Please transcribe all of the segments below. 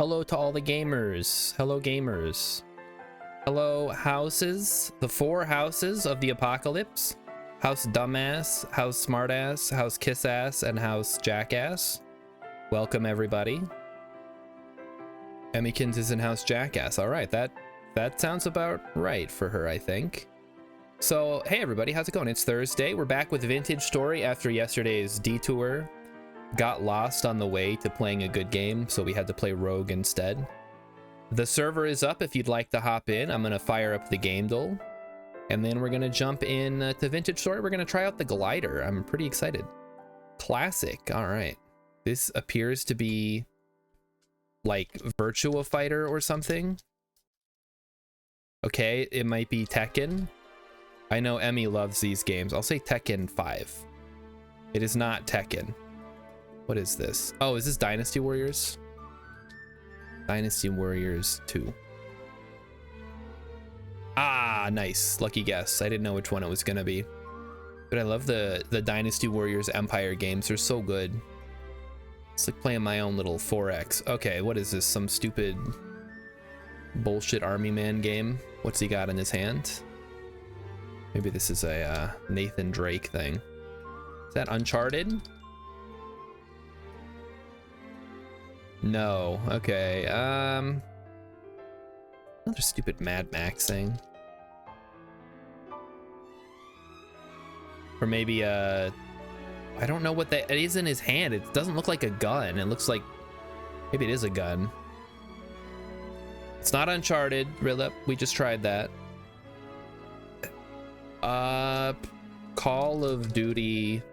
Hello to all the gamers. Hello, gamers. Hello, houses. The 4 houses of the apocalypse. House Dumbass, House Smartass, House Kissass, and House Jackass. Welcome, everybody. Emmykins is in House Jackass. All right, that sounds about right for her, I think. So, hey, everybody. How's it going? It's Thursday. We're back with Vintage Story after yesterday's detour. Got lost on the way to playing a good game, so we had to play Rogue instead. The server is up if you'd like to hop in. I'm going to fire up the game duel. And then we're going to jump in to Vintage Story. We're going to try out the glider. I'm pretty excited. Classic. All right. This appears to be like Virtua Fighter or something. Okay, it might be Tekken. I know Emmy loves these games. I'll say Tekken 5. It is not Tekken. What is this? Oh, is this Dynasty Warriors? Dynasty Warriors 2. Ah, nice. Lucky guess. I didn't know which one it was going to be. But I love the Dynasty Warriors Empire games. They're so good. It's like playing my own little 4X. Okay, what is this? Some stupid bullshit army man game? What's he got in his hand? Maybe this is a Nathan Drake thing. Is that Uncharted? No. Okay. Another stupid Mad Max thing. Or maybe I don't know what that is in his hand. It doesn't look like a gun. It looks like maybe it is a gun. It's not Uncharted. Rilip, we just tried that. Call of Duty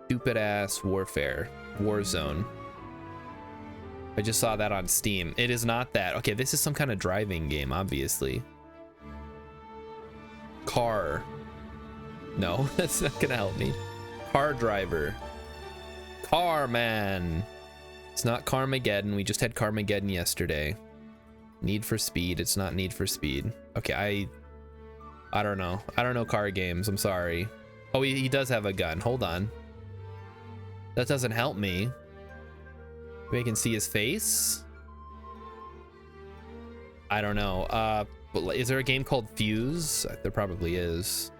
stupid ass warfare. Warzone. I just saw that on Steam. It is not that. Okay, this is some kind of driving game, obviously. Car. No, that's not gonna help me. Car driver. Carman. It's not Carmageddon. We just had Carmageddon yesterday. Need for Speed. It's not Need for Speed. Okay, I don't know. I don't know car games. I'm sorry. Oh, he does have a gun. Hold on. That doesn't help me. Maybe I can see his face. I don't know. Is there a game called Fuse? There probably is.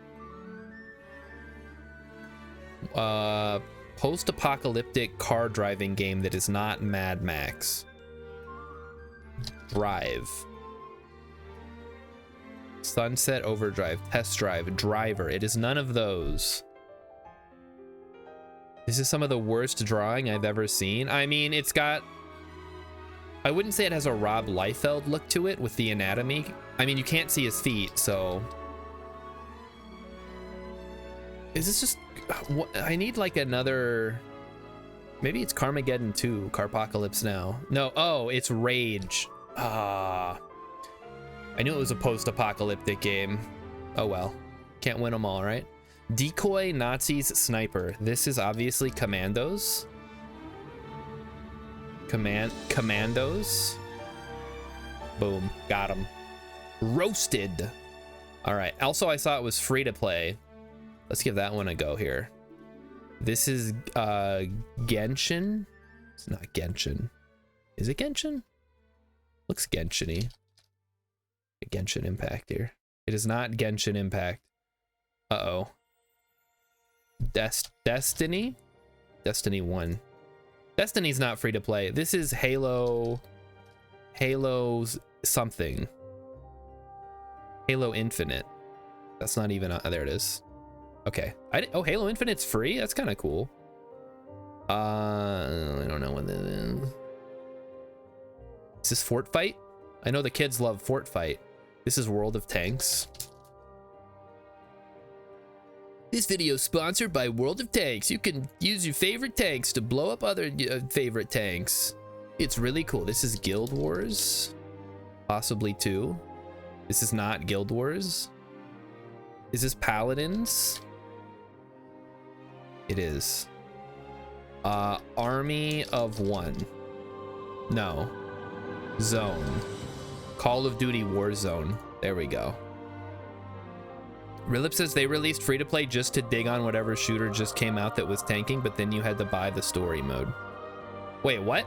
Post-apocalyptic car driving game that is not Mad Max. Drive. Sunset Overdrive. Test Drive. Driver. It is none of those. This is some of the worst drawing I've ever seen. I mean, it's got... I wouldn't say it has a Rob Liefeld look to it with the anatomy. I mean, you can't see his feet, so... Is this just... I need like another... Maybe it's Carmageddon 2. Carpocalypse Now. No, oh, it's Rage. Ah. I knew it was a post-apocalyptic game. Oh well. Can't win them all, right? Decoy Nazis Sniper. This is obviously Commandos. Commandos. Boom. Got him. Roasted. All right. Also, I saw it was free to play. Let's give that one a go here. This is Genshin. It's not Genshin. Is it Genshin? Looks Genshin-y. Genshin Impact here. It is not Genshin Impact. Uh-oh. Destiny? Destiny 1. Destiny's not free to play. This is Halo's something. Halo Infinite. That's not even there it is. Okay. Oh, Halo Infinite's free? That's kind of cool. I don't know what that is. Is this Fort Fight? I know the kids love Fort Fight. This is World of Tanks. This video is sponsored by World of Tanks. You can use your favorite tanks to blow up other favorite tanks. It's really cool. This is Guild Wars. Possibly 2. This is not Guild Wars. Is this Paladins? It is. Army of One. No. Zone. Call of Duty Warzone. There we go. Rilip says they released free to play just to dig on whatever shooter just came out that was tanking, but then you had to buy the story mode. Wait, what?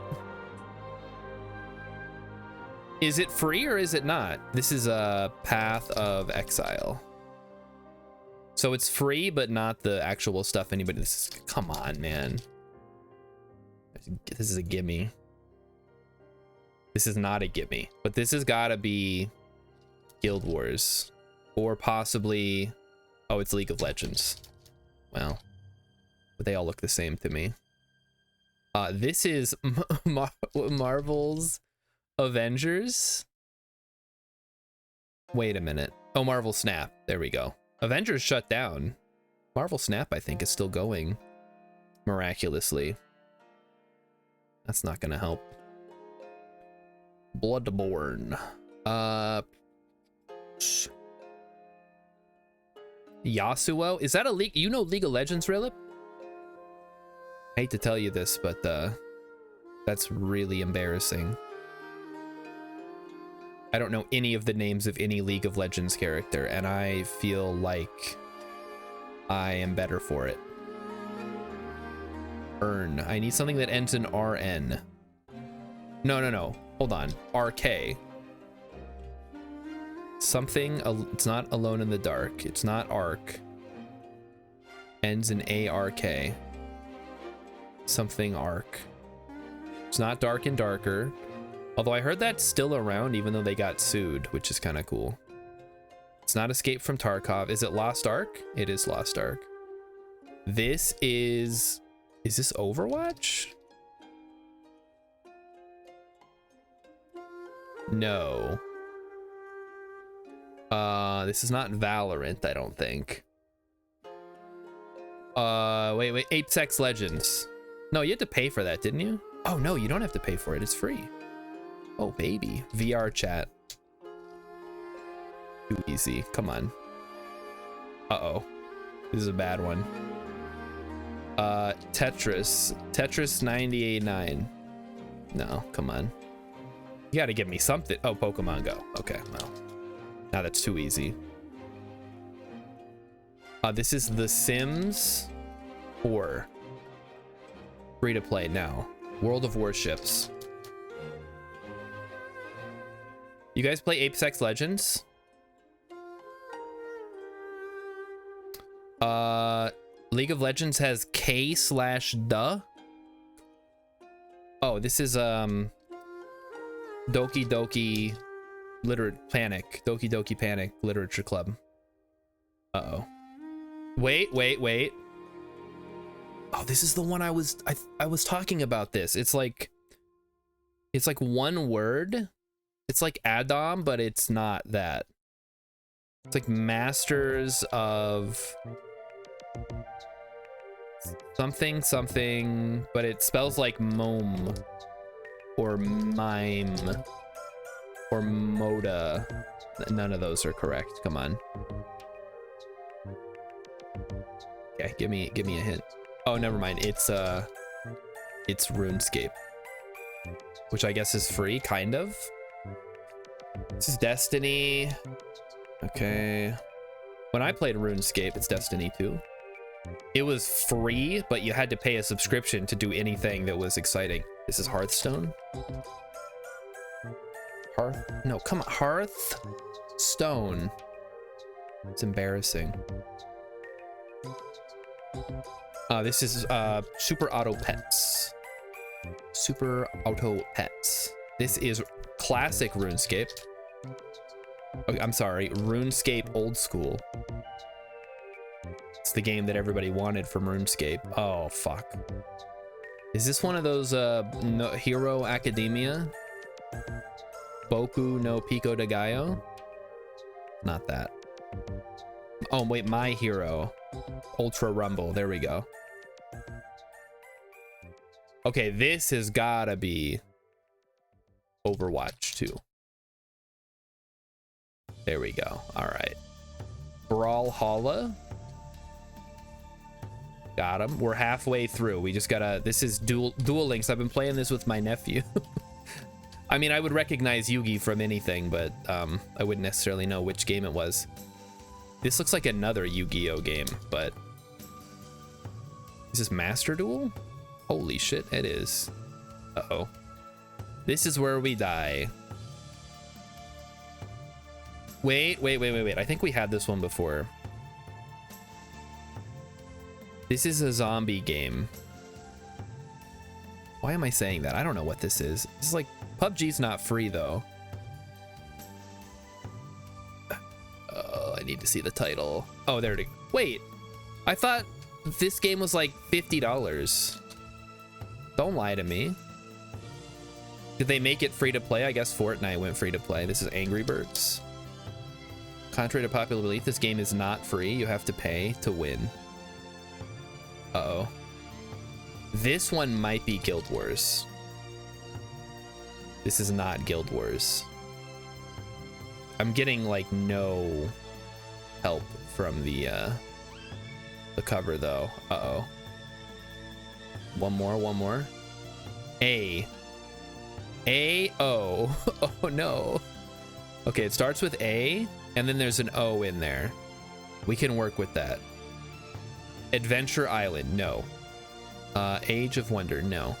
Is it free or is it not? This is a Path of Exile. So it's free, but not the actual stuff anybody... Come on, man. This is a gimme. This is not a gimme. But this has got to be Guild Wars. Or possibly... Oh, it's League of Legends. Well, but they all look the same to me. This is Marvel's Avengers. Wait a minute. Oh, Marvel Snap. There we go. Avengers shut down. Marvel Snap, I think, is still going. Miraculously. That's not gonna help. Bloodborne. Yasuo? Is that a league? You know League of Legends, Rilip? I hate to tell you this, but that's really embarrassing. I don't know any of the names of any League of Legends character, and I feel like I am better for it. Earn. I need something that ends in RN. No. Hold on. RK. Something, it's not Alone in the Dark. It's not ARC. Ends in ARK. Something ARC. It's not Dark and Darker. Although I heard that's still around even though they got sued, which is kind of cool. It's not Escape from Tarkov. Is it Lost Ark? It is Lost Ark. This is this Overwatch? No. This is not Valorant, I don't think. Wait, Apex Legends. No, you had to pay for that, didn't you? Oh no, you don't have to pay for it, it's free. Oh baby, VR chat. Too easy, come on. Uh-oh, this is a bad one. Tetris 98.9. No, come on. You gotta give me something. Oh, Pokemon Go. Okay, well. Now that's too easy. This is The Sims 4. Free to play now. World of Warships. You guys play Apex Legends? League of Legends has K/duh. Oh, this is Doki Doki Panic. Doki Doki Panic Literature Club. Uh-oh. Wait. Oh, this is the one I was talking about this. It's like one word. It's like Adam, but it's not that. It's like Masters of something, but it spells like mome or mime or moda. None of those are correct. Come on. Okay, give me a hint. Oh, never mind. It's RuneScape, which I guess is free, kind of. This is Destiny. Okay. When I played RuneScape, it's Destiny 2. It was free, but you had to pay a subscription to do anything that was exciting. This is Hearthstone. No, come on. Hearthstone. It's embarrassing. This is Super Auto Pets. Super Auto Pets. This is classic RuneScape. Oh, I'm sorry, RuneScape Old School. It's the game that everybody wanted from RuneScape. Oh, fuck. Is this one of those Hero Academia? Boku no Pico de Gallo? Not that. Oh, wait, My Hero. Ultra Rumble. There we go. Okay, this has gotta be Overwatch 2. There we go. All right. Brawlhalla. Got him. We're halfway through. We just gotta... This is Duel Links. I've been playing this with my nephew. I mean, I would recognize Yugi from anything, but I wouldn't necessarily know which game it was. This looks like another Yu-Gi-Oh game, but... Is this Master Duel? Holy shit, it is. Uh-oh. This is where we die. Wait. I think we had this one before. This is a zombie game. Why am I saying that? I don't know what this is. This is like, PUBG's not free though. Oh, I need to see the title. Oh, there it is. Wait, I thought this game was like $50. Don't lie to me. Did they make it free to play? I guess Fortnite went free to play. This is Angry Birds. Contrary to popular belief, this game is not free. You have to pay to win. Uh-oh. This one might be Guild Wars. This is not Guild Wars. I'm getting like no help from the cover though. Uh-oh. One more. A. O. Oh no. Okay, it starts with A and then there's an O in there. We can work with that. Adventure Island, no. Age of Wonder, no.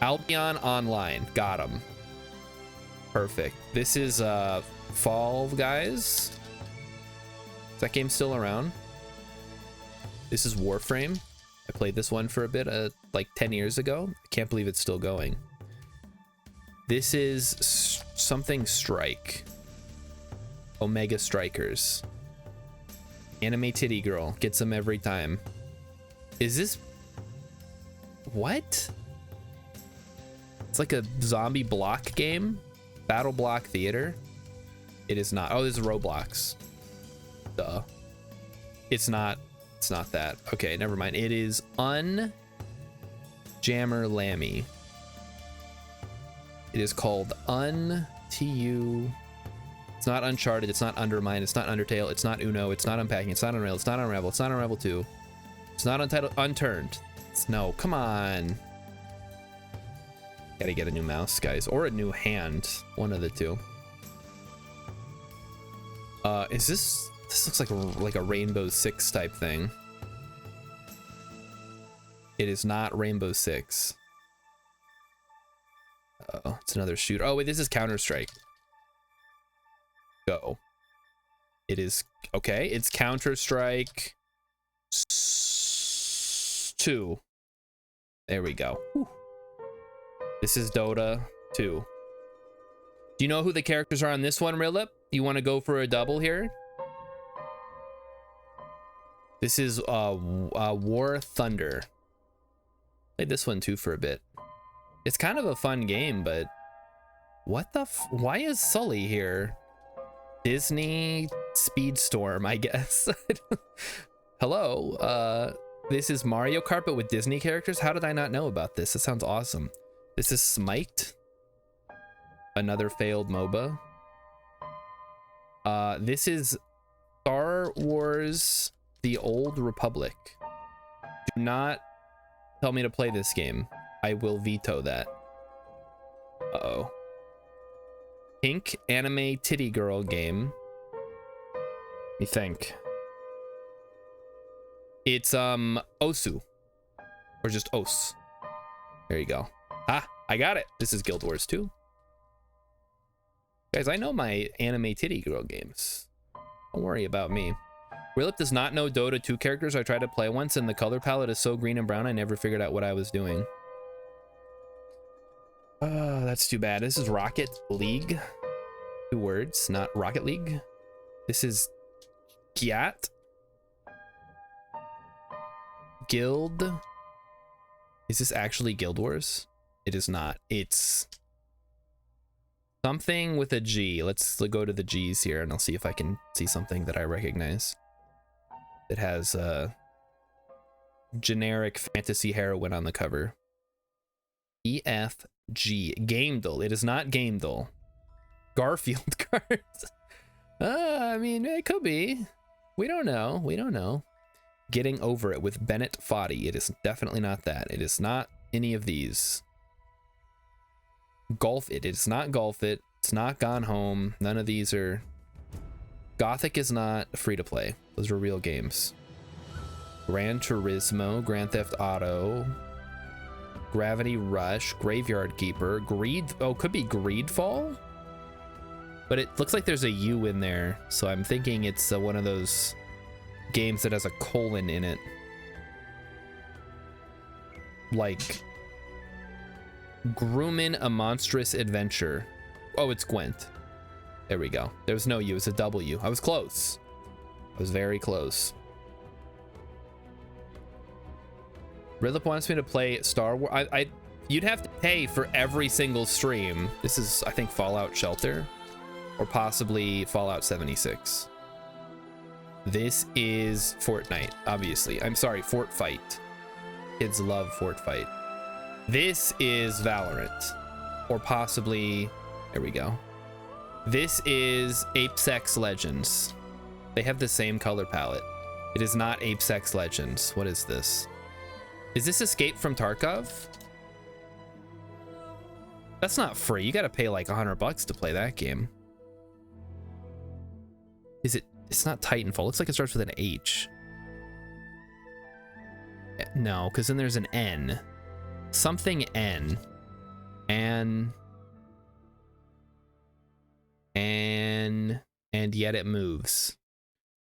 Albion Online, got him. Perfect. This is Fall Guys. Is that game still around? This is Warframe. I played this one for a bit, like 10 years ago. I can't believe it's still going. This is something Strike. Omega Strikers. Anime Titty Girl, gets them every time. Is this... What? It's like a zombie block game? Battle Block Theater? It is not. Oh, this is Roblox. Duh. It's not that. Okay, never mind. It is Jammer Lammy. It is called TU. It's not Uncharted, it's not Undermine, it's not Undertale, it's not Uno, it's not Unpacking, it's not Unravel, it's not Unravel, it's not Unravel 2. It's not Untitled, Unturned. No, come on. Gotta get a new mouse, guys, or a new hand. One of the two. Is this looks like a Rainbow Six type thing. It is not Rainbow Six. Oh, it's another shoot. Oh wait, this is Counter-Strike. Go. It is okay. It's Counter-Strike 2. There we go. Whew. This is Dota 2. Do you know who the characters are on this one, Rilip? You want to go for a double here? This is War Thunder. Played this one too for a bit. It's kind of a fun game, but what the why is Sully here? Disney Speedstorm, I guess. Hello, this is Mario Kart but with Disney characters. How did I not know about this? It sounds awesome. This is Smite, another failed MOBA. This is Star Wars: The Old Republic. Do not tell me to play this game. I will veto that. Uh-oh. Pink anime titty girl game. Let me think. It's Osu. Or just Os. There you go. Ah, I got it. This is Guild Wars 2. Guys, I know my anime titty girl games. Don't worry about me. Rilip does not know Dota 2 characters. I tried to play once and the color palette is so green and brown I never figured out what I was doing. That's too bad. This is Rocket League. 2 words, not Rocket League. This is Gyat. Guild. Is this actually Guild Wars? It is not. It's something with a G. Let's go to the G's here and I'll see if I can see something that I recognize. It has a generic fantasy heroine on the cover. EFG. Gamedle. It is not Gamedle. Garfield cards. I mean, it could be. We don't know. We don't know. Getting Over It with Bennett Foddy. It is definitely not that. It is not any of these. Golf It. It's not Golf It. It's not Gone Home. None of these are. Gothic is not free to play. Those are real games. Gran Turismo, Grand Theft Auto, Gravity Rush, Graveyard Keeper, Greed. Oh, could be Greedfall. But it looks like there's a U in there, so I'm thinking it's one of those games that has a colon in it. Like Grumman, A Monstrous Adventure. Oh, it's Gwent. There we go. There was no U, it's a W. I was close. I was very close. Ridlip wants me to play Star Wars. You'd have to pay for every single stream. This is, I think, Fallout Shelter. Or possibly Fallout 76. This is Fortnite, obviously. I'm sorry, Fort Fight. Kids love Fort Fight. This is Valorant. Or possibly, there we go. This is Apex Legends. They have the same color palette. It is not Apex Legends. What is this? Is this Escape from Tarkov? That's not free. You gotta pay like $100 to play that game. Is it? It's not Titanfall. Looks like it starts with an H. No, because then there's an N. Something N. And yet it moves.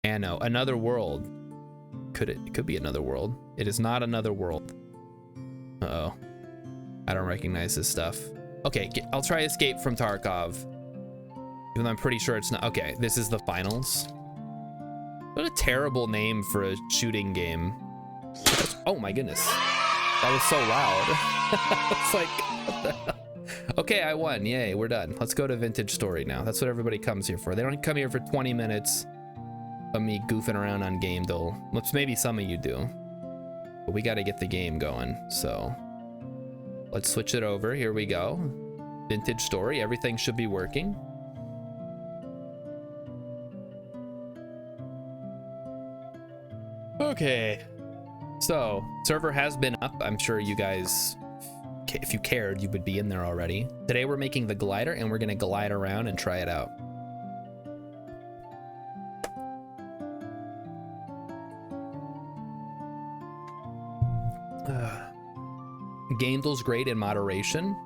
Anno. Another World. It could be Another World. It is not Another World. Uh-oh. I don't recognize this stuff. Okay, I'll try Escape from Tarkov. Even though I'm pretty sure it's not. Okay, this is the finals. What a terrible name for a shooting game. Oh my goodness. That was so loud. It's like, what the hell? Okay, I won. Yay, we're done. Let's go to Vintage Story now. That's what everybody comes here for. They don't come here for 20 minutes of me goofing around on Game Duel. Which maybe some of you do. But we got to get the game going. So let's switch it over. Here we go. Vintage Story. Everything should be working. Okay. So, server has been up. I'm sure you guys, if you cared, you would be in there already. Today we're making the glider and we're gonna glide around and try it out. Game Duel's great in moderation.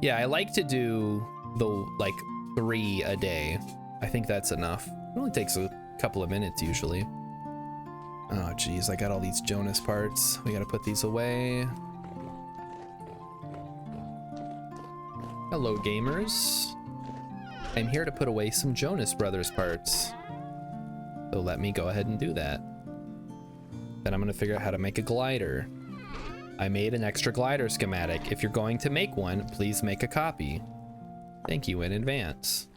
Yeah, I like to do the like 3 a day. I think that's enough. It only takes a couple of minutes usually. Oh geez, I got all these Jonas parts. We gotta put these away. Hello gamers. I'm here to put away some Jonas Brothers parts. So let me go ahead and do that. Then I'm gonna figure out how to make a glider. I made an extra glider schematic. If you're going to make one, please make a copy. Thank you in advance.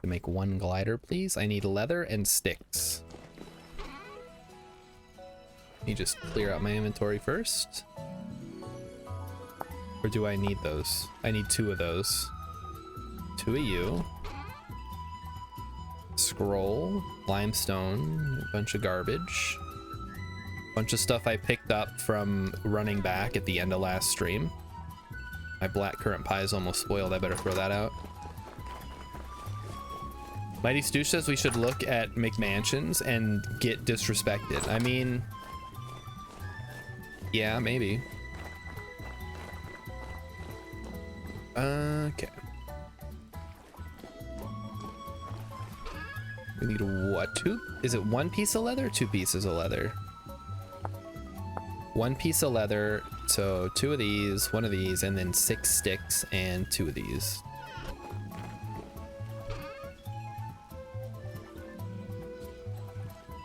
To make one glider, please, I need leather and sticks. Let me just clear out my inventory first. Or do I need those? I need 2 of those. 2 of you. Scroll, limestone, a bunch of garbage. Bunch of stuff I picked up from running back at the end of last stream. My black currant pie is almost spoiled. I better throw that out. Mighty Stoosh says we should look at McMansions and get disrespected. I mean, yeah, maybe. Okay. We need what? 2? Is it 1 piece of leather or 2 pieces of leather? 1 piece of leather, so 2 of these, 1 of these, and then 6 sticks and 2 of these.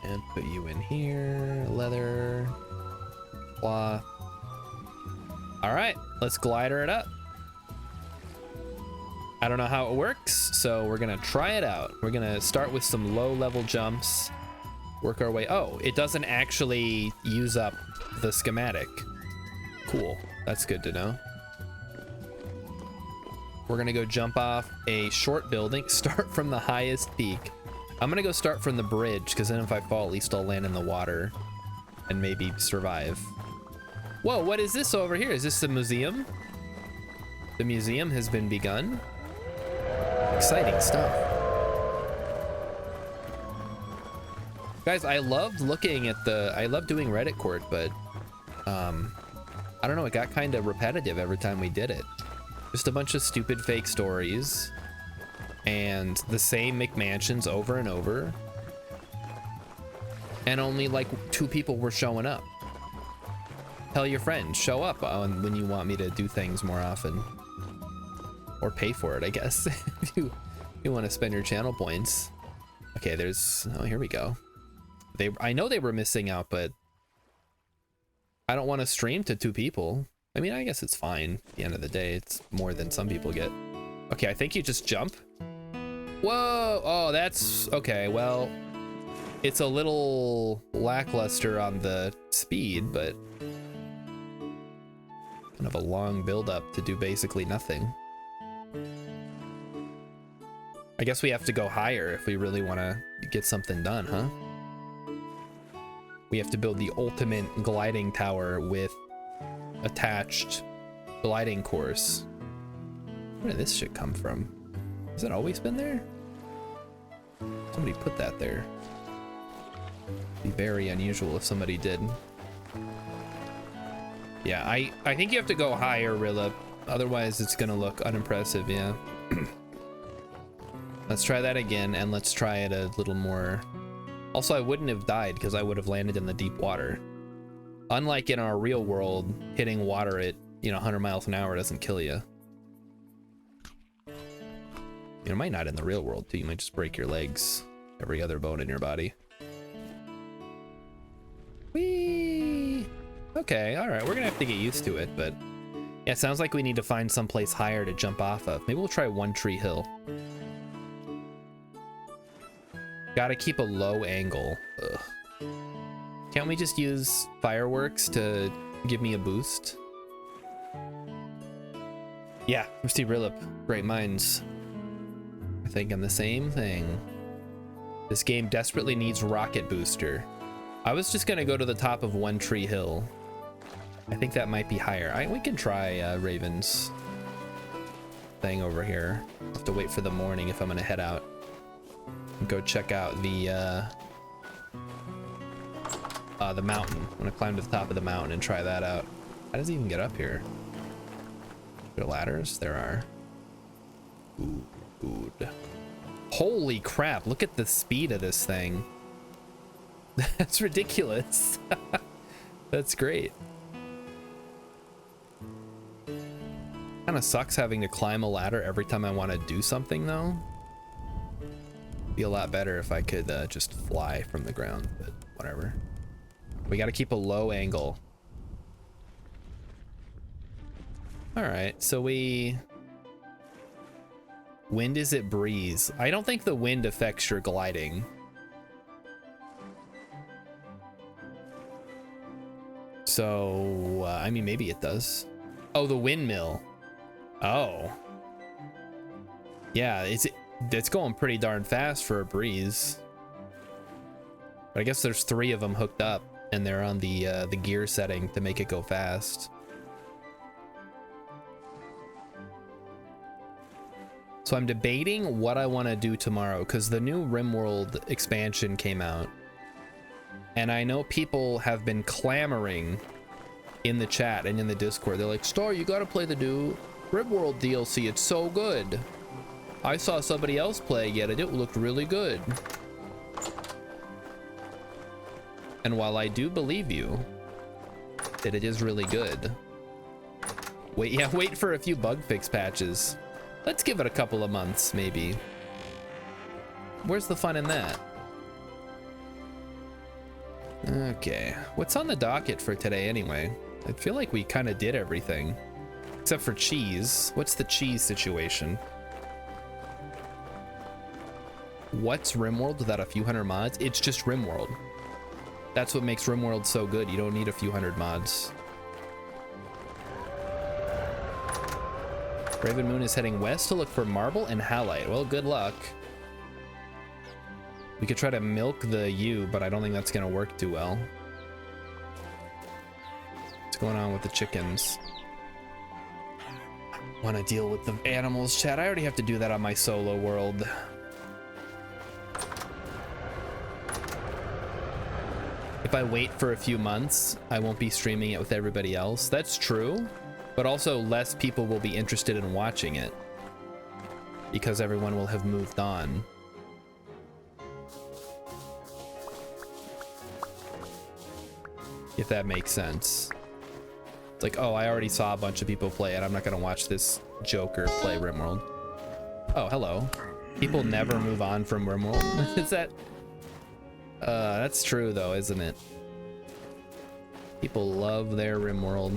And put you in here, leather, cloth. All right, let's glider it up. I don't know how it works, so we're gonna try it out. We're gonna start with some low level jumps, work our way. Oh, it doesn't actually use up the schematic. Cool, that's good to know. We're gonna go jump off a short building, start from the highest peak. I'm gonna go start from the bridge, because then if I fall, at least I'll land in the water and maybe survive. Whoa, what is this over here? Is this the museum? The museum has been begun. Exciting stuff. Guys, I loved looking at I love doing Reddit Court, but I don't know, it got kind of repetitive every time we did it. Just a bunch of stupid fake stories. and the same McMansions over and over, and only like 2 people were showing up. Tell your friends, show up when you want me to do things more often. Or pay for it, I guess, if you want to spend your channel points. Okay, oh, here we go. I know they were missing out, but I don't want to stream to 2 people. I mean, I guess it's fine. At the end of the day, it's more than some people get. Okay, I think you just jump. Whoa, oh, that's, okay, well, it's a little lackluster on the speed, but kind of a long build up to do basically nothing. I guess we have to go higher if we really want to get something done, huh? We have to build the ultimate gliding tower with attached gliding course. Where did this shit come from? Has it always been there? Somebody put that there. It'd be very unusual if somebody did. Yeah, I think you have to go higher, Rilla. Otherwise, it's gonna look unimpressive, yeah. Let's try that again, and let's try it a little more. Also, I wouldn't have died because I would have landed in the deep water. Unlike in our real world, hitting water at, 100 miles an hour doesn't kill you. It might not in the real world, too. You might just break your legs, every other bone in your body. Whee! Okay, all right, we're gonna have to get used to it, but yeah, it sounds like we need to find someplace higher to jump off of. Maybe we'll try One Tree Hill. Gotta keep a low angle. Ugh. Can't we just use fireworks to give me a boost? Yeah, Rusty Rillip, great minds. We're thinking the same thing. This game desperately needs rocket booster. I was just gonna go to the top of One Tree Hill. I think that might be higher. We can try Raven's thing over here. I'll have to wait for the morning if I'm gonna head out. Go check out the mountain. I'm gonna climb to the top of the mountain and try that out. How does he even get up here? Are there ladders? There are. Ooh, good. Holy crap, look at the speed of this thing. That's ridiculous. That's great. Kind of sucks having to climb a ladder every time I want to do something though. Be a lot better if I could just fly from the ground, but whatever. We got to keep a low angle. All right, so wind is it breeze? I don't think the wind affects your gliding. So, I mean, maybe it does. Oh, the windmill. Oh. Yeah, it's going pretty darn fast for a breeze. But I guess there's 3 of them hooked up, and they're on the gear setting to make it go fast. So I'm debating what I want to do tomorrow, because the new RimWorld expansion came out. And I know people have been clamoring in the chat and in the Discord. They're like, Star, you gotta play the new RimWorld DLC. It's so good. I saw somebody else playing it and it looked really good. And while I do believe you that it is really good, wait for a few bug fix patches. Let's give it a couple of months, maybe. Where's the fun in that? Okay, what's on the docket for today anyway? I feel like we kind of did everything. Except for cheese. What's the cheese situation? What's RimWorld without a few hundred mods? It's just RimWorld. That's what makes RimWorld so good. You don't need a few hundred mods. Raven Moon is heading west to look for marble and halite. Well, good luck. We could try to milk the ewe, but I don't think that's gonna work too well. What's going on with the chickens? Want to deal with the animals, chat? I already have to do that on my solo world. If I wait for a few months, I won't be streaming it with everybody else. That's true, but also less people will be interested in watching it. because everyone will have moved on. If that makes sense. It's like, oh, I already saw a bunch of people play it. I'm not gonna watch this joker play RimWorld. Oh, hello. People never move on from RimWorld. Is that... that's true though, isn't it? People love their RimWorld.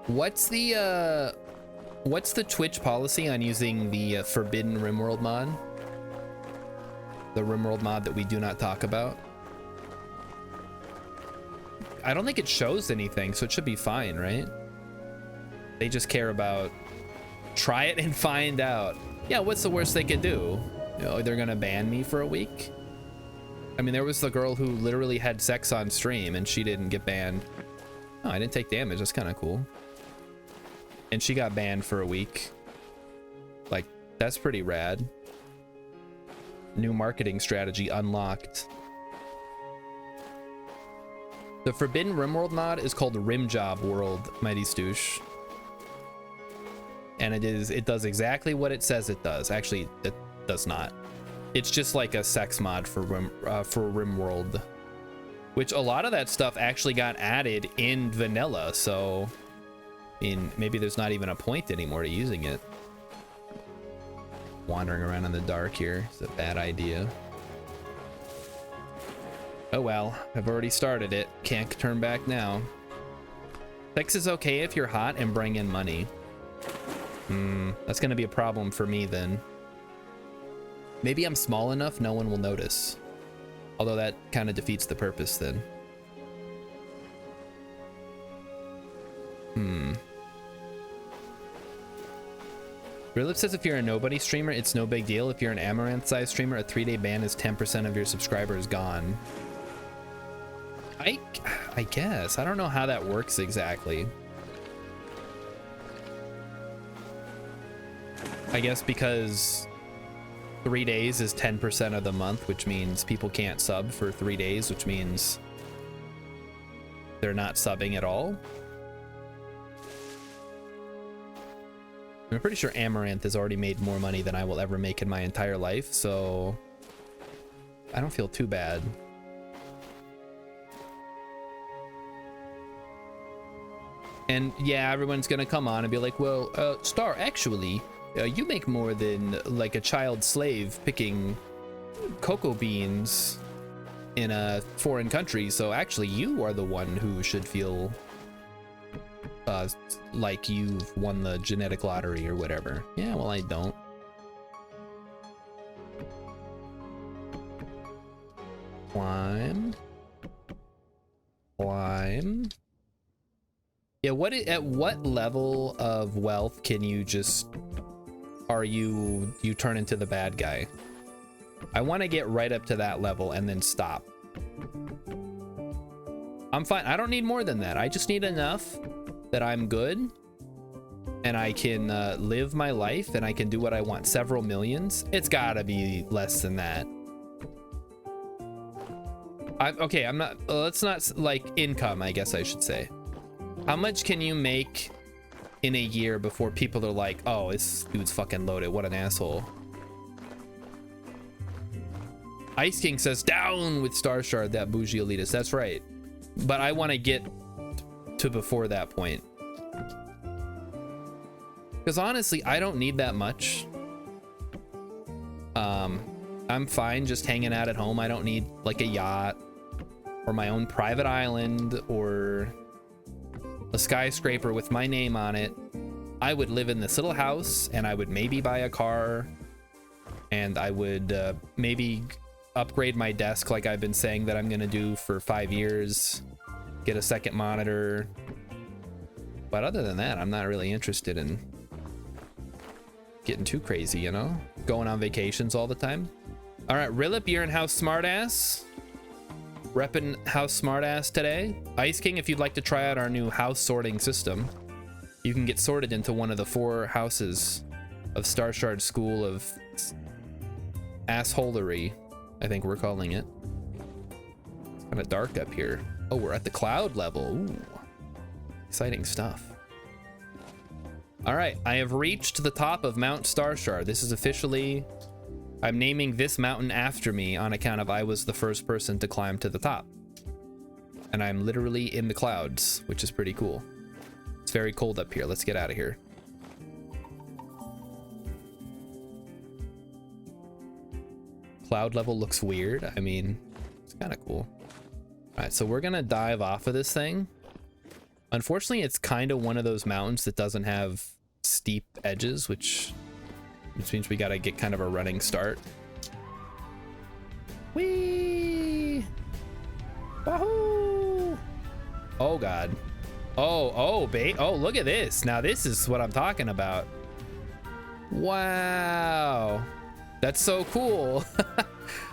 What's the Twitch policy on using the forbidden RimWorld mod? The RimWorld mod that we do not talk about? I don't think it shows anything, so it should be fine, right? They just care about try it and find out. Yeah, what's the worst they could do? You know, they're gonna ban me for a week? I mean, there was the girl who literally had sex on stream and she didn't get banned. Oh, I didn't take damage. That's kind of cool. And she got banned for a week. Like, that's pretty rad. New marketing strategy unlocked. The Forbidden RimWorld mod is called Rimjob World, Mighty Stoosh. And it does exactly what it says it does. Actually, it does not. It's just like a sex mod for RimWorld, which a lot of that stuff actually got added in vanilla. So, I mean, maybe there's not even a point anymore to using it. Wandering around in the dark here is a bad idea. Oh well, I've already started it. Can't turn back now. Sex is okay if you're hot and bring in money. That's gonna be a problem for me then. Maybe I'm small enough no one will notice. Although that kind of defeats the purpose then. Rilip says if you're a nobody streamer, it's no big deal. If you're an Amaranth-sized streamer, a 3-day ban is 10% of your subscribers gone. I guess. I don't know how that works exactly. I guess because 3 days is 10% of the month, which means people can't sub for 3 days, which means they're not subbing at all. I'm pretty sure Amaranth has already made more money than I will ever make in my entire life, so I don't feel too bad. And yeah, everyone's gonna come on and be like, well, Star, actually, you make more than like a child slave picking cocoa beans in a foreign country, so actually you are the one who should feel like you've won the genetic lottery or whatever. Yeah, well, I don't. Climb. Yeah, at what level of wealth can you just you turn into the bad guy? I want to get right up to that level and then stop. I'm fine. I don't need more than that. I just need enough that I'm good and I can live my life and I can do what I want. Several millions. It's gotta be less than that. Okay, I'm not, let's not, like, income, I guess I should say. How much can you make in a year before people are like, oh, this dude's fucking loaded, what an asshole? Ice King says, down with Star Shard, that bougie elitist. That's right. But I want to get to before that point. Because honestly, I don't need that much. I'm fine just hanging out at home. I don't need like a yacht or my own private island or a skyscraper with my name on it. I would live in this little house and I would maybe buy a car and I would maybe upgrade my desk like I've been saying that I'm gonna do for 5 years, get a second monitor. But other than that, I'm not really interested in getting too crazy, you know? Going on vacations all the time. All right, Rilip, you're in House Smartass. Reppin' House Smartass today. Ice King, if you'd like to try out our new house sorting system, you can get sorted into one of the 4 houses of Star Shard School of Assholery, I think we're calling it. It's kind of dark up here. Oh, we're at the cloud level. Ooh, exciting stuff. All right, I have reached the top of Mount Starshard. This is officially, I'm naming this mountain after me on account of I was the first person to climb to the top. And I'm literally in the clouds, which is pretty cool. It's very cold up here. Let's get out of here. Cloud level looks weird. I mean, it's kind of cool. All right, so we're gonna dive off of this thing. Unfortunately, it's kind of one of those mountains that doesn't have steep edges, which means we gotta get kind of a running start. Whee! Wahoo! Oh God. Oh, look at this. Now this is what I'm talking about. Wow. That's so cool.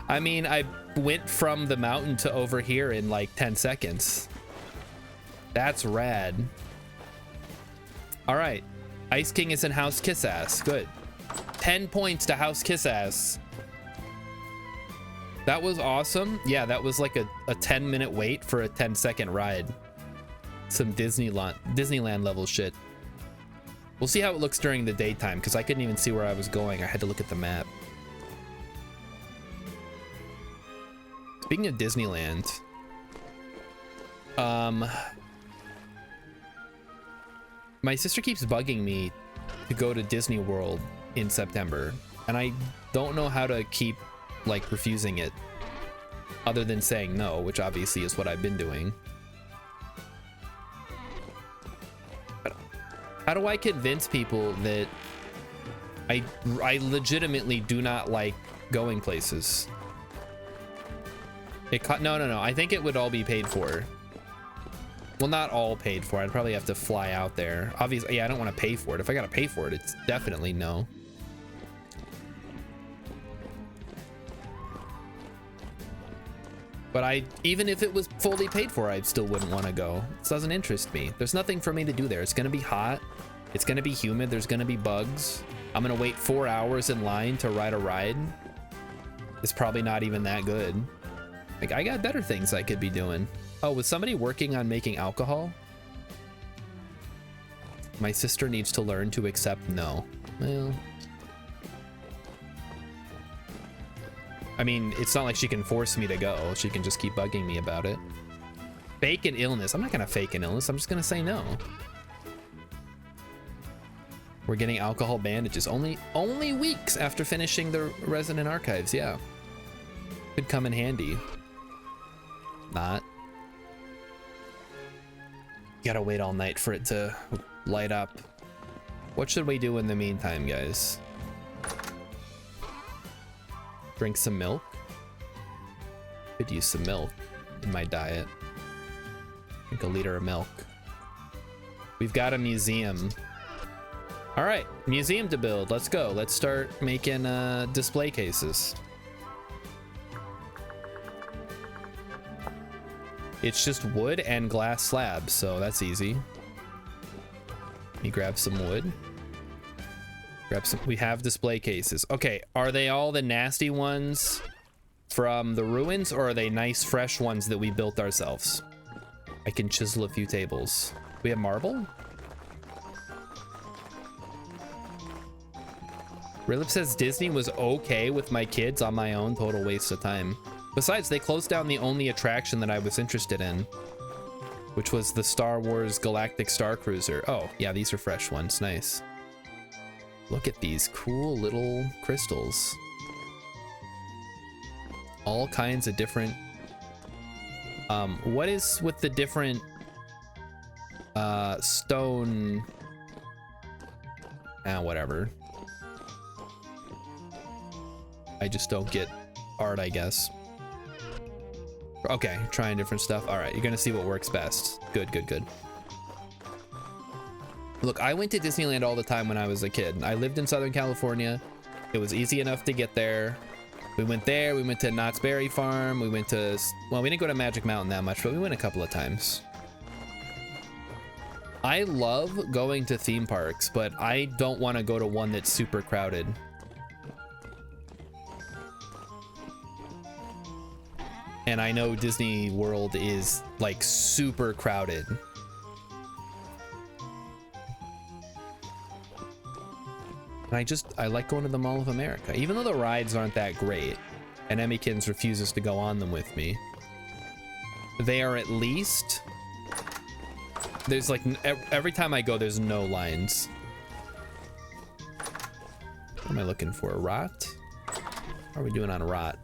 I mean, I went from the mountain to over here in like 10 seconds. That's rad. All right. Ice King is in House Kiss Ass. Good. 10 points to House Kiss Ass. That was awesome. Yeah, that was like a 10-minute wait for a 10-second ride. Some Disneyland level shit. We'll see how it looks during the daytime because I couldn't even see where I was going. I had to look at the map. Speaking of Disneyland, my sister keeps bugging me to go to Disney World in September, and I don't know how to keep like refusing it other than saying no, which obviously is what I've been doing. But how do I convince people that I legitimately do not like going places? No. I think it would all be paid for. Well, not all paid for. I'd probably have to fly out there. Obviously, yeah, I don't want to pay for it. If I gotta pay for it, it's definitely no. But even if it was fully paid for, I still wouldn't want to go. This doesn't interest me. There's nothing for me to do there. It's gonna be hot. It's gonna be humid. There's gonna be bugs. I'm gonna wait 4 hours in line to ride a ride. It's probably not even that good. Like, I got better things I could be doing. Oh, was somebody working on making alcohol? My sister needs to learn to accept no. Well, I mean, it's not like she can force me to go. She can just keep bugging me about it. Fake an illness. I'm not gonna fake an illness. I'm just gonna say no. We're getting alcohol bandages only weeks after finishing the Resident Archives. Yeah, could come in handy. Not. You gotta wait all night for it to light up. What should we do in the meantime, guys? Drink some milk. Could use some milk in my diet. Drink a liter of milk. We've got a museum. All right, museum to build. Let's go. Let's start making display cases. It's just wood and glass slabs, so that's easy. Let me grab some wood. We have display cases. Okay, are they all the nasty ones from the ruins, or are they nice fresh ones that we built ourselves? I can chisel a few tables. We have marble? Rilip says Disney was okay with my kids on my own. Total waste of time. Besides, they closed down the only attraction that I was interested in, which was the Star Wars Galactic Star Cruiser. Oh, yeah, these are fresh ones. Nice. Look at these cool little crystals. All kinds of different... what is with the different stone... whatever. I just don't get art, I guess. Okay, trying different stuff. All right, you're gonna see what works best. Good. Look, I went to Disneyland all the time when I was a kid. I lived in Southern California. It was easy enough to get there. We went there, we went to Knott's Berry Farm, we went to, well, we didn't go to Magic Mountain that much, but we went a couple of times. I love going to theme parks, but I don't want to go to one that's super crowded. And I know Disney World is like super crowded. And I like going to the Mall of America, even though the rides aren't that great, and Emmykins refuses to go on them with me. They are at least, there's like, every time I go, there's no lines. What am I looking for? A rot? How are we doing on a rot?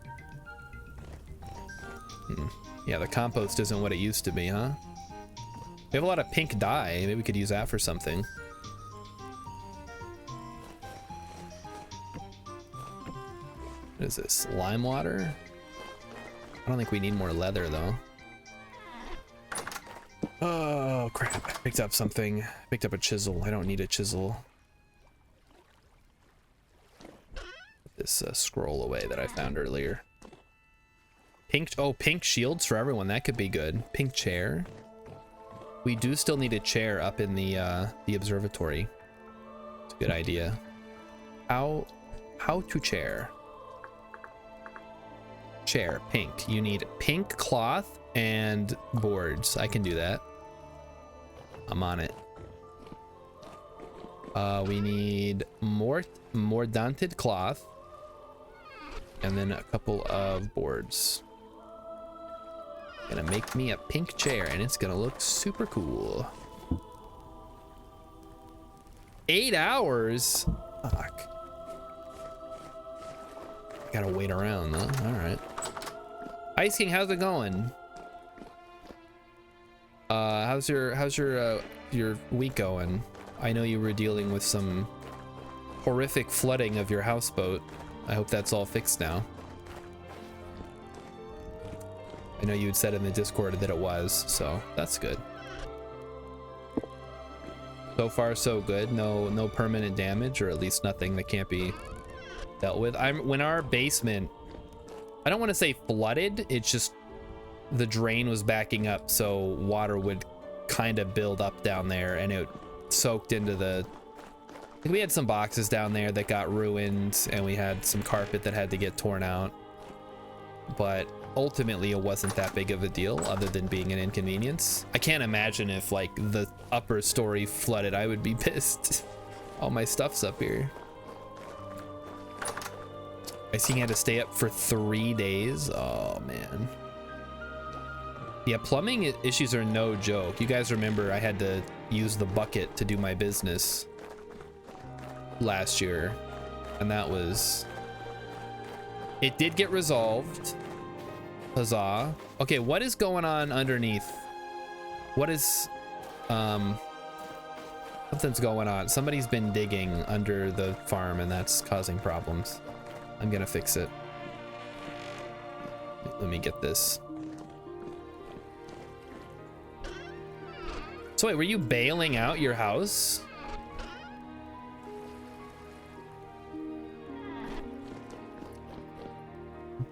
Yeah, the compost isn't what it used to be, huh? We have a lot of pink dye. Maybe we could use that for something. What is this? Lime water? I don't think we need more leather, though. Oh, crap. I picked up something. I picked up a chisel. I don't need a chisel. Put this scroll away that I found earlier. Pink shields for everyone. That could be good. Pink chair. We do still need a chair up in the observatory. It's a good idea. How to chair? Chair, pink. You need pink cloth and boards. I can do that. I'm on it. We need more dented cloth, and then a couple of boards. Gonna make me a pink chair, and it's gonna look super cool. 8 hours? Fuck. Gotta wait around though. All right. Ice King, how's it going? How's your week going? I know you were dealing with some horrific flooding of your houseboat. I hope that's all fixed now. I know you had said in the Discord that it was, so that's good. So far, so good. No permanent damage, or at least nothing that can't be dealt with. When our basement, I don't want to say flooded, it's just the drain was backing up, so water would kind of build up down there, and it soaked into the, I think we had some boxes down there that got ruined, and we had some carpet that had to get torn out, but ultimately it wasn't that big of a deal other than being an inconvenience. I can't imagine if like the upper story flooded. I would be pissed. All my stuff's up here. I see he had to stay up for 3 days. Oh man. Yeah, plumbing issues are no joke. You guys remember I had to use the bucket to do my business last year, and that was, it did get resolved. Huzzah. Okay, what is going on underneath? What is, something's going on. Somebody's been digging under the farm, and that's causing problems. I'm gonna fix it. Let me get this. So wait, were you bailing out your house?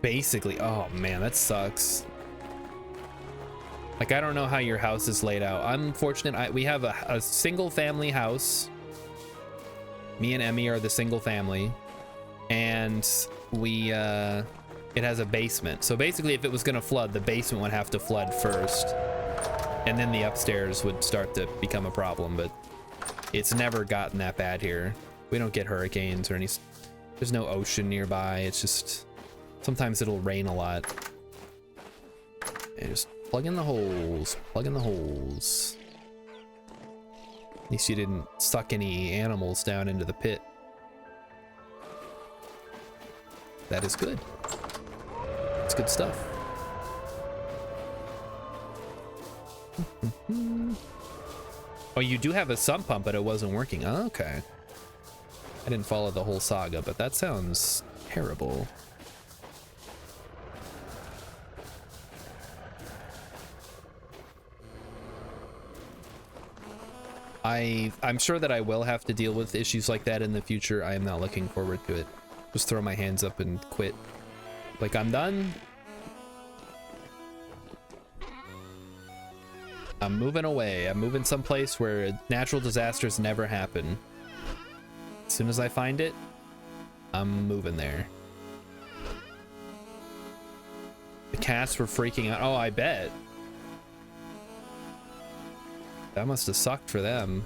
Basically. Oh man, that sucks. Like, I don't know how your house is laid out. I'm fortunate. We have a single family house. Me and Emmy are the single family, and we it has a basement. So basically, if it was gonna flood, the basement would have to flood first, and then the upstairs would start to become a problem. But it's never gotten that bad here. We don't get hurricanes or any. There's no ocean nearby. It's just sometimes it'll rain a lot. And just plug in the holes. Plug in the holes. At least you didn't suck any animals down into the pit. That is good. It's good stuff. Oh, you do have a sump pump, but it wasn't working. Oh, okay. I didn't follow the whole saga, but that sounds terrible. I'm sure that I will have to deal with issues like that in the future. I am not looking forward to it. Just throw my hands up and quit. Like, I'm done. I'm moving away. I'm moving someplace where natural disasters never happen. As soon as I find it, I'm moving there. The cats were freaking out. Oh, I bet. That must have sucked for them.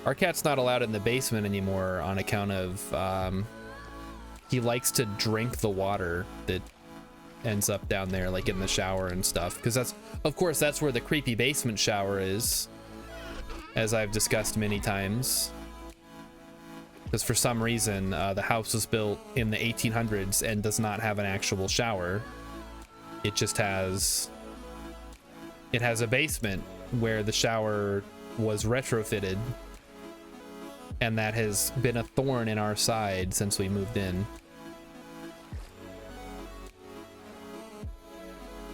Our cat's not allowed in the basement anymore on account of he likes to drink the water that ends up down there, like in the shower and stuff, because that's, of course, that's where the creepy basement shower is, as I've discussed many times. Because for some reason the house was built in the 1800s and does not have an actual shower. It just has a basement where the shower was retrofitted, and that has been a thorn in our side since we moved in.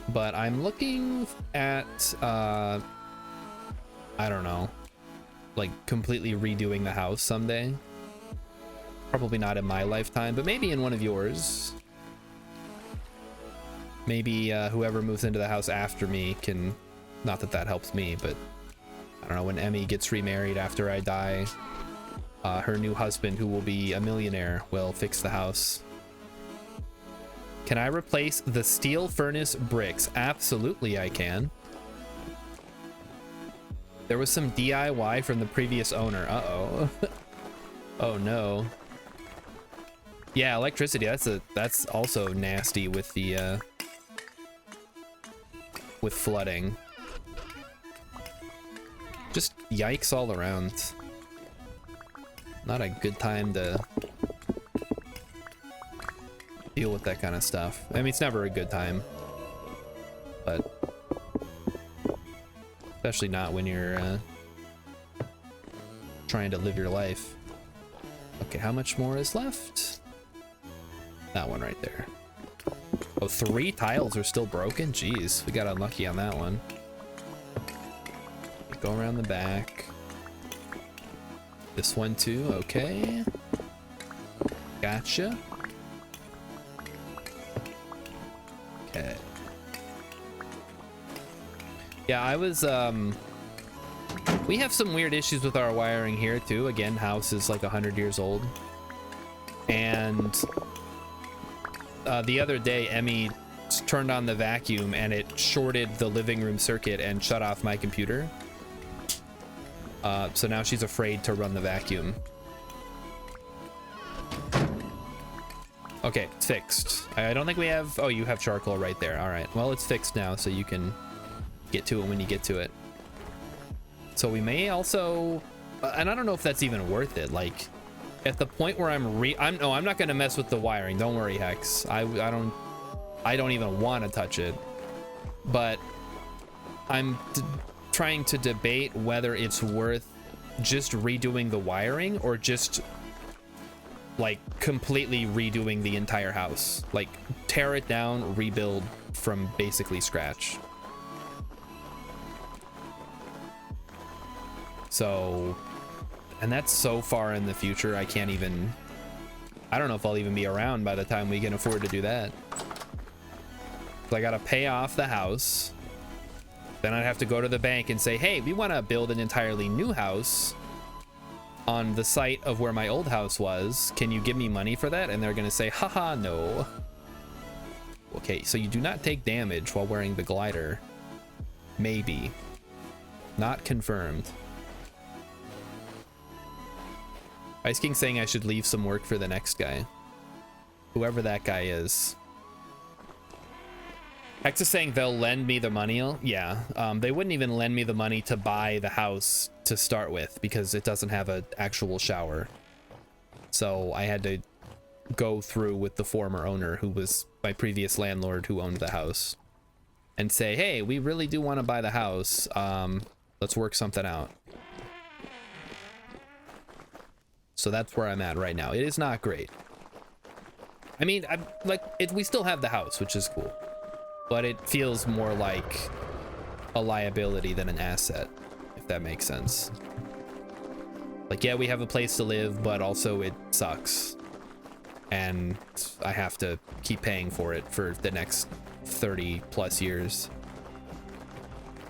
But I'm looking at I don't know, like completely redoing the house someday. Probably not in my lifetime, but maybe in one of yours. Maybe whoever moves into the house after me can, not that that helps me, but I don't know, when Emmy gets remarried after I die, her new husband, who will be a millionaire, will fix the house. Can I replace the steel furnace bricks? Absolutely I can. There was some DIY from the previous owner. Uh-oh. Oh no. Yeah, electricity, that's also nasty with the with flooding. Just yikes all around. Not a good time to deal with that kind of stuff. I mean, it's never a good time, but especially not when you're trying to live your life. Okay, how much more is left? That one right there. Oh, 3 tiles are still broken? Jeez, we got unlucky on that one. Go around the back. This one too, okay. Gotcha. Okay. Yeah, I was, we have some weird issues with our wiring here too. Again, house is like 100 years old. And the other day, Emmy turned on the vacuum and it shorted the living room circuit and shut off my computer. So now she's afraid to run the vacuum. Okay, it's fixed. I don't think we have... Oh, you have charcoal right there. All right. Well, it's fixed now, so you can get to it when you get to it. So we may also... and I don't know if that's even worth it. Like, at the point where I'm not going to mess with the wiring. Don't worry, Hex. I don't even want to touch it. But I'm trying to debate whether it's worth just redoing the wiring or just like completely redoing the entire house. Like tear it down, rebuild from basically scratch. So, and that's so far in the future, I can't even, I don't know if I'll even be around by the time we can afford to do that. So I gotta pay off the house. Then I'd have to go to the bank and say, hey, we want to build an entirely new house on the site of where my old house was. Can you give me money for that? And they're going to say, haha, no. Okay, so you do not take damage while wearing the glider. Maybe. Not confirmed. Ice King saying I should leave some work for the next guy. Whoever that guy is. Hex is saying they'll lend me the money. Yeah, they wouldn't even lend me the money to buy the house to start with because it doesn't have an actual shower. So I had to go through with the former owner, who was my previous landlord who owned the house, and say, hey, we really do want to buy the house. Let's work something out. So that's where I'm at right now. It is not great. I mean, we still have the house, which is cool. But it feels more like a liability than an asset, if that makes sense. Like, yeah, we have a place to live, but also it sucks. And I have to keep paying for it for the next 30 plus years.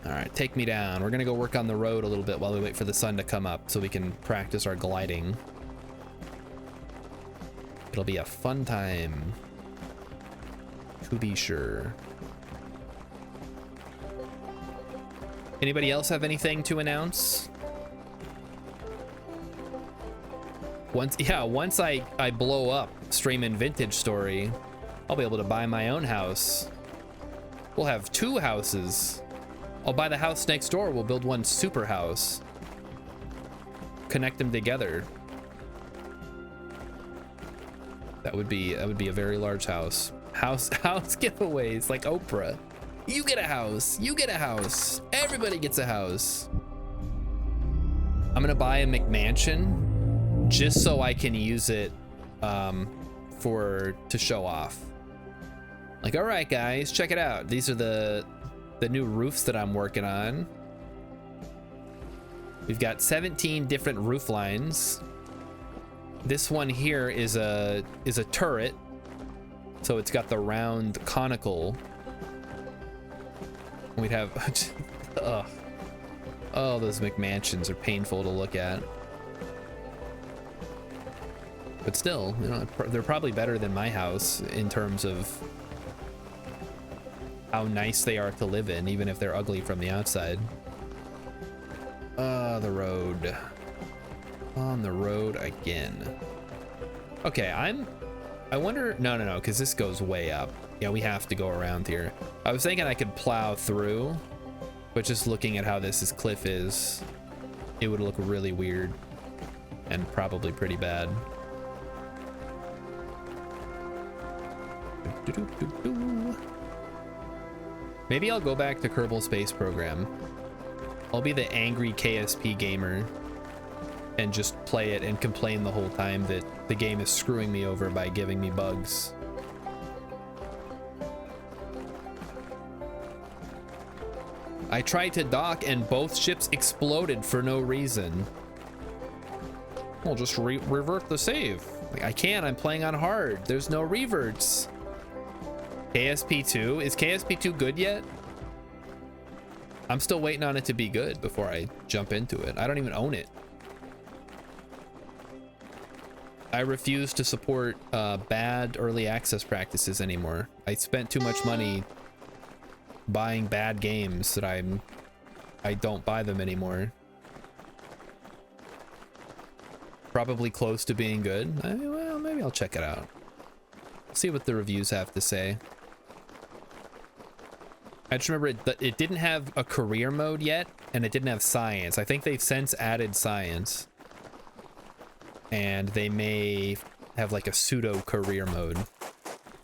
All right, take me down. We're gonna go work on the road a little bit while we wait for the sun to come up so we can practice our gliding. It'll be a fun time, to be sure. Anybody else have anything to announce? Once I blow up streaming Vintage Story, I'll be able to buy my own house. We'll have 2 houses. I'll buy the house next door. We'll build one super house. Connect them together. That would be a very large house. House giveaways like Oprah. You get a house. You get a house. Everybody gets a house. I'm gonna buy a McMansion just so I can use it to show off. Like, all right, guys, check it out. These are the new roofs that I'm working on. We've got 17 different roof lines. This one here is a turret, so it's got the round conical. We'd have oh, those McMansions are painful to look at. But still, you know, they're probably better than my house in terms of how nice they are to live in, even if they're ugly from the outside. The road. On the road again. Okay, I wonder, no, because this goes way up. Yeah, we have to go around here. I was thinking I could plow through, but just looking at how this cliff is, it would look really weird and probably pretty bad. Maybe I'll go back to Kerbal Space Program. I'll be the angry KSP gamer and just play it and complain the whole time that the game is screwing me over by giving me bugs. I tried to dock and both ships exploded for no reason. I'll just revert the save. Like, I can't, I'm playing on hard. There's no reverts. KSP2? Is KSP2 good yet? I'm still waiting on it to be good before I jump into it. I don't even own it. I refuse to support bad early access practices anymore. I spent too much money buying bad games that I don't buy them anymore. Probably close to being good. Well, maybe I'll check it out. See what the reviews have to say. I just remember it didn't have a career mode yet, and it didn't have science. I think they've since added science. And they may have like a pseudo career mode.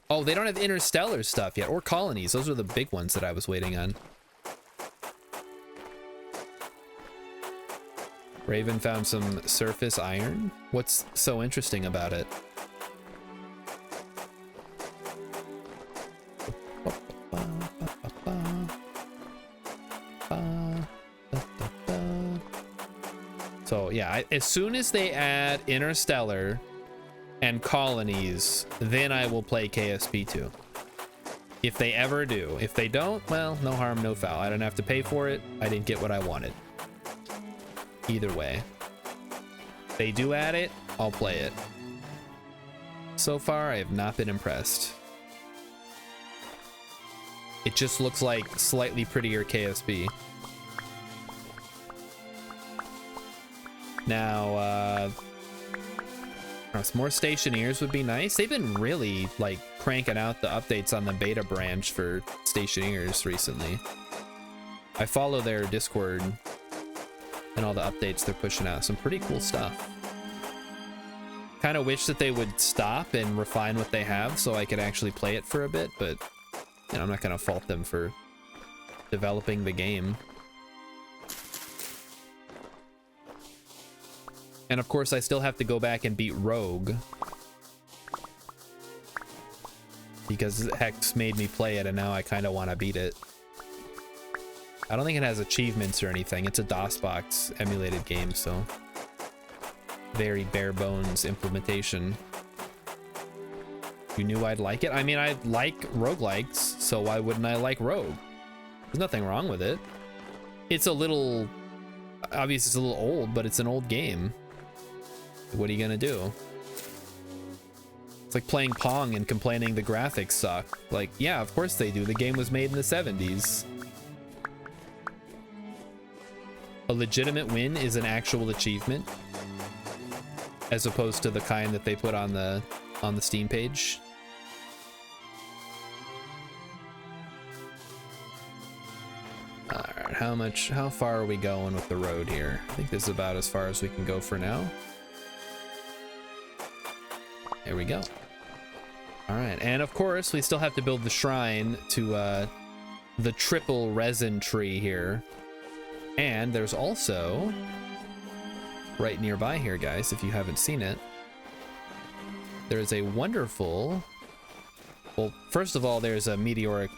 Oh, they don't have interstellar stuff yet, or colonies. Those are the big ones that I was waiting on. Raven found some surface iron. What's so interesting about it? So yeah, as soon as they add interstellar and colonies, then I will play KSP2. If they ever do. If they don't, well, no harm, no foul. I don't have to pay for it. I didn't get what I wanted. Either way. If they do add it, I'll play it. So far, I have not been impressed. It just looks like slightly prettier KSP. Now, some more Stationeers would be nice. They've been really, like, cranking out the updates on the beta branch for Stationeers recently. I follow their Discord and all the updates they're pushing out. Some pretty cool stuff. Kind of wish that they would stop and refine what they have so I could actually play it for a bit, but you know, I'm not gonna fault them for developing the game. And of course, I still have to go back and beat Rogue, because Hex made me play it and now I kind of want to beat it. I don't think it has achievements or anything. It's a DOSBox emulated game, so very bare bones implementation. You knew I'd like it? I mean, I like roguelikes, so why wouldn't I like Rogue? There's nothing wrong with it. It's a little, obviously it's a little old, but it's an old game. What are you gonna do? It's like playing Pong and complaining the graphics suck. Like, yeah, of course they do. The game was made in the 70s. A legitimate win is an actual achievement. as opposed to the kind that they put on the Steam page. All right, how far are we going with the road here? I think this is about as far as we can go for now. There we go. All right, and of course we still have to build the shrine to the triple resin tree here. And there's also, right nearby here, guys, if you haven't seen it, there is a wonderful, well, first of all, there's a meteoric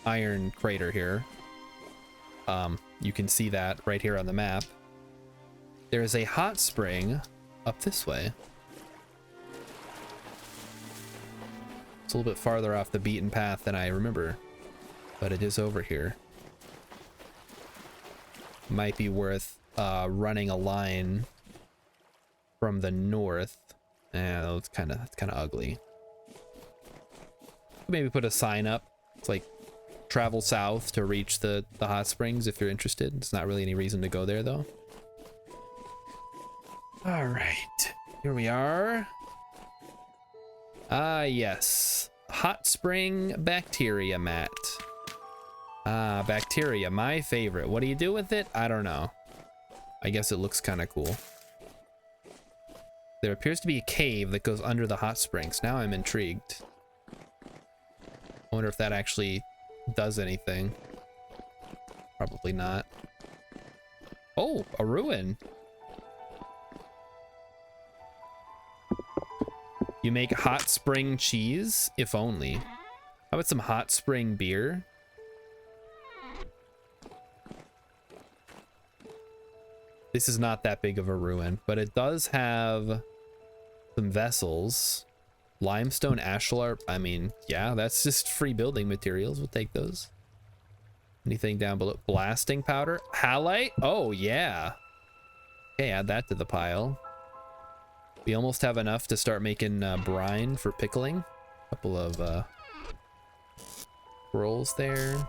iron crater here. You can see that right here on the map. There is a hot spring up this way. It's a little bit farther off the beaten path than I remember, but it is over here. Might be worth running a line from the north. Yeah, it's kind of ugly. Maybe put a sign up. It's like travel south to reach the hot springs if you're interested. It's not really any reason to go there though. All right, here we are. Ah, yes, hot spring bacteria mat. Ah, bacteria, my favorite. What do you do with it? I don't know. I guess it looks kind of cool. There appears to be a cave that goes under the hot springs. Now I'm intrigued. I wonder if that actually does anything. Probably not. Oh, a ruin. You make hot spring cheese? If only. How about some hot spring beer? This is not that big of a ruin, but it does have some vessels. Limestone ashlar. I mean, yeah, that's just free building materials. We'll take those. Anything down below? Blasting powder? Halite? Oh, yeah. Okay, add that to the pile. We almost have enough to start making brine for pickling. A couple of rolls there.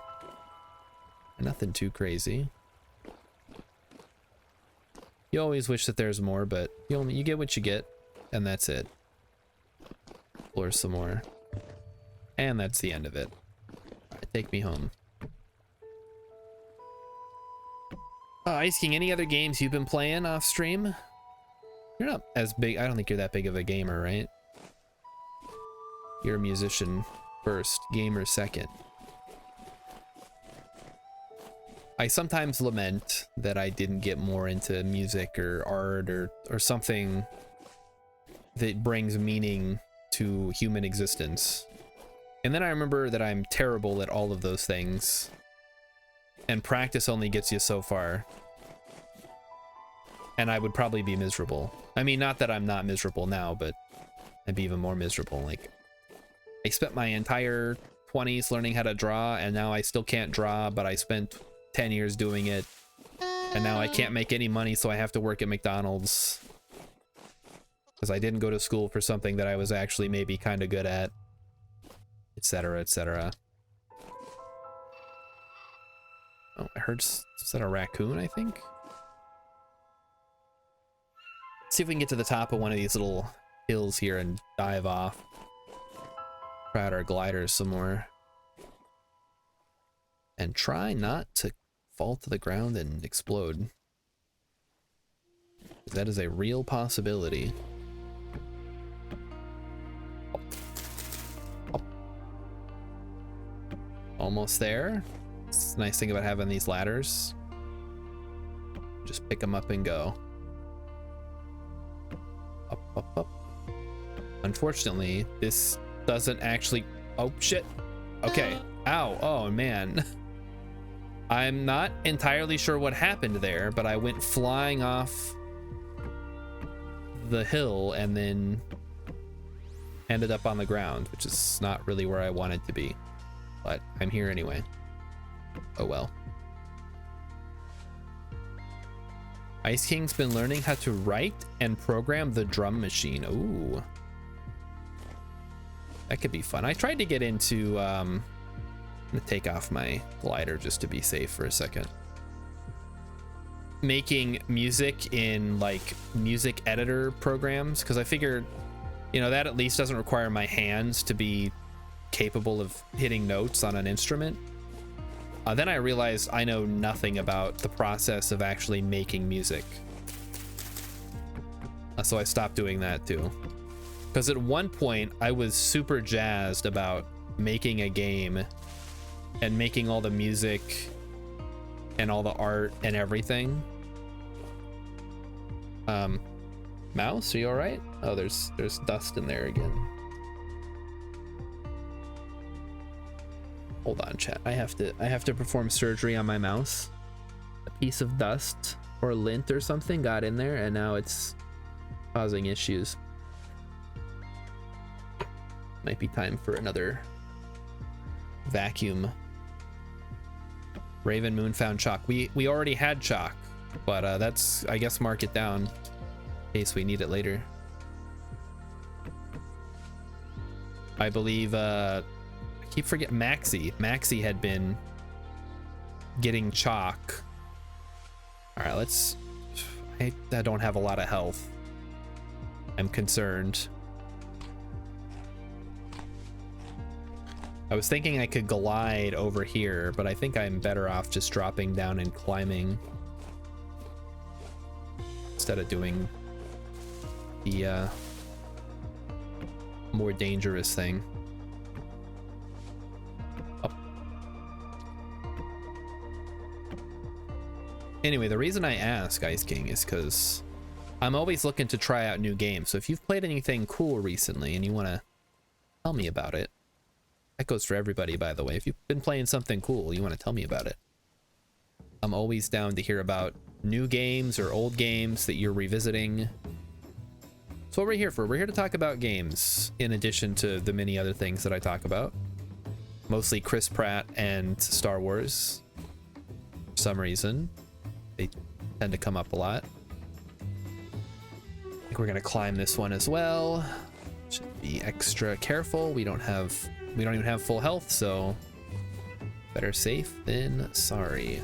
Nothing too crazy. You always wish that there's more, but you get what you get, and that's it. Explore some more. And that's the end of it. All right, take me home. Ice King, any other games you've been playing off stream? You're not as big. I don't think you're that big of a gamer, right? You're a musician first, gamer second. I sometimes lament that I didn't get more into music or art or something that brings meaning to human existence. And then I remember that I'm terrible at all of those things. And practice only gets you so far. And I would probably be miserable. I mean, not that I'm not miserable now, but I'd be even more miserable. Like, I spent my entire 20s learning how to draw, and now I still can't draw, but I spent 10 years doing it. And now I can't make any money, so I have to work at McDonald's. Because I didn't go to school for something that I was actually maybe kind of good at. Etc., etc. Oh, I heard, is that a raccoon, I think? Let's see if we can get to the top of one of these little hills here and dive off. Try out our gliders some more. And try not to fall to the ground and explode. That is a real possibility. Almost there. It's the nice thing about having these ladders. Just pick them up and go. Up, up, up. Unfortunately, this doesn't actually... Oh, shit. Okay. Ow. Oh, man. I'm not entirely sure what happened there, but I went flying off the hill and then ended up on the ground, which is not really where I wanted to be. But I'm here anyway. Oh well. Ice King's been learning how to write and program the drum machine. Ooh. That could be fun. I tried to get into, I'm gonna take off my glider just to be safe for a second. making music in like music editor programs, because I figured, you know, that at least doesn't require my hands to be capable of hitting notes on an instrument. Then I realized I know nothing about the process of actually making music. So I stopped doing that too. Because at one point I was super jazzed about making a game and making all the music and all the art and everything. Mouse, are you all right? Oh, there's dust in there again. Hold on, chat. I have to perform surgery on my mouse. A piece of dust or lint or something got in there, and now it's causing issues. Might be time for another vacuum. Raven Moon found chalk. We already had chalk, but that's, I guess, mark it down in case we need it later. I believe I keep forgetting Maxi had been getting chalk. All right, let's. I don't have a lot of health. I'm concerned. I was thinking I could glide over here, but I think I'm better off just dropping down and climbing instead of doing the more dangerous thing. Oh. Anyway, the reason I ask, Ice King, is because I'm always looking to try out new games. So if you've played anything cool recently and you want to tell me about it, that goes for everybody, by the way. If you've been playing something cool, you want to tell me about it. I'm always down to hear about new games or old games that you're revisiting. That's what we're here for. We're here to talk about games, in addition to the many other things that I talk about. Mostly Chris Pratt and Star Wars. For some reason, they tend to come up a lot. I think we're gonna climb this one as well. Should be extra careful. We don't even have full health, so better safe than sorry.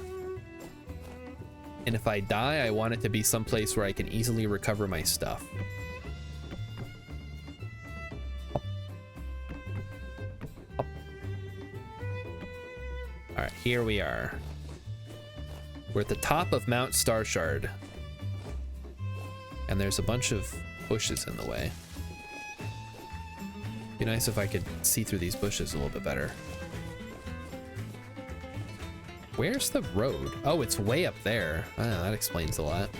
And if I die, I want it to be someplace where I can easily recover my stuff. All right, here we are. We're at the top of Mount Starshard, and there's a bunch of bushes in the way. Be nice if I could see through these bushes a little bit better. Where's the road? Oh, it's way up there. That explains a lot.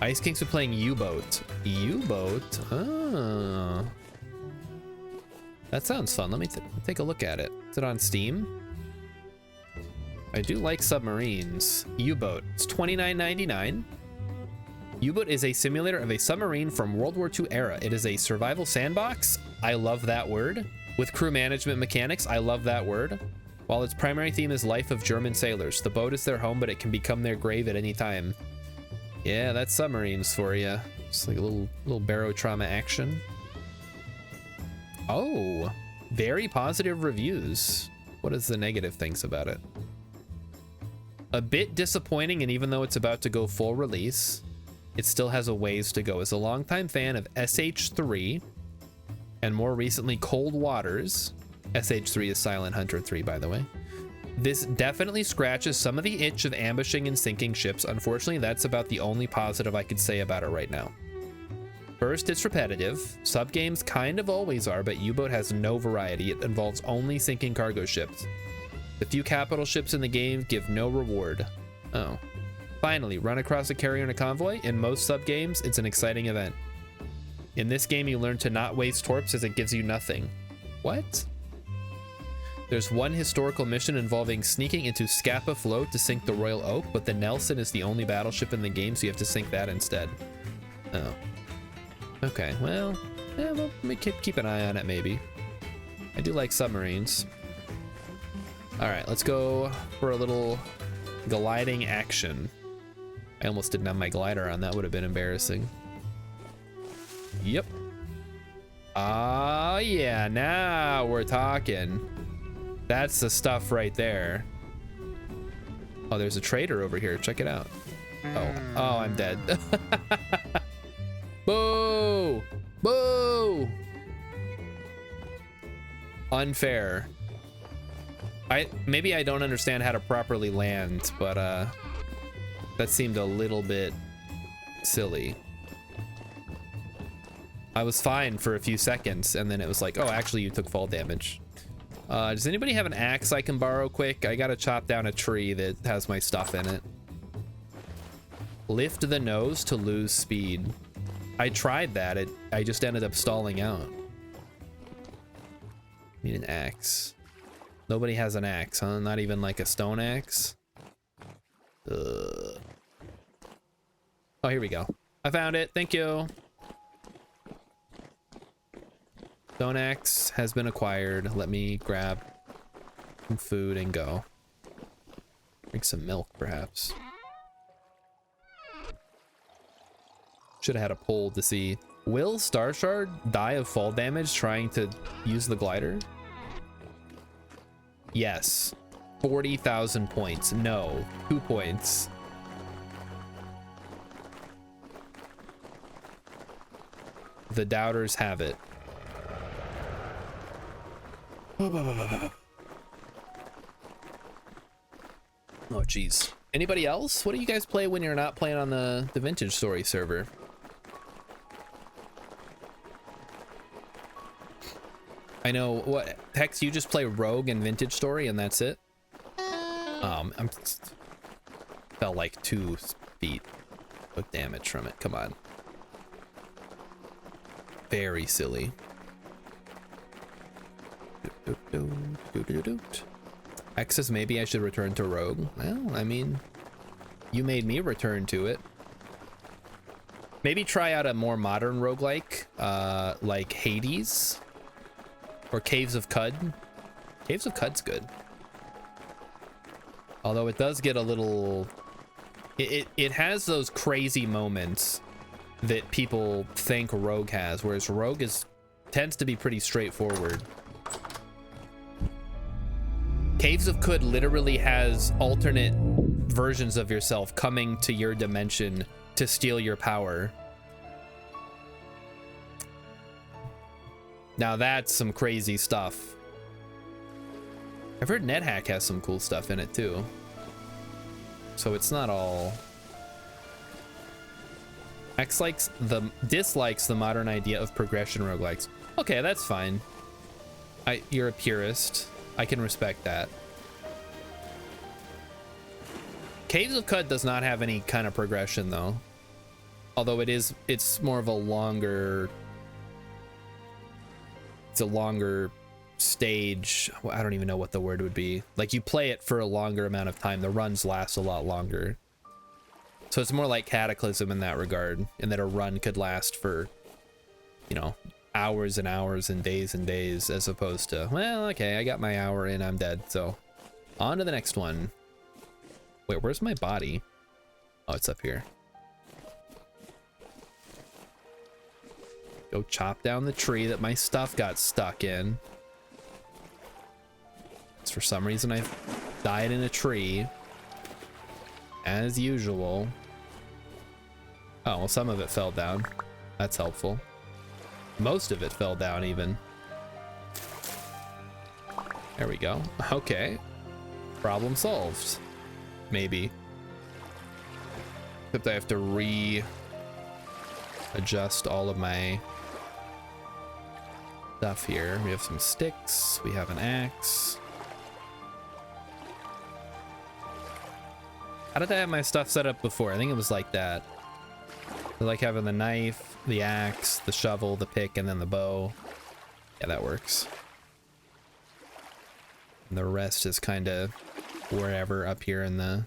Ice King's been playing U-Boat. U-Boat? Oh. That sounds fun. Let me take a look at it. Is it on Steam? I do like submarines. U-Boat. It's $29.99. U-Boat is a simulator of a submarine from World War II era. It is a survival sandbox. I love that word. With crew management mechanics. I love that word. While its primary theme is life of German sailors. The boat is their home, but it can become their grave at any time. Yeah, that's submarines for you. Just like a little barotrauma action. Oh, very positive reviews. What is the negative things about it? A bit disappointing, and even though it's about to go full release, it still has a ways to go. As a longtime fan of SH3 and more recently Cold Waters, SH3 is Silent Hunter 3, by the way, this definitely scratches some of the itch of ambushing and sinking ships. Unfortunately, that's about the only positive I could say about it right now. First, it's repetitive. Sub-games kind of always are, but U-Boat has no variety. It involves only sinking cargo ships. The few capital ships in the game give no reward. Oh. Finally, run across a carrier in a convoy. In most sub-games, it's an exciting event. In this game, you learn to not waste torps as it gives you nothing. What? There's one historical mission involving sneaking into Scapa Float to sink the Royal Oak, but the Nelson is the only battleship in the game, so you have to sink that instead. Oh. Okay, well, yeah, well, let me keep an eye on it, maybe. I do like submarines. All right, let's go for a little gliding action. I almost didn't have my glider on. That would have been embarrassing. Yep. Ah, yeah, now we're talking. That's the stuff right there. Oh, there's a trader over here. Check it out. Oh, I'm dead. Boo! Boo! Unfair. Maybe I don't understand how to properly land, but that seemed a little bit silly. I was fine for a few seconds, and then it was like, oh, actually you took fall damage. Does anybody have an axe I can borrow quick? I gotta chop down a tree that has my stuff in it. Lift the nose to lose speed. I tried that. I just ended up stalling out. Need an axe. Nobody has an axe, huh? Not even like a stone axe? Oh, here we go. I found it. Thank you. Stone axe has been acquired. Let me grab some food and go. Drink some milk, perhaps. Should have had a poll to see. Will Starshard die of fall damage trying to use the glider? Yes. 40,000 points. No. 2 points. The doubters have it. Oh, jeez. Anybody else? What do you guys play when you're not playing on the Vintage Story server? I know, what, Hex, you just play Rogue and Vintage Story and that's it? I'm fell like 2 feet. Took damage from it, come on. Very silly. Hex says maybe I should return to Rogue. Well, I mean, you made me return to it. Maybe try out a more modern roguelike, like Hades. Or Caves of Cud. Caves of Cud's good. Although it does get a little... It has those crazy moments that people think Rogue has, whereas Rogue tends to be pretty straightforward. Caves of Cud literally has alternate versions of yourself coming to your dimension to steal your power. Now that's some crazy stuff. I've heard NetHack has some cool stuff in it too. So it's not all... X dislikes the modern idea of progression roguelikes. Okay, that's fine. You're a purist. I can respect that. Caves of Cud does not have any kind of progression though. Although it's more of a longer... It's a longer stage. I don't even know what the word would be. Like you play it for a longer amount of time. The runs last a lot longer. So it's more like Cataclysm in that regard, in that a run could last for, you know, hours and hours and days, as opposed to, well, okay, I got my hour in, I'm dead. So on to the next one. Wait, where's my body? Oh, it's up here. Go chop down the tree that my stuff got stuck in. It's for some reason I died in a tree. As usual. Oh, well, some of it fell down. That's helpful. Most of it fell down even. There we go. Okay. Problem solved. Maybe. Except I have to readjust all of my stuff here. We have some sticks. We have an axe. How did I have my stuff set up before? I think it was like that. I like having the knife, the axe, the shovel, the pick, and then the bow. Yeah, that works. And the rest is kind of wherever up here in the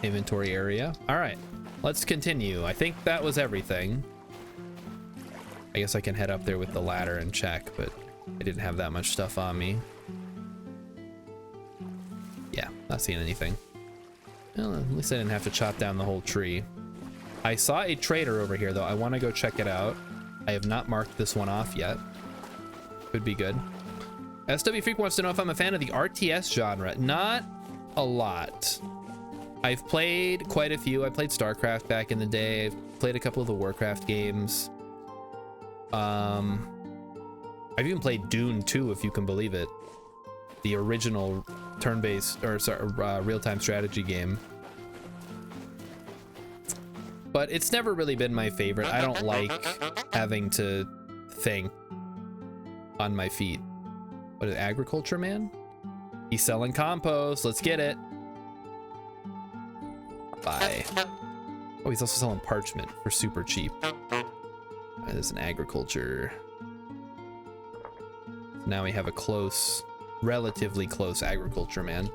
inventory area. All right, let's continue. I think that was everything. I guess I can head up there with the ladder and check, but I didn't have that much stuff on me. Yeah, not seeing anything. Well, at least I didn't have to chop down the whole tree. I saw a trader over here, though. I want to go check it out. I have not marked this one off yet. Could be good. SW Freak wants to know if I'm a fan of the RTS genre. Not a lot. I've played quite a few. I played StarCraft back in the day. I've played a couple of the Warcraft games. I've even played Dune 2, if you can believe it. The original turn-based, or sorry, real-time strategy game. But it's never really been my favorite. I don't like having to think on my feet. What is Agriculture Man? He's selling compost. Let's get it. Bye. Oh, he's also selling parchment for super cheap. There's an agriculture. Now we have a close, relatively close agriculture man.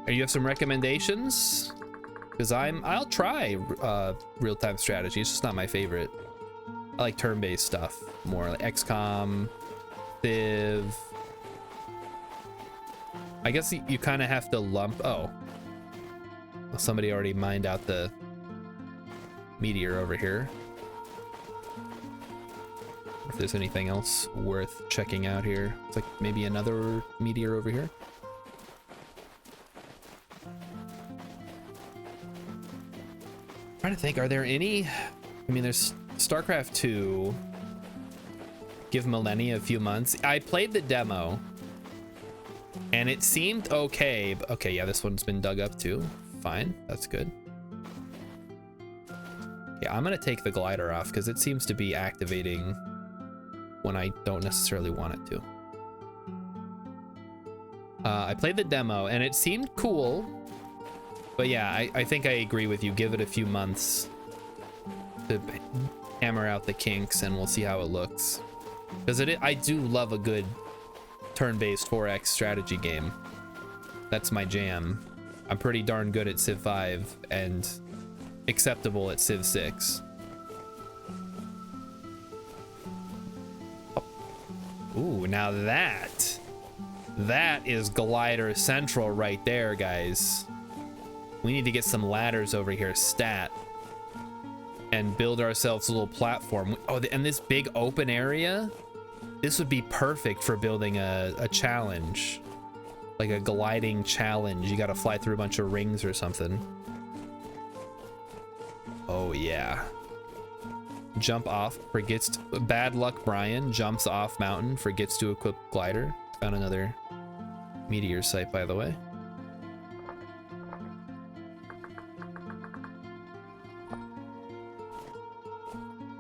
You have some recommendations? Because I'll try real-time strategy. It's just not my favorite. I like turn-based stuff more, like XCOM, Civ. I guess you kind of have to lump. Oh, well, somebody already mined out the meteor over here. If there's anything else worth checking out here, it's like maybe another meteor over here. Trying to think, are there any? I mean, there's StarCraft 2. Give Millennia a few months. I played the demo and it seemed okay. Okay, yeah, this one's been dug up too. Fine, that's good. Yeah, I'm gonna take the glider off because it seems to be activating when I don't necessarily want it to. I played the demo and it seemed cool. But yeah, I think I agree with you. Give it a few months to hammer out the kinks and we'll see how it looks. Because I do love a good turn-based 4X strategy game. That's my jam. I'm pretty darn good at Civ 5 and acceptable at Civ 6. Ooh, now that is glider central right there, guys. We need to get some ladders over here, stat, and build ourselves a little platform. Oh, and this big open area, this would be perfect for building a challenge, like a gliding challenge. You got to fly through a bunch of rings or something. Oh yeah. Jump off, forgets to, bad luck Brian, jumps off mountain, forgets to equip glider. Found another meteor site, by the way.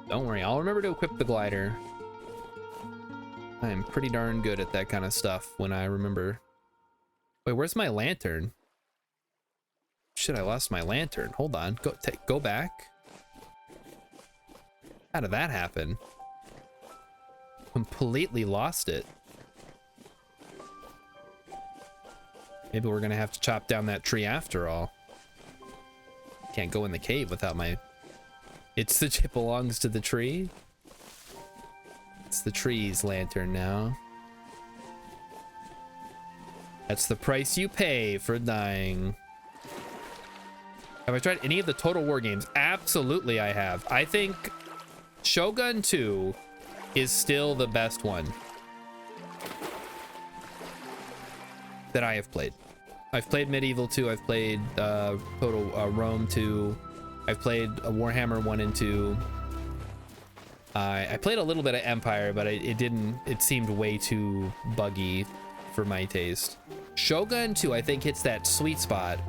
Don't worry, I'll remember to equip the glider. I am pretty darn good at that kind of stuff when I remember. Wait, where's my lantern? Shit, I lost my lantern. Hold on, go back. How did that happen? Completely lost it. Maybe we're gonna have to chop down that tree after all. Can't go in the cave without my... It belongs to the tree. It's the tree's lantern now. That's the price you pay for dying. Have I tried any of the Total War games? Absolutely I have. I think Shogun 2 is still the best one that I have played. I've played Medieval 2, I've played Total Rome 2, I've played Warhammer 1 and 2. I played a little bit of Empire, but it seemed way too buggy for my taste. Shogun 2, I think, hits that sweet spot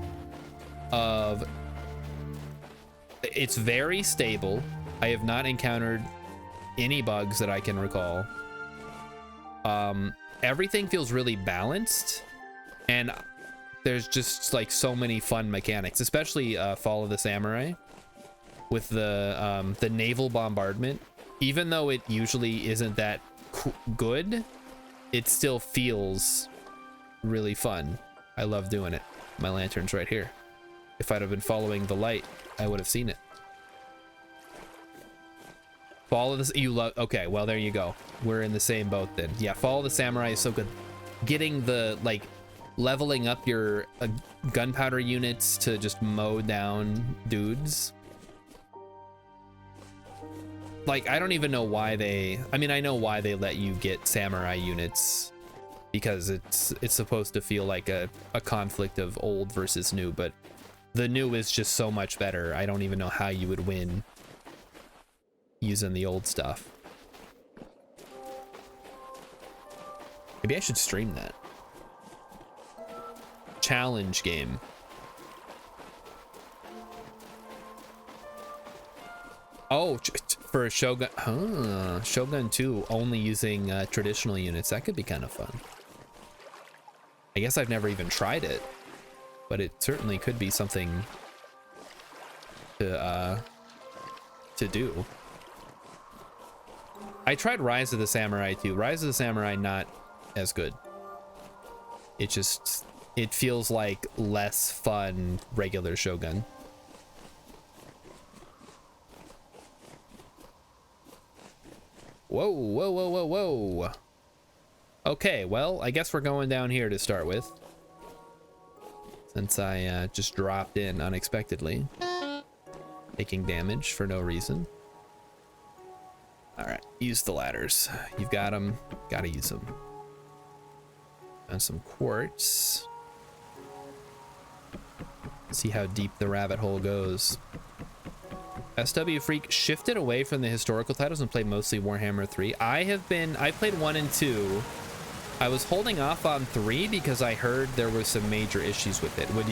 of, it's very stable. I have not encountered any bugs that I can recall. Everything feels really balanced, and there's just like so many fun mechanics, especially Fall of the Samurai with the naval bombardment. Even though it usually isn't that good, it still feels really fun. I love doing it. My lantern's right here. If I'd have been following the light, I would have seen it. Fall of the... You love... Okay, well, there you go. We're in the same boat then. Yeah, Fall of the Samurai is so good. Getting the, like, leveling up your gunpowder units to just mow down dudes. Like, I don't even know why they... I mean, I know why they let you get samurai units because it's supposed to feel like a conflict of old versus new, but the new is just so much better. I don't even know how you would win using the old stuff. Maybe I should stream that. Challenge game. Oh, for Shogun, huh? Shogun 2 only using traditional units. That could be kind of fun. I guess I've never even tried it, but it certainly could be something to do. I tried Rise of the Samurai too. Rise of the Samurai not as good. It feels like less fun regular Shogun. Whoa, whoa, whoa, whoa, whoa. Okay, well, I guess we're going down here to start with, since I just dropped in unexpectedly, taking damage for no reason. All right, use the ladders. You've got them, gotta use them. And some quartz. See how deep the rabbit hole goes. SW Freak shifted away from the historical titles and played mostly Warhammer 3. I played 1 and 2. I was holding off on 3 because I heard there were some major issues with it. Would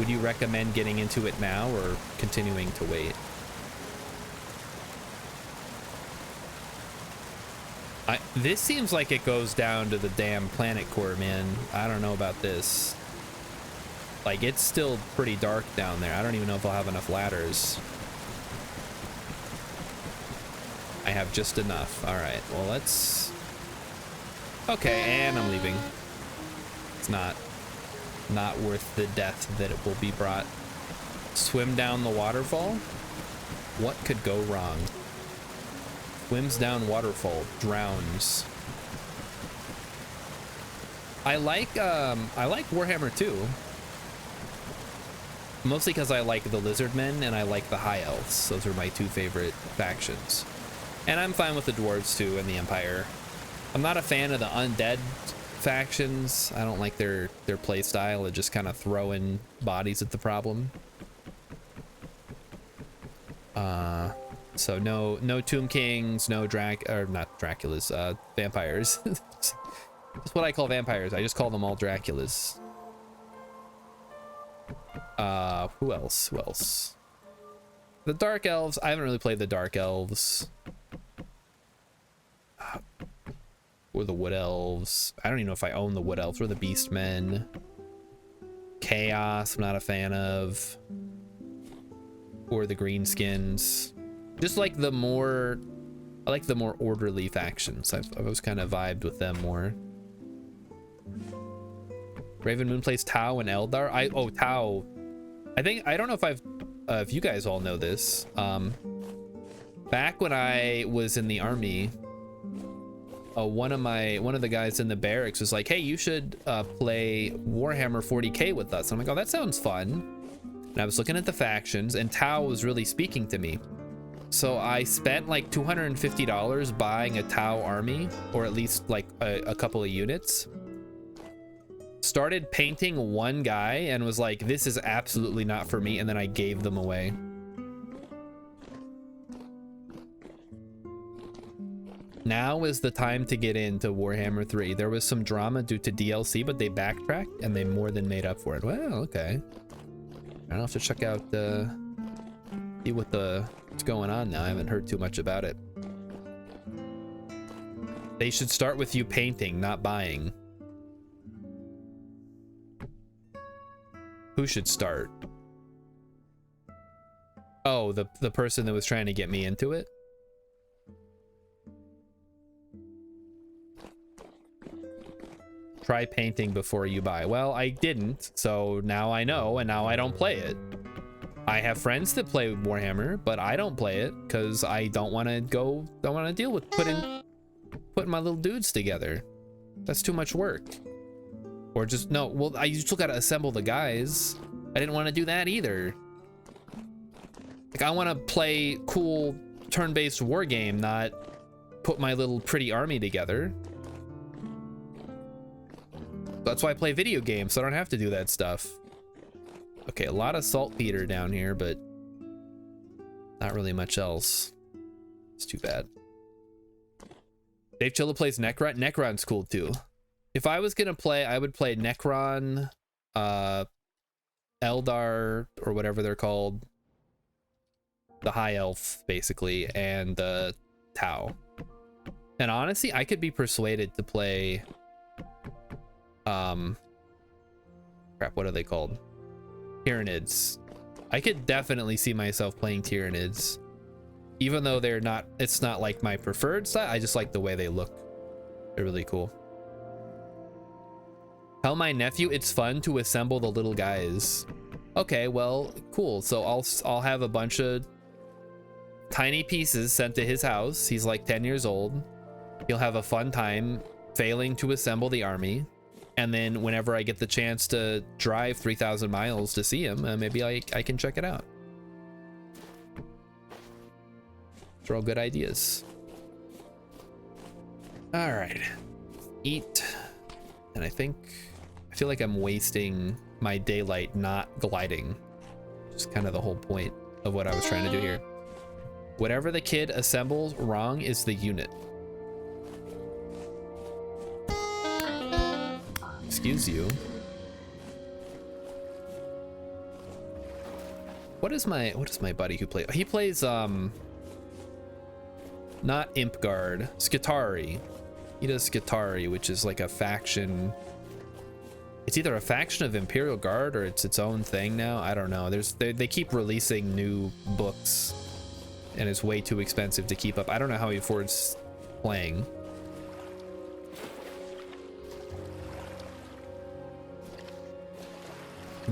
you recommend getting into it now or continuing to wait? This seems like it goes down to the damn planet core, man. I don't know about this. Like, it's still pretty dark down there. I don't even know if I'll have enough ladders. I have just enough. All right, well, let's... Okay, and I'm leaving. It's not worth the death that it will be brought. Swim down the waterfall? What could go wrong? Swims down waterfall, drowns. I like Warhammer 2. Mostly because I like the Lizardmen and I like the High Elves. Those are my two favorite factions. And I'm fine with the Dwarves too and the Empire. I'm not a fan of the Undead factions. I don't like their play style of just kind of throwing bodies at the problem. So no Tomb Kings, no not Draculas, vampires. That's what I call vampires. I just call them all Draculas. Who else? The Dark Elves. I haven't really played the Dark Elves. Or the Wood Elves. I don't even know if I own the Wood Elves or the Beastmen. Chaos, I'm not a fan of. Or the Greenskins. Just like the more... I like the more orderly factions. I've always kind of vibed with them more. Raven Moon plays Tau and Eldar. Tau. I don't know if you guys all know this. Back when I was in the army, one of the guys in the barracks was like, hey, you should play Warhammer 40k with us. I'm like, oh, that sounds fun. And I was looking at the factions and Tau was really speaking to me. So I spent like $250 buying a Tau army, or at least like a couple of units. Started painting one guy and was like, this is absolutely not for me, and then I gave them away. Now is the time to get into Warhammer 3. There was some drama due to DLC, but they backtracked and they more than made up for it. Well, okay. I'll have to check out see what's going on now. I haven't heard too much about it. They should start with you painting, not buying. Who should start? Oh, the person that was trying to get me into it? Try painting before you buy. Well, I didn't, so now I know, and now I don't play it. I have friends that play Warhammer, but I don't play it because I don't want to deal with putting my little dudes together. That's too much work. Or just, no, well, I still gotta assemble the guys. I didn't want to do that either. Like, I want to play cool turn-based war game, not put my little pretty army together. That's why I play video games, so I don't have to do that stuff. Okay, a lot of saltpeter down here, but not really much else. It's too bad. Dave Chilla plays Necron. Necron's cool too. If I was gonna play, I would play Necron, Eldar, or whatever they're called. The High Elf, basically, and Tau. And honestly, I could be persuaded to play... crap, what are they called? Tyranids. I could definitely see myself playing Tyranids. Even though they're not... It's not like my preferred style, I just like the way they look. They're really cool. Tell my nephew it's fun to assemble the little guys. Okay, well, cool. So I'll have a bunch of tiny pieces sent to his house. He's like 10 years old. He'll have a fun time failing to assemble the army. And then whenever I get the chance to drive 3,000 miles to see him, maybe I can check it out. These are all good ideas. All right, eat. And I feel like I'm wasting my daylight not gliding. Just kind of the whole point of what I was trying to do here. Whatever the kid assembles wrong is the unit. Excuse you. What is my buddy who plays? He plays not Imp Guard, Skitarii. He does Skitarii, which is like a faction. It's either a faction of Imperial Guard or it's its own thing now. I don't know. They keep releasing new books and it's way too expensive to keep up. I don't know how he affords playing.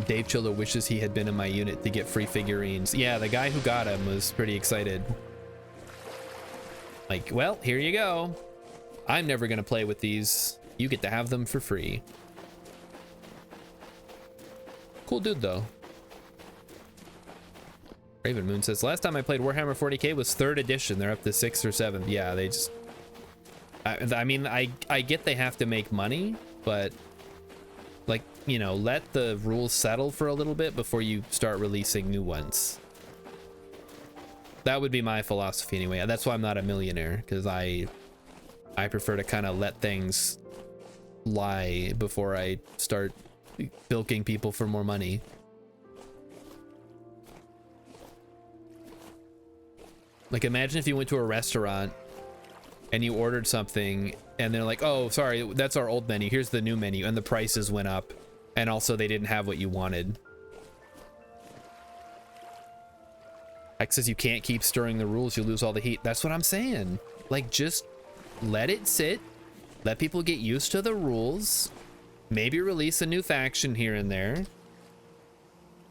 Dave Chilla wishes he had been in my unit to get free figurines. Yeah, the guy who got him was pretty excited. Like, well, here you go. I'm never gonna play with these. You get to have them for free. Cool dude, though. Raven Moon says, last time I played Warhammer 40k was 3rd edition. They're up to 6th or 7th. Yeah, they just... I mean, I get they have to make money, but... like, you know, let the rules settle for a little bit before you start releasing new ones. That would be my philosophy anyway. That's why I'm not a millionaire, because I prefer to kind of let things lie before I start bilking people for more money. Like, imagine if you went to a restaurant and you ordered something and they're like, oh, sorry, that's our old menu, here's the new menu, and the prices went up and also they didn't have what you wanted. X says you can't keep stirring the rules, you lose all the heat. That's what I'm saying. Like, just let it sit, let people get used to the rules, maybe release a new faction here and there,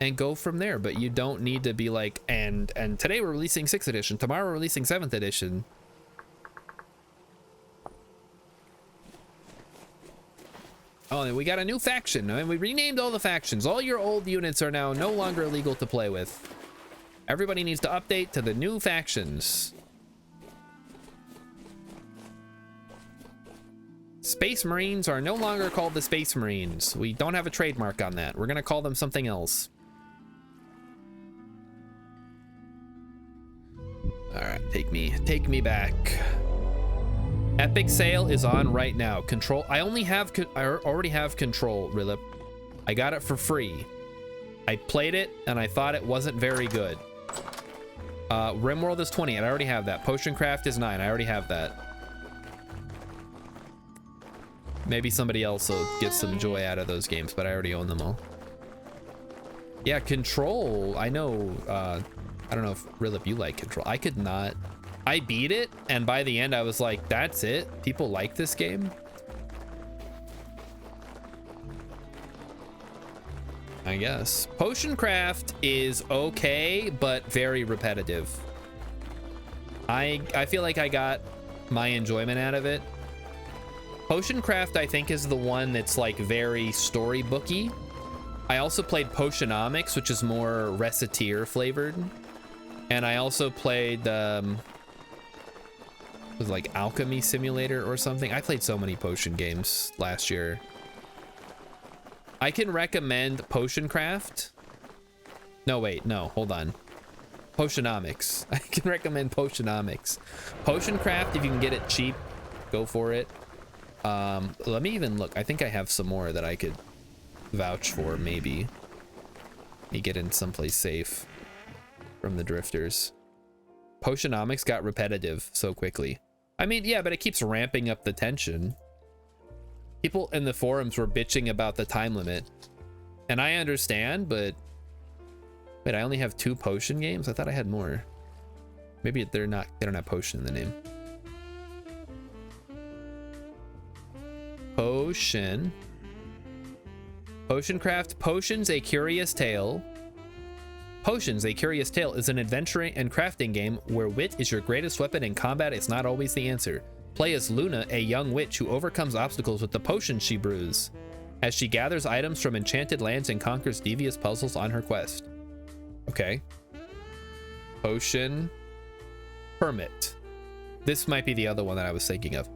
and go from there. But you don't need to be like, and today we're releasing 6th edition, tomorrow we're releasing 7th edition. Oh, and we got a new faction, and we renamed all the factions. All your old units are now no longer legal to play with. Everybody needs to update to the new factions. Space Marines are no longer called the Space Marines. We don't have a trademark on that. We're gonna call them something else. All right, take me back. Epic sale is on right now. Control. I already have Control, Rilip. I got it for free. I played it and I thought it wasn't very good. RimWorld is 20 and I already have that. Potioncraft is 9. I already have that. Maybe somebody else will get some joy out of those games, but I already own them all. Yeah, Control. I know. I don't know if Rilip you like Control. I could not. I beat it, and by the end I was like, that's it? People like this game? I guess. Potioncraft is okay, but very repetitive. I feel like I got my enjoyment out of it. Potioncraft, I think, is the one that's like very storybooky. I also played Potionomics, which is more reciteer flavored. And I also played, it was like Alchemy Simulator or something. I played so many potion games last year. I can recommend Potion Craft. No, wait, no, hold on. Potionomics. I can recommend Potionomics. Potion Craft, if you can get it cheap, go for it. Let me even look. I think I have some more that I could vouch for, maybe. Let me get in someplace safe from the drifters. Potionomics got repetitive so quickly. I mean, yeah, but it keeps ramping up the tension. People in the forums were bitching about the time limit. And I understand, but... Wait, I only have 2 potion games? I thought I had more. Maybe they don't have potion in the name. Potion. Potion Craft. Potions, A Curious Tale. Potions, A Curious Tale is an adventuring and crafting game where wit is your greatest weapon and combat is not always the answer. Play as Luna, a young witch who overcomes obstacles with the potions she brews, as she gathers items from enchanted lands and conquers devious puzzles on her quest. Okay. Potion Hermit. This might be the other one that I was thinking of.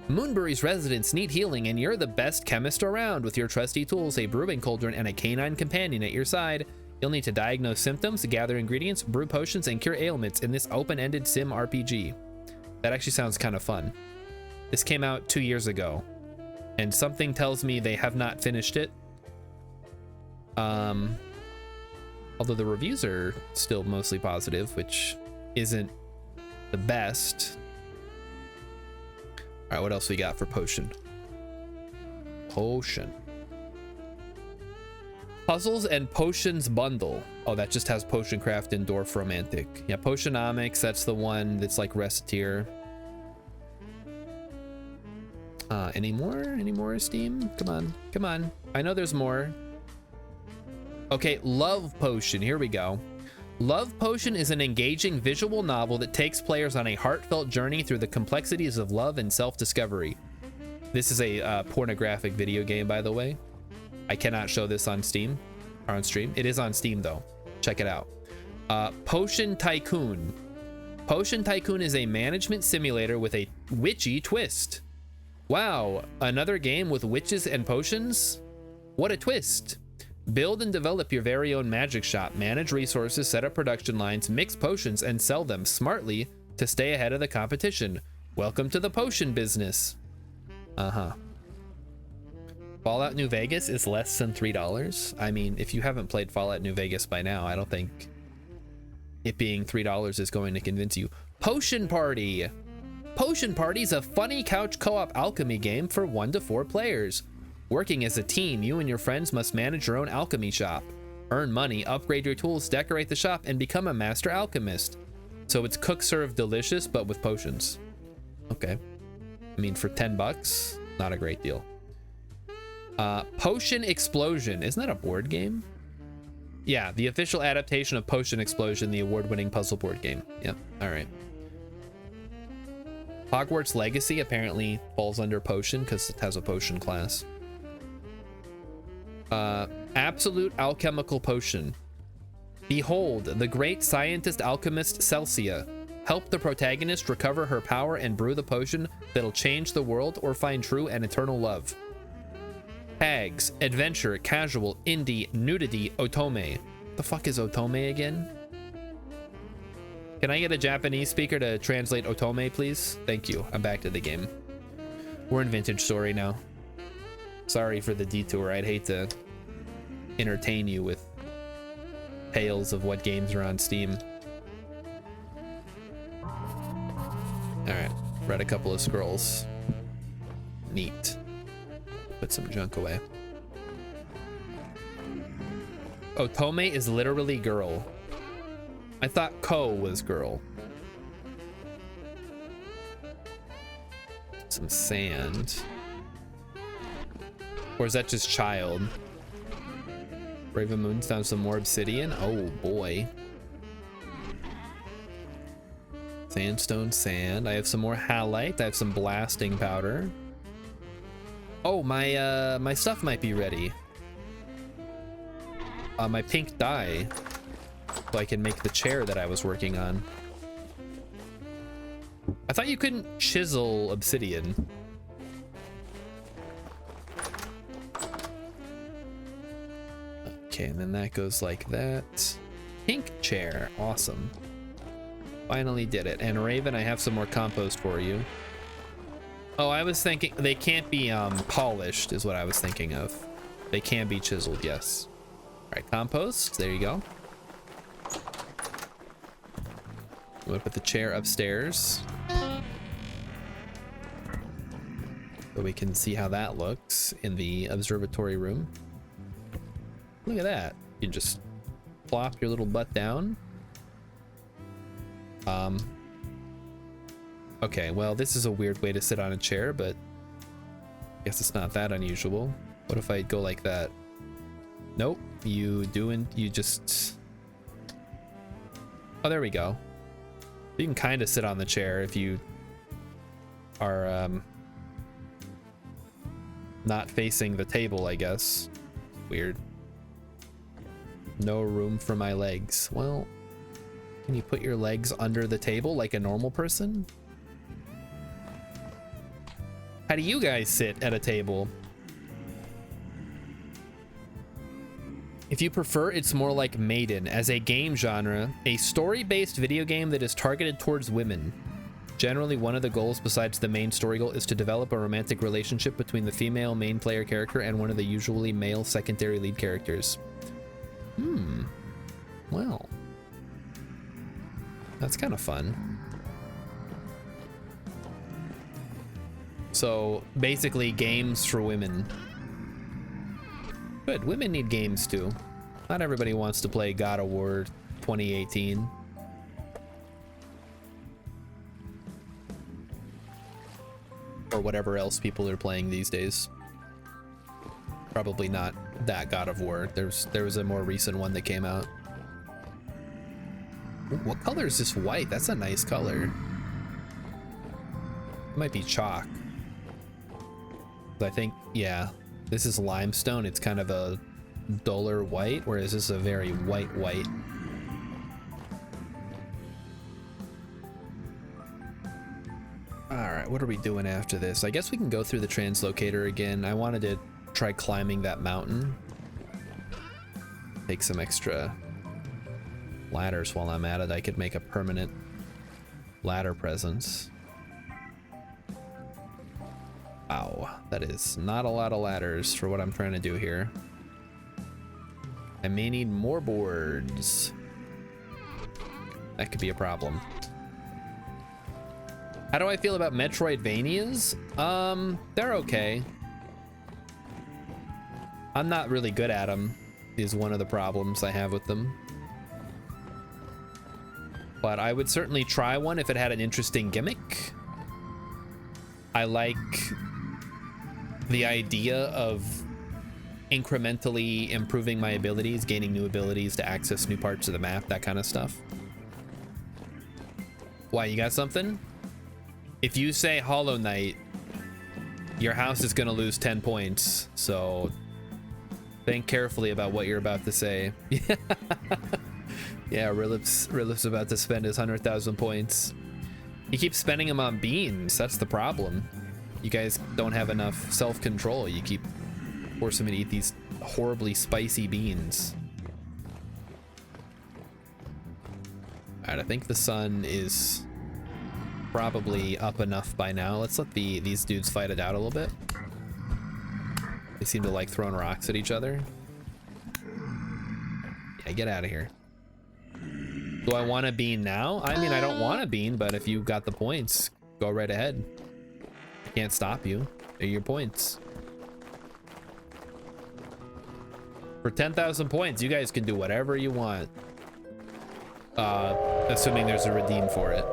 Moonbury's residents need healing, and you're the best chemist around. With your trusty tools, a brewing cauldron, and a canine companion at your side, you'll need to diagnose symptoms, gather ingredients, brew potions, and cure ailments in this open-ended sim RPG. That actually sounds kind of fun. This came out 2 years ago, and something tells me they have not finished it. Although the reviews are still mostly positive, which isn't the best. All right, what else we got for Potion? Potion. Puzzles and Potions Bundle. Oh, that just has Potion Craft and Dwarf Romantic. Yeah, Potionomics, that's the one that's like rest tier. Any more Steam? Come on, come on. I know there's more. Okay, Love Potion, here we go. Love Potion is an engaging visual novel that takes players on a heartfelt journey through the complexities of love and self-discovery. This is a pornographic video game, by the way. I cannot show this on Steam, or on stream. It is on Steam though. Check it out. Potion Tycoon. Potion Tycoon is a management simulator with a witchy twist. Wow, another game with witches and potions? What a twist. Build and develop your very own magic shop, manage resources, set up production lines, mix potions, and sell them smartly to stay ahead of the competition. Welcome to the potion business. Fallout New Vegas is less than $3. I mean, if you haven't played Fallout New Vegas by now, I don't think it being $3 is going to convince you. Potion Party. Potion Party is a funny couch co-op alchemy game for 1 to 4 players. Working as a team, you and your friends must manage your own alchemy shop. Earn money, upgrade your tools, decorate the shop, and become a master alchemist. So it's cook, serve, delicious, but with potions. Okay. I mean, for $10, not a great deal. Potion Explosion. Isn't that a board game? Yeah, the official adaptation of Potion Explosion, the award-winning puzzle board game. Yep, all right. Hogwarts Legacy apparently falls under Potion because it has a potion class. Absolute Alchemical Potion. Behold, the great scientist alchemist Celsia. Help the protagonist recover her power and brew the potion that'll change the world or find true and eternal love. Tags: adventure, casual, indie, nudity, otome. The fuck is otome again? Can I get a Japanese speaker to translate otome, please? Thank you. I'm back to the game. We're in Vintage Story now. Sorry for the detour. I'd hate to entertain you with tales of what games are on Steam. Alright, read a couple of scrolls. Neat. Put some junk away. Otome is literally girl. I thought ko was girl. Some sand. Or is that just child? Raven Moon's found some more obsidian. Oh boy. Sandstone sand. I have some more halite. I have some blasting powder. Oh, my stuff might be ready. My pink dye. So I can make the chair that I was working on. I thought you couldn't chisel obsidian. Okay, and then that goes like that. Pink chair, awesome. Finally did it. And Raven, I have some more compost for you. Oh, I was thinking they can't be polished is what I was thinking of. They can be chiseled, yes. All right, compost, there you go. I'm gonna put the chair upstairs so we can see how that looks in the observatory room. Look at that. You can just plop your little butt down. Okay, well, this is a weird way to sit on a chair, but I guess it's not that unusual. What if I go like that? Nope, you just... Oh, there we go. You can kind of sit on the chair if you are not facing the table, I guess. Weird. No room for my legs. Well, can you put your legs under the table like a normal person? How do you guys sit at a table? If you prefer, it's more like Maiden as a game genre, a story-based video game that is targeted towards women. Generally, one of the goals besides the main story goal is to develop a romantic relationship between the female main player character and one of the usually male secondary lead characters. Well, that's kind of fun. So basically games for women. Good, women need games too. Not everybody wants to play God of War 2018. Or whatever else people are playing these days. Probably not that God of War. There was a more recent one that came out. Ooh, what color is this white? That's a nice color. It might be chalk. I think, yeah, this is limestone. It's kind of a duller white, whereas this is a very white. All right, what are we doing after this? I guess we can go through the translocator again. I wanted to try climbing that mountain. Take some extra ladders while I'm at it. I could make a permanent ladder presence. Wow, that is not a lot of ladders for what I'm trying to do here. I may need more boards. That could be a problem. How do I feel about Metroidvanias? They're okay. I'm not really good at them, is one of the problems I have with them. But I would certainly try one if it had an interesting gimmick. I like the idea of incrementally improving my abilities, gaining new abilities to access new parts of the map, that kind of stuff. Why, you got something? If you say Hollow Knight, your house is gonna lose 10 points, so think carefully about what you're about to say. Yeah, Rilif's about to spend his 100,000 points. He keeps spending them on beans, that's the problem. You guys don't have enough self-control. You keep forcing me to eat these horribly spicy beans. All right, I think the sun is probably up enough by now. Let's let these dudes fight it out a little bit. They seem to like throwing rocks at each other. Yeah, get out of here. Do I want a bean now? I mean, I don't want a bean, but if you got the points, go right ahead. I can't stop you. They're your points. For 10,000 points, you guys can do whatever you want. Assuming there's a redeem for it.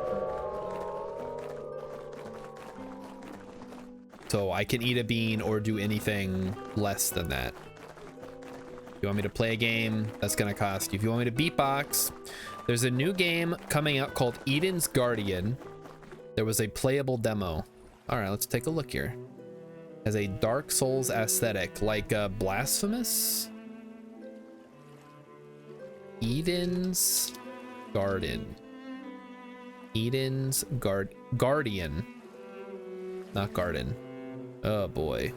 So I can eat a bean or do anything less than that. If you want me to play a game, that's gonna cost you. If you want me to beatbox, there's a new game coming out called Eden's Guardian. There was a playable demo. All right, let's take a look here. Has a Dark Souls aesthetic, like Blasphemous. Eden's Garden. Eden's Guardian. Not garden. Oh boy.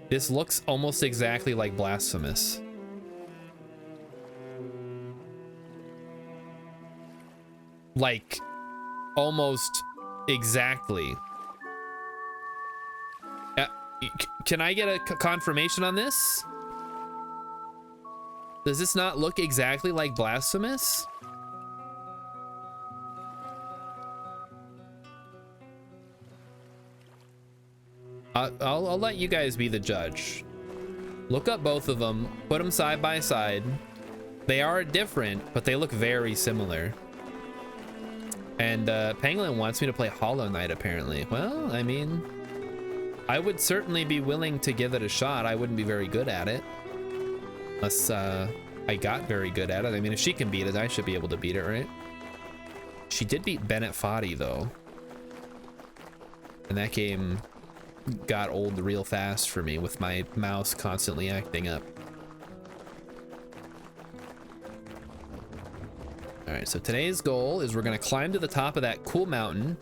This looks almost exactly like Blasphemous. Like, almost exactly. Can I get a confirmation on this? Does this not look exactly like Blasphemous? I'll let you guys be the judge. Look up both of them, put them side by side. They are different, but they look very similar. And Pangolin wants me to play Hollow Knight, apparently. Well, I mean, I would certainly be willing to give it a shot. I wouldn't be very good at it. Unless I got very good at it. I mean, if she can beat it, I should be able to beat it, right? She did beat Bennett Foddy, though. And that game got old real fast for me with my mouse constantly acting up. All right, so today's goal is we're gonna climb to the top of that cool mountain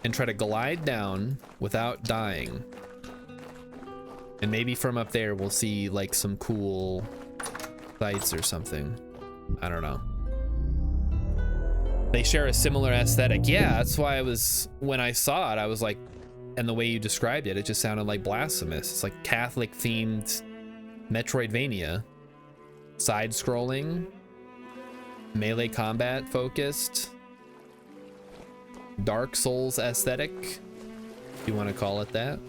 and try to glide down without dying. And maybe from up there we'll see like some cool sights or something. I don't know. They share a similar aesthetic. Yeah, that's why when I saw it, I was like, and the way you described it, it just sounded like Blasphemous. It's like Catholic themed Metroidvania. Side scrolling, melee combat focused, Dark Souls aesthetic, if you want to call it that.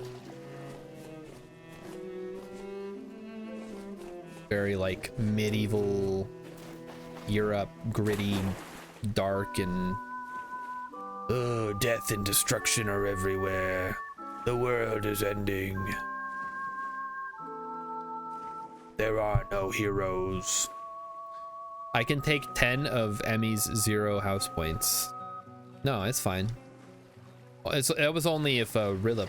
Very like medieval Europe, gritty, dark, and oh, death and destruction are everywhere. The world is ending. There are no heroes. I can take 10 of Emmy's 0 house points. No, it's fine. It was only if Rilip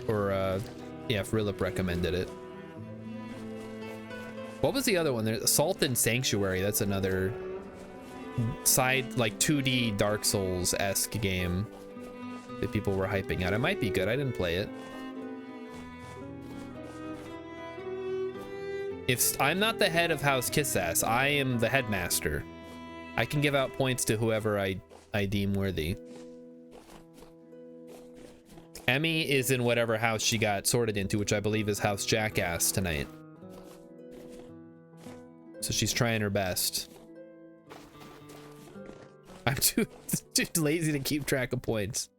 or yeah, if Rilip recommended it. What was the other one? There's Salt and Sanctuary. That's another side, like 2D Dark Souls-esque game that people were hyping out. It might be good. I didn't play it. If I'm not the head of House Kissass, I am the headmaster. I can give out points to whoever I deem worthy. Emmy is in whatever house she got sorted into, which I believe is House Jackass tonight. So she's trying her best. I'm too lazy to keep track of points.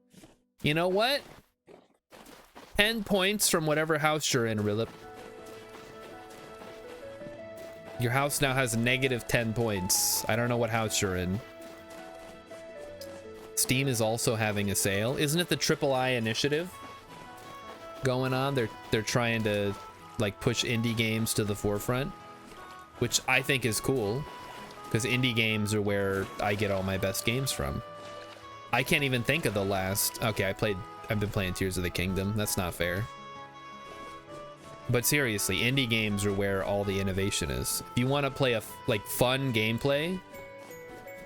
You know what? 10 points from whatever house you're in, Rilip. Your house now has negative 10 points. I don't know what house you're in. Steam is also having a sale. Isn't it the Triple I initiative going on? They're trying to like push indie games to the forefront, which I think is cool because indie games are where I get all my best games from. I can't even think of the last. Okay, I've been playing Tears of the Kingdom. That's not fair. But seriously, indie games are where all the innovation is. If you want to play a like fun gameplay,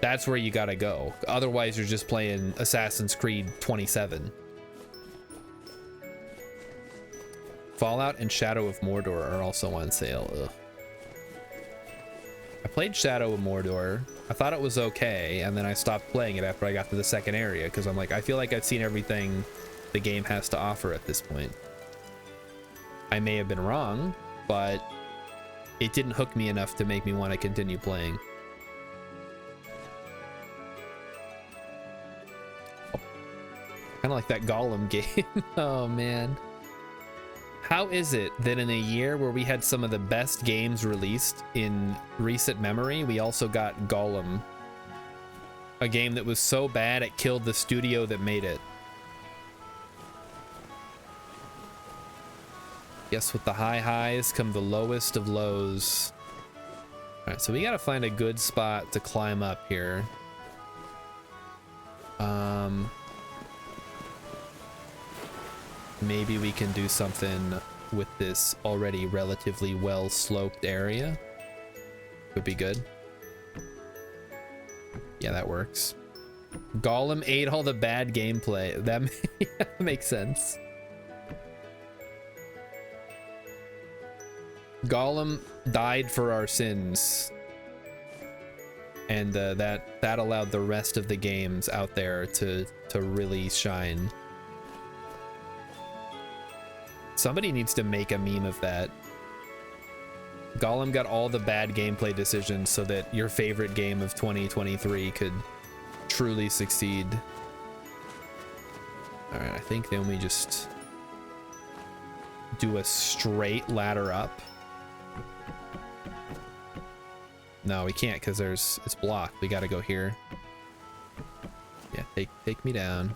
that's where you gotta go. Otherwise, you're just playing Assassin's Creed 27. Fallout and Shadow of Mordor are also on sale. Ugh. I played Shadow of Mordor. I thought it was okay, and then I stopped playing it after I got to the second area because I'm like, I feel like I've seen everything the game has to offer at this point. I may have been wrong, but it didn't hook me enough to make me want to continue playing. Oh, kind of like that Gollum game. Oh man. How is it that in a year where we had some of the best games released in recent memory, we also got Gollum? A game that was so bad it killed the studio that made it. Guess with the high highs come the lowest of lows. All right, so we gotta find a good spot to climb up here. Maybe we can do something with this already relatively well sloped area. Would be good. Yeah, that works. Gollum ate all the bad gameplay. That makes sense. Gollum died for our sins. and that allowed the rest of the games out there to really shine. Somebody needs to make a meme of that. Gollum got all the bad gameplay decisions so that your favorite game of 2023 could truly succeed. All right, I think then we just do a straight ladder up. No, we can't because it's blocked. We got to go here. Yeah, take me down.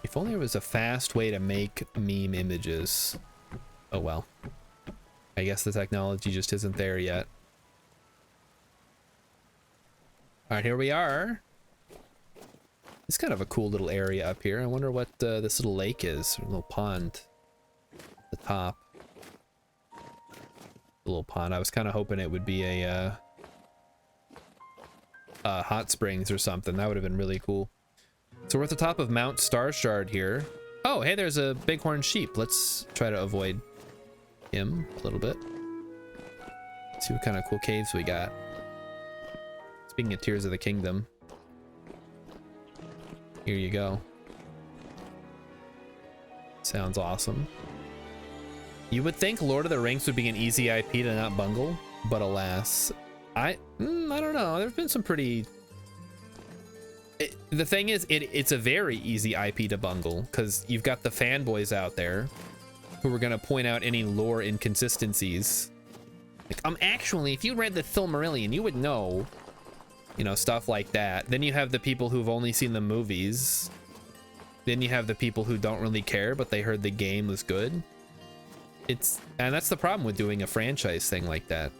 If only there was a fast way to make meme images. Oh well. I guess the technology just isn't there yet. All right, here we are. It's kind of a cool little area up here. I wonder what this little lake is, or a little pond at the top. A little pond. I was kind of hoping it would be a hot springs or something. That would have been really cool. So we're at the top of Mount Starshard here. Oh, hey, there's a bighorn sheep. Let's try to avoid him a little bit. See what kind of cool caves we got. Speaking of Tears of the Kingdom, here you go. Sounds awesome. You would think Lord of the Rings would be an easy IP to not bungle, but alas, I don't know. There's been some pretty... the thing is, it's a very easy IP to bungle because you've got the fanboys out there who are going to point out any lore inconsistencies. Like, actually, if you read the Silmarillion, you would know, you know, stuff like that. Then you have the people who've only seen the movies. Then you have the people who don't really care, but they heard the game was good. And that's the problem with doing a franchise thing like that.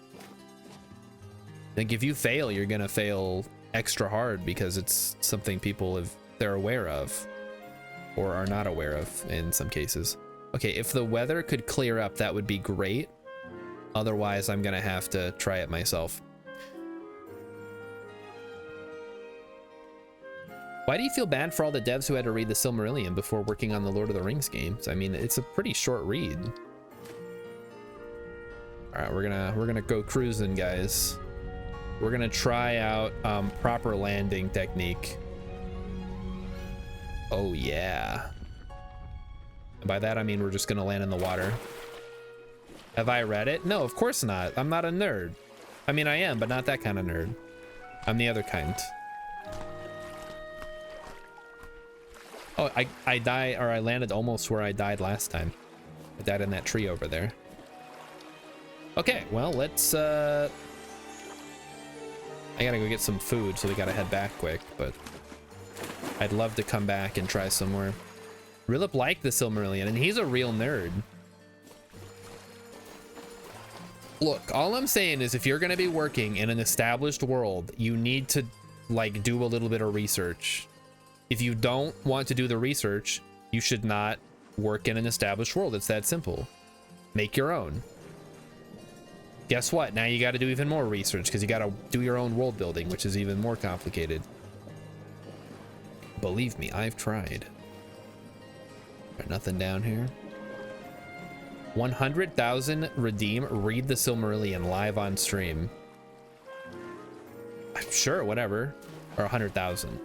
Like, if you fail, you're gonna fail extra hard because it's something they're aware of or are not aware of in some cases. Okay, if the weather could clear up, that would be great. Otherwise, I'm gonna have to try it myself. Why do you feel bad for all the devs who had to read the Silmarillion before working on the Lord of the Rings games? I mean, it's a pretty short read. All right, we're gonna go cruising, guys. We're gonna try out proper landing technique. Oh yeah. And by that I mean we're just gonna land in the water. Have I read it? No, of course not. I'm not a nerd. I mean, I am, but not that kind of nerd. I'm the other kind. Oh, I landed almost where I died last time. I died in that tree over there. Okay, well, let's I gotta go get some food, so we gotta head back quick, but I'd love to come back and try some more. Rilip liked the Silmarillion, and he's a real nerd. Look, all I'm saying is if you're gonna be working in an established world, you need to, like, do a little bit of research. If you don't want to do the research, you should not work in an established world. It's that simple. Make your own. Guess what? Now you got to do even more research because you got to do your own world building, which is even more complicated. Believe me, I've tried. Got nothing down here. 100,000 redeem, read the Silmarillion live on stream. Sure, whatever. Or 100,000.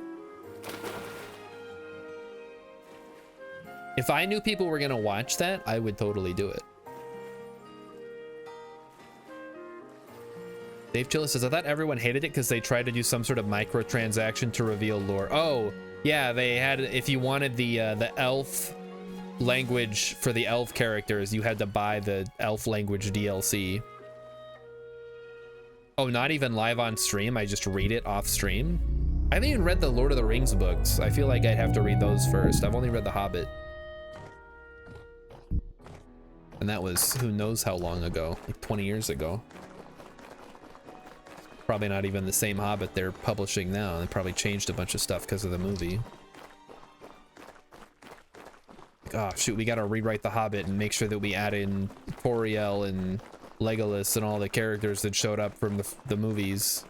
If I knew people were gonna watch that, I would totally do it. Dave Chilla says, I thought everyone hated it because they tried to do some sort of microtransaction to reveal lore. Oh, yeah, they had, if you wanted the elf language for the elf characters, you had to buy the elf language DLC. Oh, not even live on stream? I just read it off stream? I haven't even read the Lord of the Rings books. I feel like I'd have to read those first. I've only read The Hobbit. And that was who knows how long ago, like 20 years ago. Probably not even the same Hobbit they're publishing now. They probably changed a bunch of stuff because of the movie. Oh shoot, we gotta rewrite The Hobbit and make sure that we add in Tauriel and Legolas and all the characters that showed up from the movies.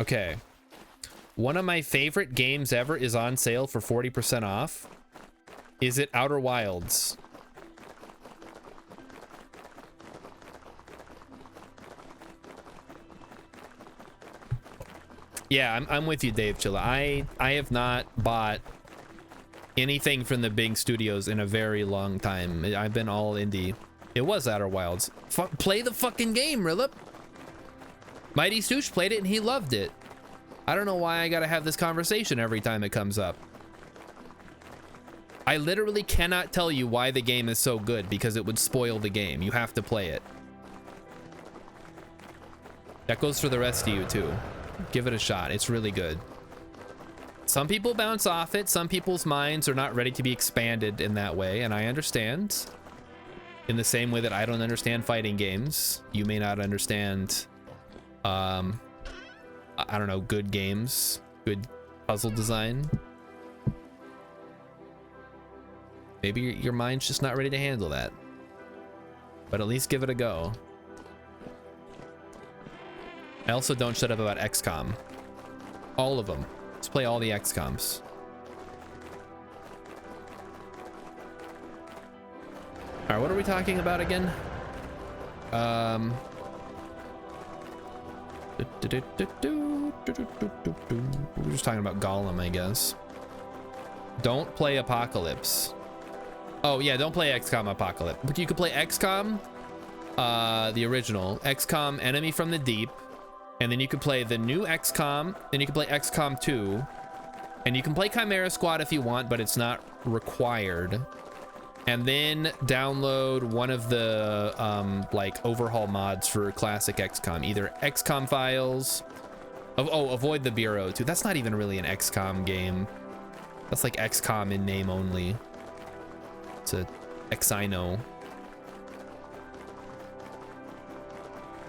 Okay. One of my favorite games ever is on sale for 40% off. Is it Outer Wilds? Yeah, I'm with you, Dave Chilla. I have not bought anything from the big studios in a very long time. I've been all indie. It was Outer Wilds. Play the fucking game, Rilip. Mighty Stoosh played it and he loved it. I don't know why I gotta have this conversation every time it comes up. I literally cannot tell you why the game is so good because it would spoil the game. You have to play it. That goes for the rest of you too. Give it a shot. It's really good. Some people bounce off it. Some people's minds are not ready to be expanded in that way, and I understand. In the same way that I don't understand fighting games, you may not understand, I don't know, good games, good puzzle design. Maybe your mind's just not ready to handle that. But at least give it a go. I also don't shut up about XCOM. All of them. Let's play all the XCOMs. All right, what are we talking about again? We're just talking about Gollum, I guess. Don't play Apocalypse. Oh yeah, don't play XCOM Apocalypse. But you could play XCOM, the original, XCOM Enemy from the Deep, and then you could play the new XCOM, then you can play XCOM 2, and you can play Chimera Squad if you want, but it's not required. And then download one of the like overhaul mods for classic XCOM, either XCOM Files. Avoid the Bureau too. That's not even really an XCOM game. That's like XCOM in name only. It's a Xino.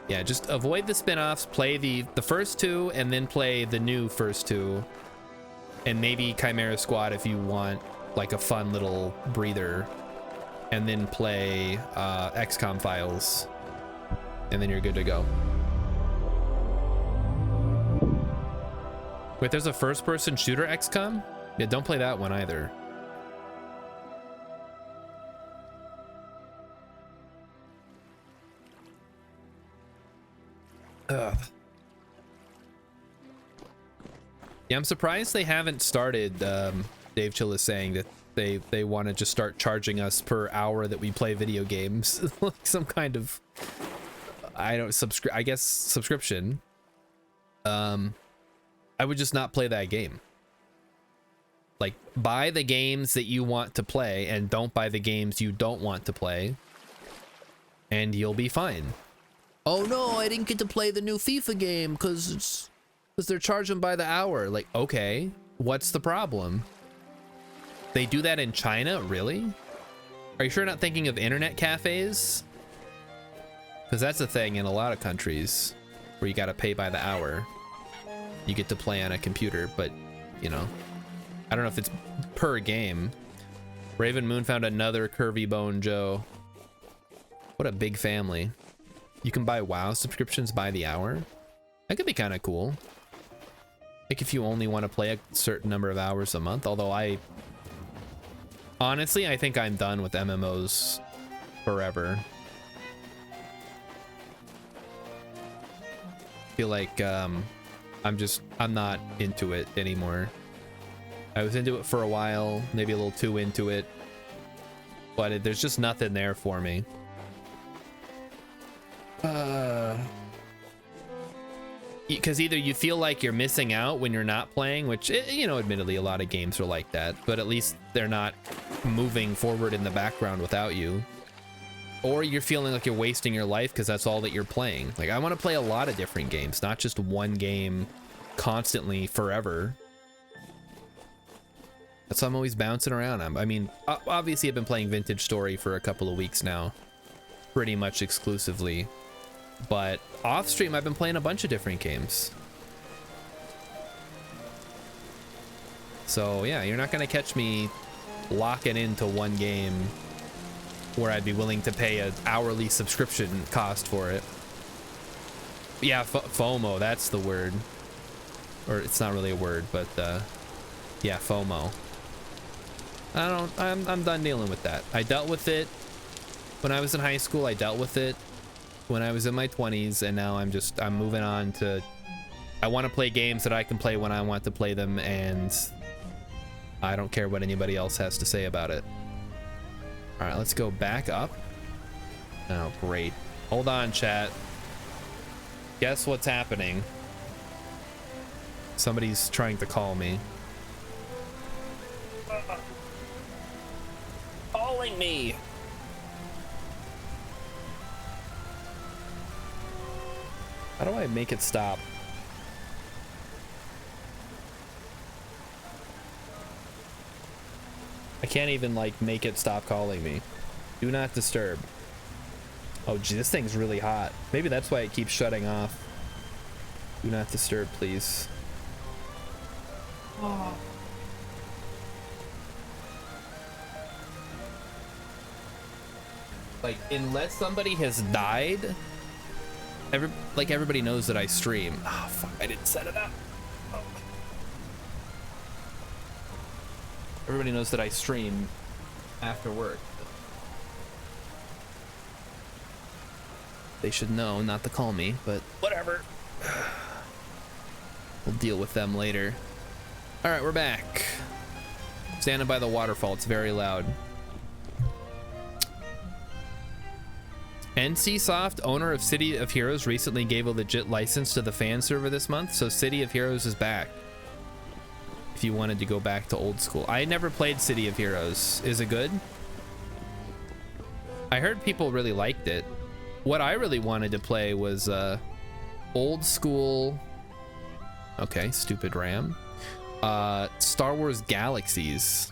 Yeah, just avoid the spin-offs, play the first two, and then play the new first two. And maybe Chimera Squad if you want like a fun little breather. And then play XCOM Files. And then you're good to go. Wait, there's a first-person shooter XCOM? Yeah, don't play that one either. Ugh. Yeah, I'm surprised they haven't started. Dave Chill is saying that they want to just start charging us per hour that we play video games, like some kind of, I guess subscription. I would just not play that game. Like, buy the games that you want to play and don't buy the games you don't want to play, and you'll be fine. Oh no, I didn't get to play the new FIFA game because they're charging by the hour. Like, okay, what's the problem? They do that in China? Really? Are you sure not thinking of internet cafes? Because that's a thing in a lot of countries where you gotta pay by the hour. You get to play on a computer, but you know, I don't know if it's per game. Raven Moon found another Curvy Bone Joe. What a big family. You can buy WoW subscriptions by the hour. That could be kind of cool. Like if you only want to play a certain number of hours a month, although honestly, I think I'm done with MMOs forever. I feel like I'm not into it anymore. I was into it for a while, maybe a little too into it, but there's just nothing there for me. Because either you feel like you're missing out when you're not playing, which, you know, admittedly a lot of games are like that, but at least they're not moving forward in the background without you. Or you're feeling like you're wasting your life because that's all that you're playing. Like, I want to play a lot of different games, not just one game constantly forever. That's why I'm always bouncing around. I mean, obviously I've been playing Vintage Story for a couple of weeks now, pretty much exclusively. But off stream, I've been playing a bunch of different games. So yeah, you're not gonna catch me locking into one game where I'd be willing to pay an hourly subscription cost for it. Yeah, FOMO, that's the word. Or it's not really a word, but yeah, FOMO. I'm done dealing with that. I dealt with it when I was in high school. I dealt with it when I was in my 20s, and now I'm moving on to I want to play games that I can play when I want to play them, and I don't care what anybody else has to say about it. All right, let's go back up. Oh, great. Hold on, chat. Guess what's happening? Somebody's trying to call me. Calling me. How do I make it stop? I can't even like make it stop calling me. Do not disturb. Oh gee, this thing's really hot. Maybe that's why it keeps shutting off. Do not disturb, please. Oh. Like, unless somebody has died, everybody knows that I stream. Oh fuck, I didn't set it up. Oh. Everybody knows that I stream after work. They should know not to call me, but whatever. We'll deal with them later. All right, we're back. Standing by the waterfall, it's very loud. NCSoft, owner of City of Heroes, recently gave a legit license to the fan server this month, so City of Heroes is back. If you wanted to go back to old school. I never played City of Heroes. Is it good? I heard people really liked it. What I really wanted to play was old school. Okay, stupid RAM. Star Wars Galaxies.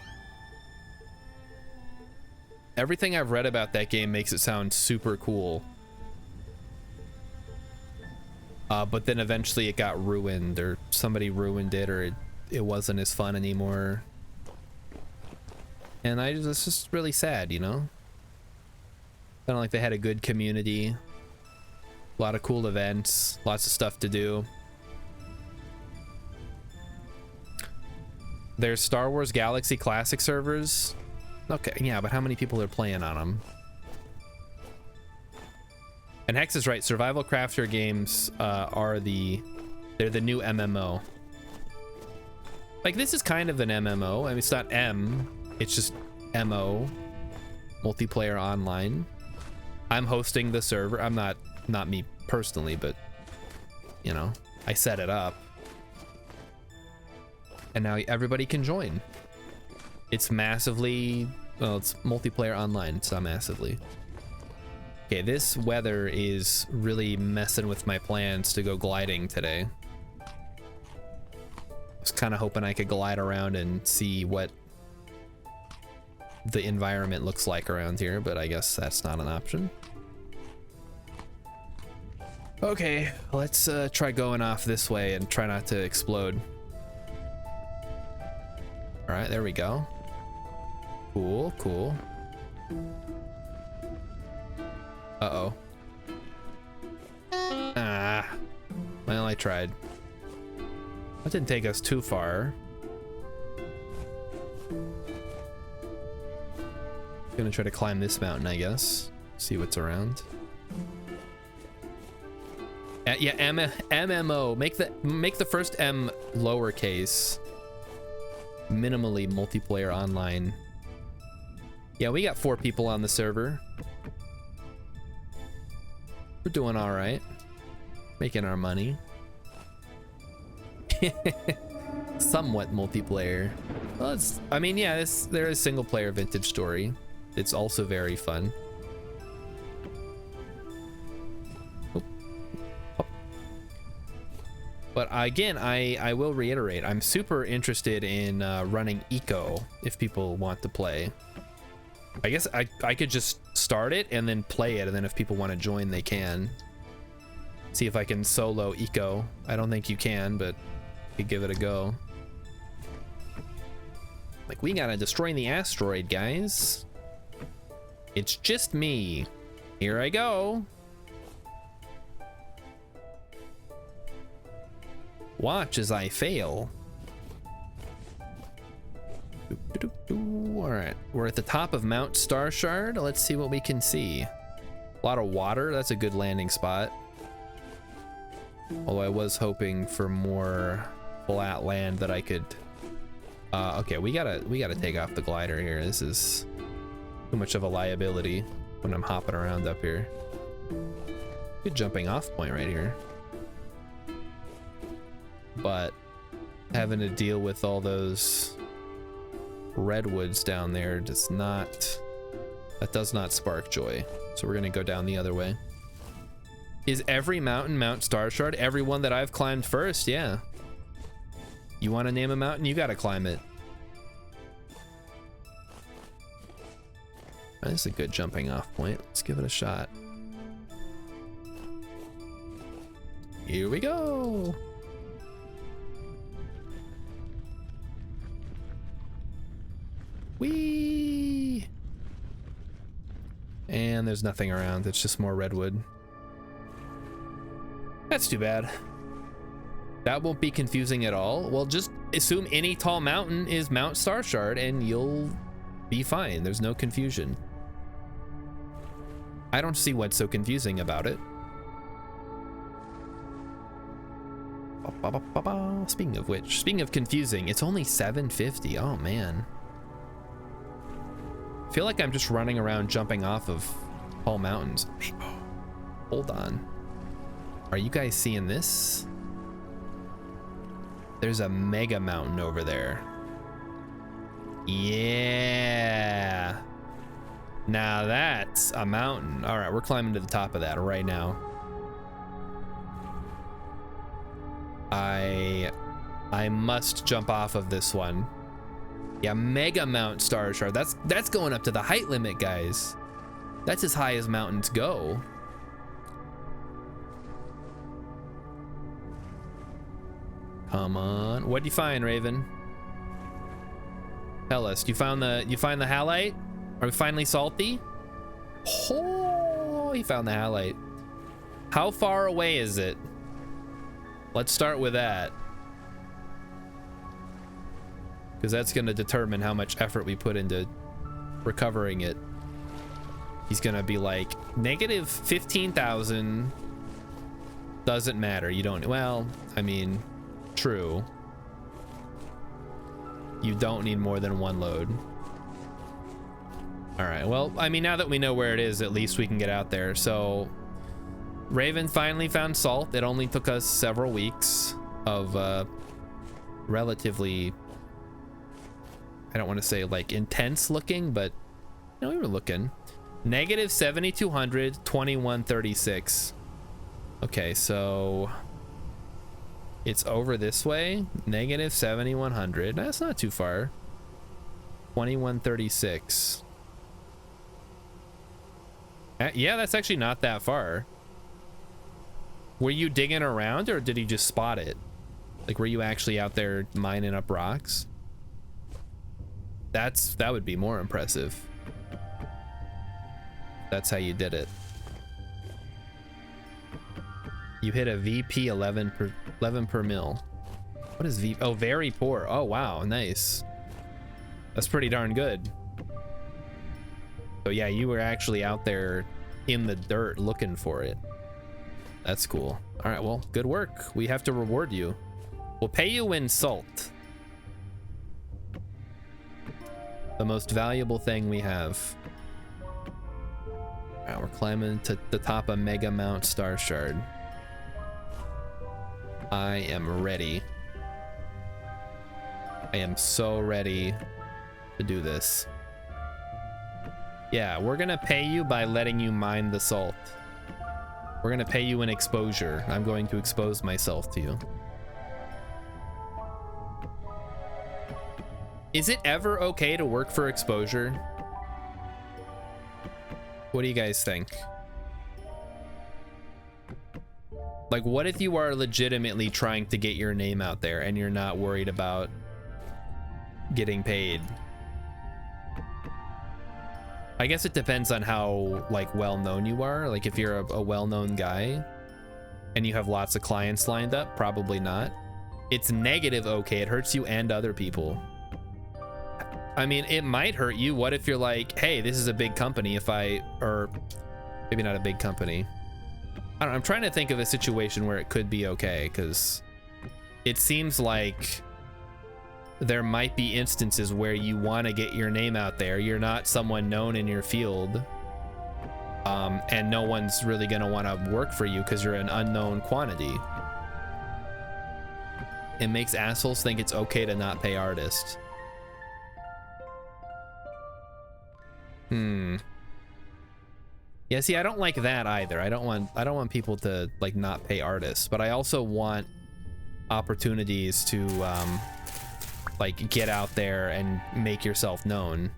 Everything I've read about that game makes it sound super cool. But then eventually it got ruined, or somebody ruined it, or it wasn't as fun anymore. And it's just really sad, you know? Kind of like they had a good community, a lot of cool events, lots of stuff to do. There's Star Wars Galaxy Classic servers. Okay, yeah, but how many people are playing on them? And Hex is right, survival crafter games they're the new MMO. Like, this is kind of an MMO. I mean, it's not M, it's just MO, multiplayer online. I'm hosting the server. I'm not me personally, but you know, I set it up. And now everybody can join. It's massively, well, it's multiplayer online. It's not massively. Okay, this weather is really messing with my plans to go gliding today. I was kind of hoping I could glide around and see what the environment looks like around here, but I guess that's not an option. Okay, let's try going off this way and try not to explode. All right, there we go. Cool, cool. Uh-oh. Ah. Well, I tried. That didn't take us too far. Gonna try to climb this mountain, I guess. See what's around. Yeah, MMO. Make the first M lowercase. Minimally multiplayer online. Yeah, we got 4 people on the server. We're doing all right. Making our money. Somewhat multiplayer. Well, it's, I mean, yeah, there is single player Vintage Story. It's also very fun. But again, I will reiterate, I'm super interested in running Eco if people want to play. I guess I could just start it and then play it, and then if people want to join, they can. See if I can solo Eco. I don't think you can, but you could give it a go. Like, we gotta destroy the asteroid, guys. It's just me. Here I go. Watch as I fail. All right, we're at the top of Mount Starshard. Let's see what we can see. A lot of water. That's a good landing spot. Although I was hoping for more flat land that I could. Okay, we gotta take off the glider here. This is too much of a liability when I'm hopping around up here. Good jumping off point right here. But having to deal with all those redwoods down there does not spark joy. So we're gonna go down the other way. Is every mountain Mount Starshard? Every one that I've climbed first, yeah. You want to name a mountain, you gotta climb it. That's a good jumping off point. Let's give it a shot. Here we go. Whee! And there's nothing around. It's just more redwood. That's too bad. That won't be confusing at all. Well, just assume any tall mountain is Mount Starshard and you'll be fine. There's no confusion. I don't see what's so confusing about it. Speaking of which, speaking of confusing, it's only 750. Oh man. I feel like I'm just running around jumping off of tall mountains. Hey, oh, hold on. Are you guys seeing this? There's a mega mountain over there. Yeah. Now that's a mountain. All right, we're climbing to the top of that right now. I must jump off of this one. Yeah, Mega Mount Starshard. That's going up to the height limit, guys. That's as high as mountains go. Come on. What'd you find, Raven? Tell us. You find the halite? Are we finally salty? Oh, he found the halite. How far away is it? Let's start with that. Because that's going to determine how much effort we put into recovering it. He's going to be like, negative 15,000. Doesn't matter. You don't, well, I mean, true. You don't need more than one load. All right, well, I mean, now that we know where it is, at least we can get out there. So Raven finally found salt. It only took us several weeks of relatively, I don't want to say like intense looking, but you know, we were looking. Negative 7,200, 2136. Okay, so it's over this way. Negative 7,100. That's not too far. 2136. Yeah, that's actually not that far. Were you digging around or did he just spot it? Like, were you actually out there mining up rocks? That would be more impressive. That's how you did it. You hit a VP 11 per mil. What is V? Oh, very poor. Oh, wow. Nice. That's pretty darn good. So yeah, you were actually out there in the dirt looking for it. That's cool. All right, well, good work. We have to reward you. We'll pay you in salt. The most valuable thing we have. All right, we're climbing to the top of Mega Mount Starshard. I am ready. I am so ready to do this. Yeah, we're gonna pay you by letting you mine the salt. We're gonna pay you in exposure. I'm going to expose myself to you. Is it ever okay to work for exposure? What do you guys think? Like, what if you are legitimately trying to get your name out there and you're not worried about getting paid? I guess it depends on how, like, well-known you are. Like, if you're a well-known guy and you have lots of clients lined up, probably not. It's negative okay. It hurts you and other people. I mean, it might hurt you. What if you're like, hey, this is a big company. If I, or maybe not a big company. I don't know, I'm trying to think of a situation where it could be okay, because it seems like there might be instances where you want to get your name out there. You're not someone known in your field, and no one's really going to want to work for you because you're an unknown quantity. It makes assholes think it's okay to not pay artists. Yeah, see, I don't like that either. I don't want people to like not pay artists, but I also want opportunities to like get out there and make yourself known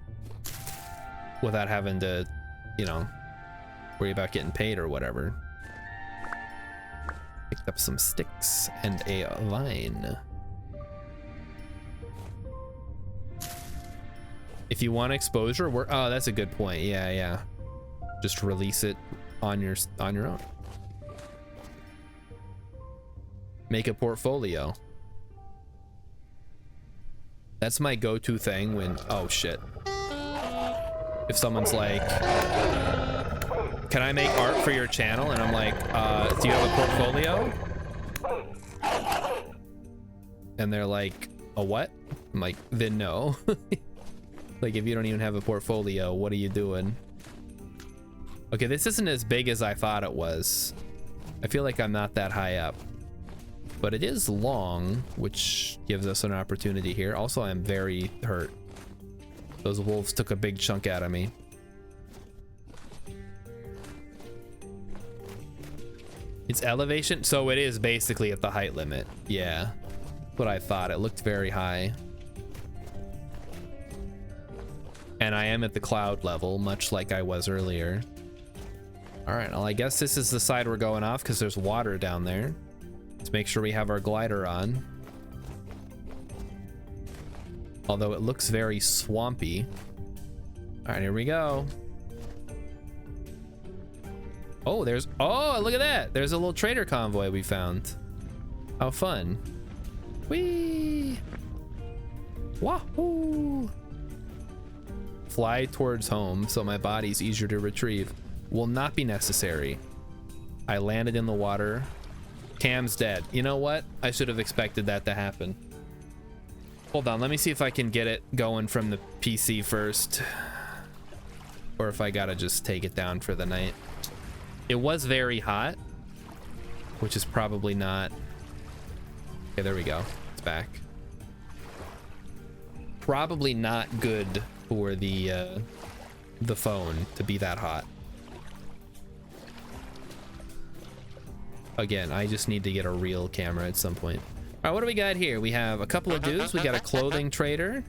without having to, you know, worry about getting paid or whatever. Picked up some sticks and a vine. If you want exposure, oh, that's a good point. Yeah. Just release it on your own. Make a portfolio. That's my go-to thing when, oh shit. If someone's like, can I make art for your channel? And I'm like, do you have a portfolio? And they're like, a what? I'm like, then no. Like, if you don't even have a portfolio, what are you doing? Okay, this isn't as big as I thought it was. I feel like I'm not that high up. But it is long, which gives us an opportunity here. Also, I'm very hurt. Those wolves took a big chunk out of me. It's elevation, so it is basically at the height limit. Yeah, what I thought. It looked very high. And I am at the cloud level, much like I was earlier. All right, well, I guess this is the side we're going off because there's water down there. Let's make sure we have our glider on. Although it looks very swampy. All right, here we go. Oh, oh, look at that. There's a little trader convoy we found. How fun. Whee! Wahoo! Fly towards home so my body's easier to retrieve. Will not be necessary. I landed in the water. Cam's dead. You know what? I should have expected that to happen. Hold on, let me see if I can get it going from the PC first. Or if I gotta just take it down for the night. It was very hot, which is probably not... Okay, there we go. It's back. Probably not good for the phone to be that hot. Again, I just need to get a real camera at some point. All right, what do we got here? We have a couple of dudes. We got a clothing trader.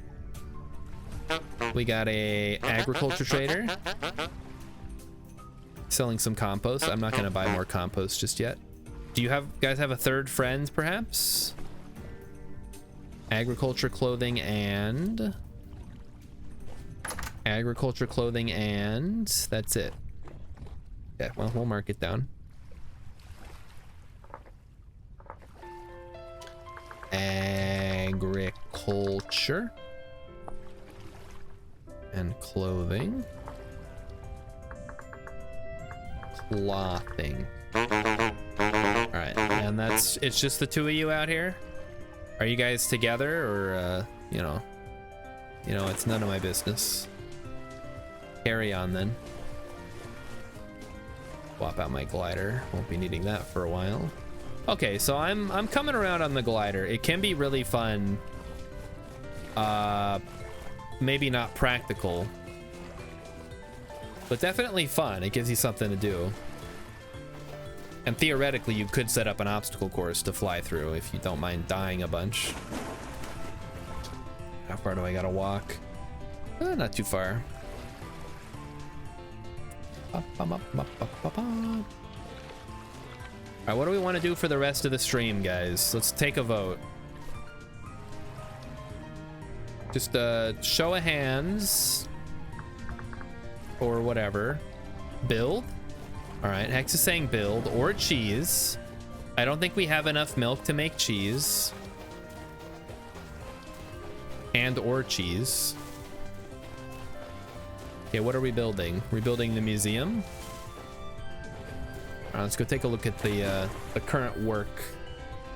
We got a agriculture trader. Selling some compost. I'm not gonna buy more compost just yet. Do you guys have a third friend, perhaps? Agriculture, clothing, and... Agriculture, clothing, and... That's it. Yeah, well, we'll mark it down. Agriculture and clothing. Clothing. All right, and it's just the two of you out here. Are you guys together, or you know, it's none of my business. Carry on then. Swap out my glider. Won't be needing that for a while. Okay, so I'm coming around on the glider. It can be really fun. Maybe not practical, but definitely fun. It gives you something to do. And theoretically, you could set up an obstacle course to fly through if you don't mind dying a bunch. How far do I gotta walk? Not too far. All right, what do we want to do for the rest of the stream, guys? Let's take a vote. Just show of hands or whatever. Build. All right, Hex is saying build or cheese. I don't think we have enough milk to make cheese. And or cheese. Okay, what are we building? We're building the museum. Let's go take a look at the current work.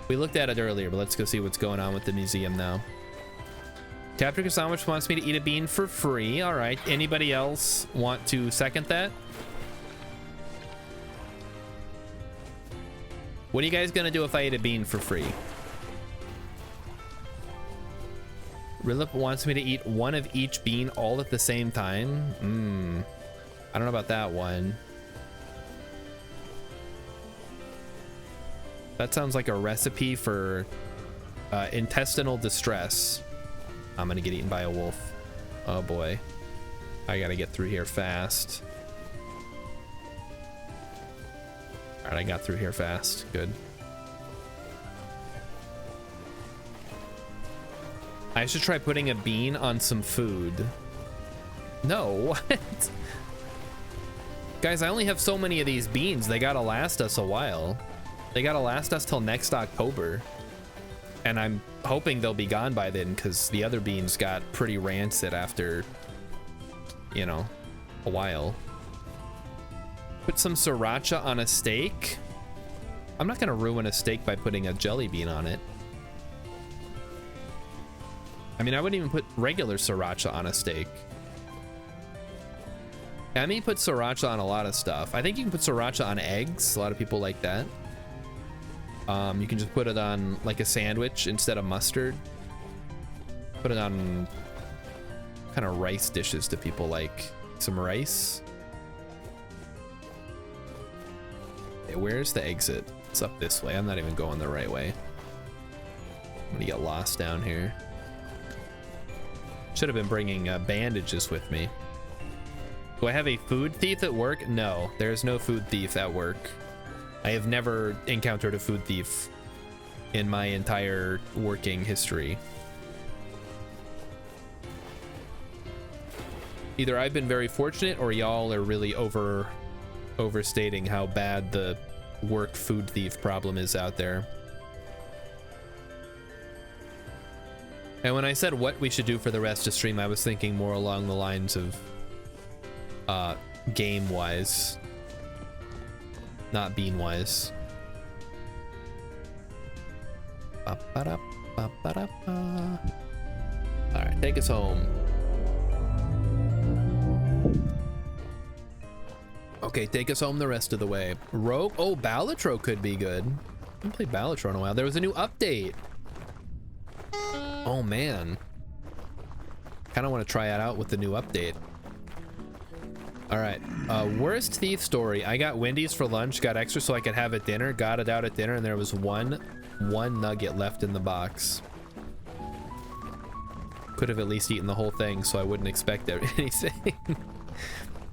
We looked at it earlier, but let's go see what's going on with the museum now. Captain Sandwich wants me to eat a bean for free. All right. Anybody else want to second that? What are you guys gonna do if I eat a bean for free? Rilip wants me to eat one of each bean all at the same time. I don't know about that one. That sounds like a recipe for intestinal distress. I'm gonna get eaten by a wolf. Oh boy. I gotta get through here fast. All right, I got through here fast. Good. I should try putting a bean on some food. No, what? Guys, I only have so many of these beans. They gotta last us a while. They gotta last us till next October. And I'm hoping they'll be gone by then because the other beans got pretty rancid after, you know, a while. Put some sriracha on a steak. I'm not gonna ruin a steak by putting a jelly bean on it. I mean, I wouldn't even put regular sriracha on a steak. I mean, put sriracha on a lot of stuff. I think you can put sriracha on eggs. A lot of people like that. You can just put it on like a sandwich instead of mustard. Put it on kind of rice dishes to people like some rice. Okay, where's the exit? It's up this way. I'm not even going the right way. I'm gonna get lost down here. Should have been bringing bandages with me. Do I have a food thief at work? No, there's no food thief at work. I have never encountered a food thief in my entire working history. Either I've been very fortunate or y'all are really overstating how bad the work food thief problem is out there. And when I said what we should do for the rest of stream, I was thinking more along the lines of game-wise, not bean-wise. Alright, take us home. Okay, take us home the rest of the way. Rogue? Oh, Balatro could be good. I haven't played Balatro in a while. There was a new update. Oh man, kind of want to try it out with the new update. All right, worst thief story. I got Wendy's for lunch, got extra so I could have at dinner, got it out at dinner, and there was one nugget left in the box. Could have at least eaten the whole thing so I wouldn't expect anything.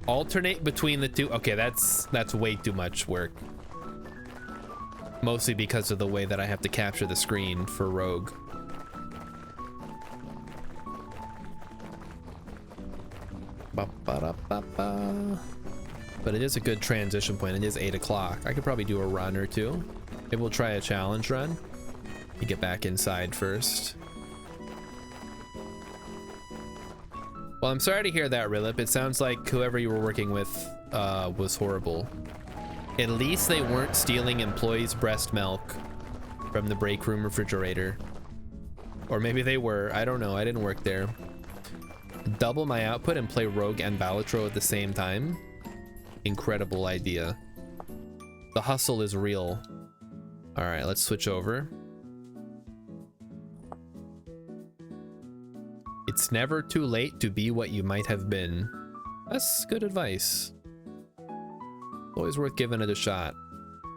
Alternate between the two. Okay, that's way too much work. Mostly because of the way that I have to capture the screen for Rogue. But it is a good transition point. It is 8 o'clock. I could probably do a run or two. Maybe we'll try a challenge run. You get back inside first. Well, I'm sorry to hear that, Rilip. It sounds like whoever you were working with was horrible. At least they weren't stealing employees' breast milk from the break room refrigerator. Or maybe they were. I don't know. I didn't work there. Double my output and play Rogue and Balatro at the same time. Incredible idea. The hustle is real. All right, let's switch over. It's never too late to be what you might have been. That's good advice. Always worth giving it a shot.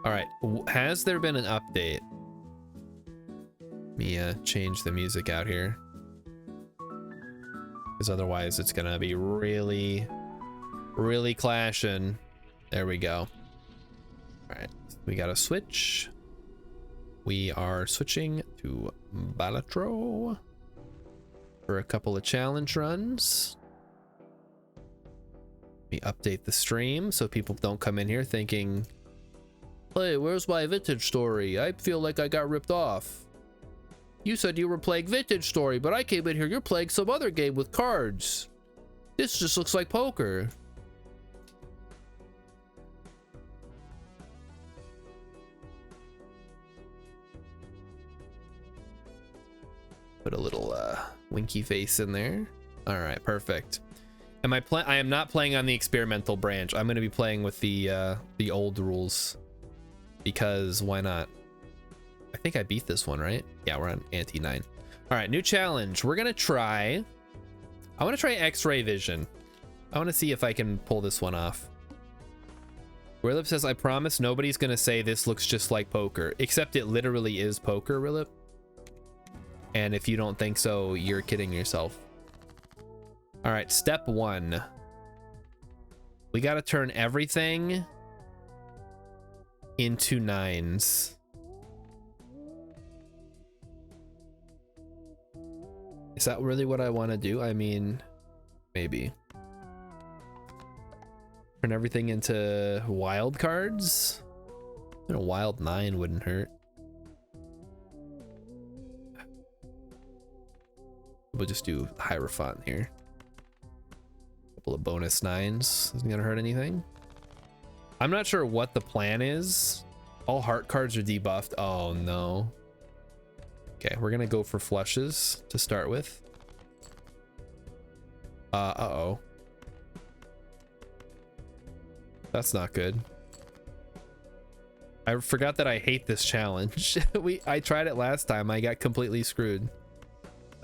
All right, has there been an update? Let me change the music out here. Because otherwise it's gonna be really clashing. There we go. All right, we got a switch. We are switching to Balatro for a couple of challenge runs. Let me update the stream so people don't come in here thinking, hey, where's my Vintage Story? I feel like I got ripped off. You said you were playing Vintage Story, but I came in here, you're playing some other game with cards. This just looks like poker. Put a little winky face in there. All right, perfect. I am not playing on the experimental branch. I'm going to be playing with the old rules because why not? I think I beat this one, right? Yeah, we're on ante 9. All right, new challenge. We're going to try. I want to try X-ray vision. I want to see if I can pull this one off. Rilip says, I promise nobody's going to say this looks just like poker, except it literally is poker, Rilip. And if you don't think so, you're kidding yourself. All right, step 1. We got to turn everything into 9s. Is that really what I want to do? I mean, maybe. Turn everything into wild cards? A wild 9 wouldn't hurt. We'll just do Hierophant here. Couple of bonus 9s. Isn't gonna hurt anything. I'm not sure what the plan is. All heart cards are debuffed. Oh no. Okay, we're gonna go for flushes to start with. Uh-oh. That's not good. I forgot that I hate this challenge. I tried it last time. I got completely screwed.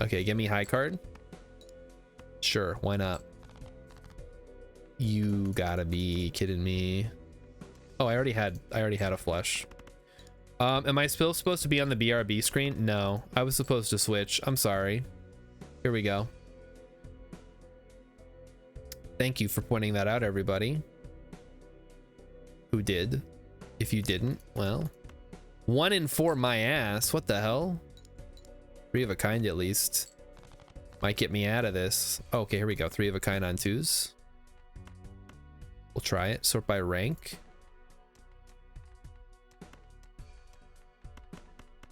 Okay, give me high card. Sure, why not? You gotta be kidding me. Oh, I already had a flush. Am I still supposed to be on the BRB screen? No, I was supposed to switch. I'm sorry. Here we go. Thank you for pointing that out, everybody. Who did? If you didn't, well, 1 in 4 my ass. What the hell? 3 of a kind at least. Might get me out of this. Okay, here we go. 3 of a kind on 2s. We'll try it. Sort by rank.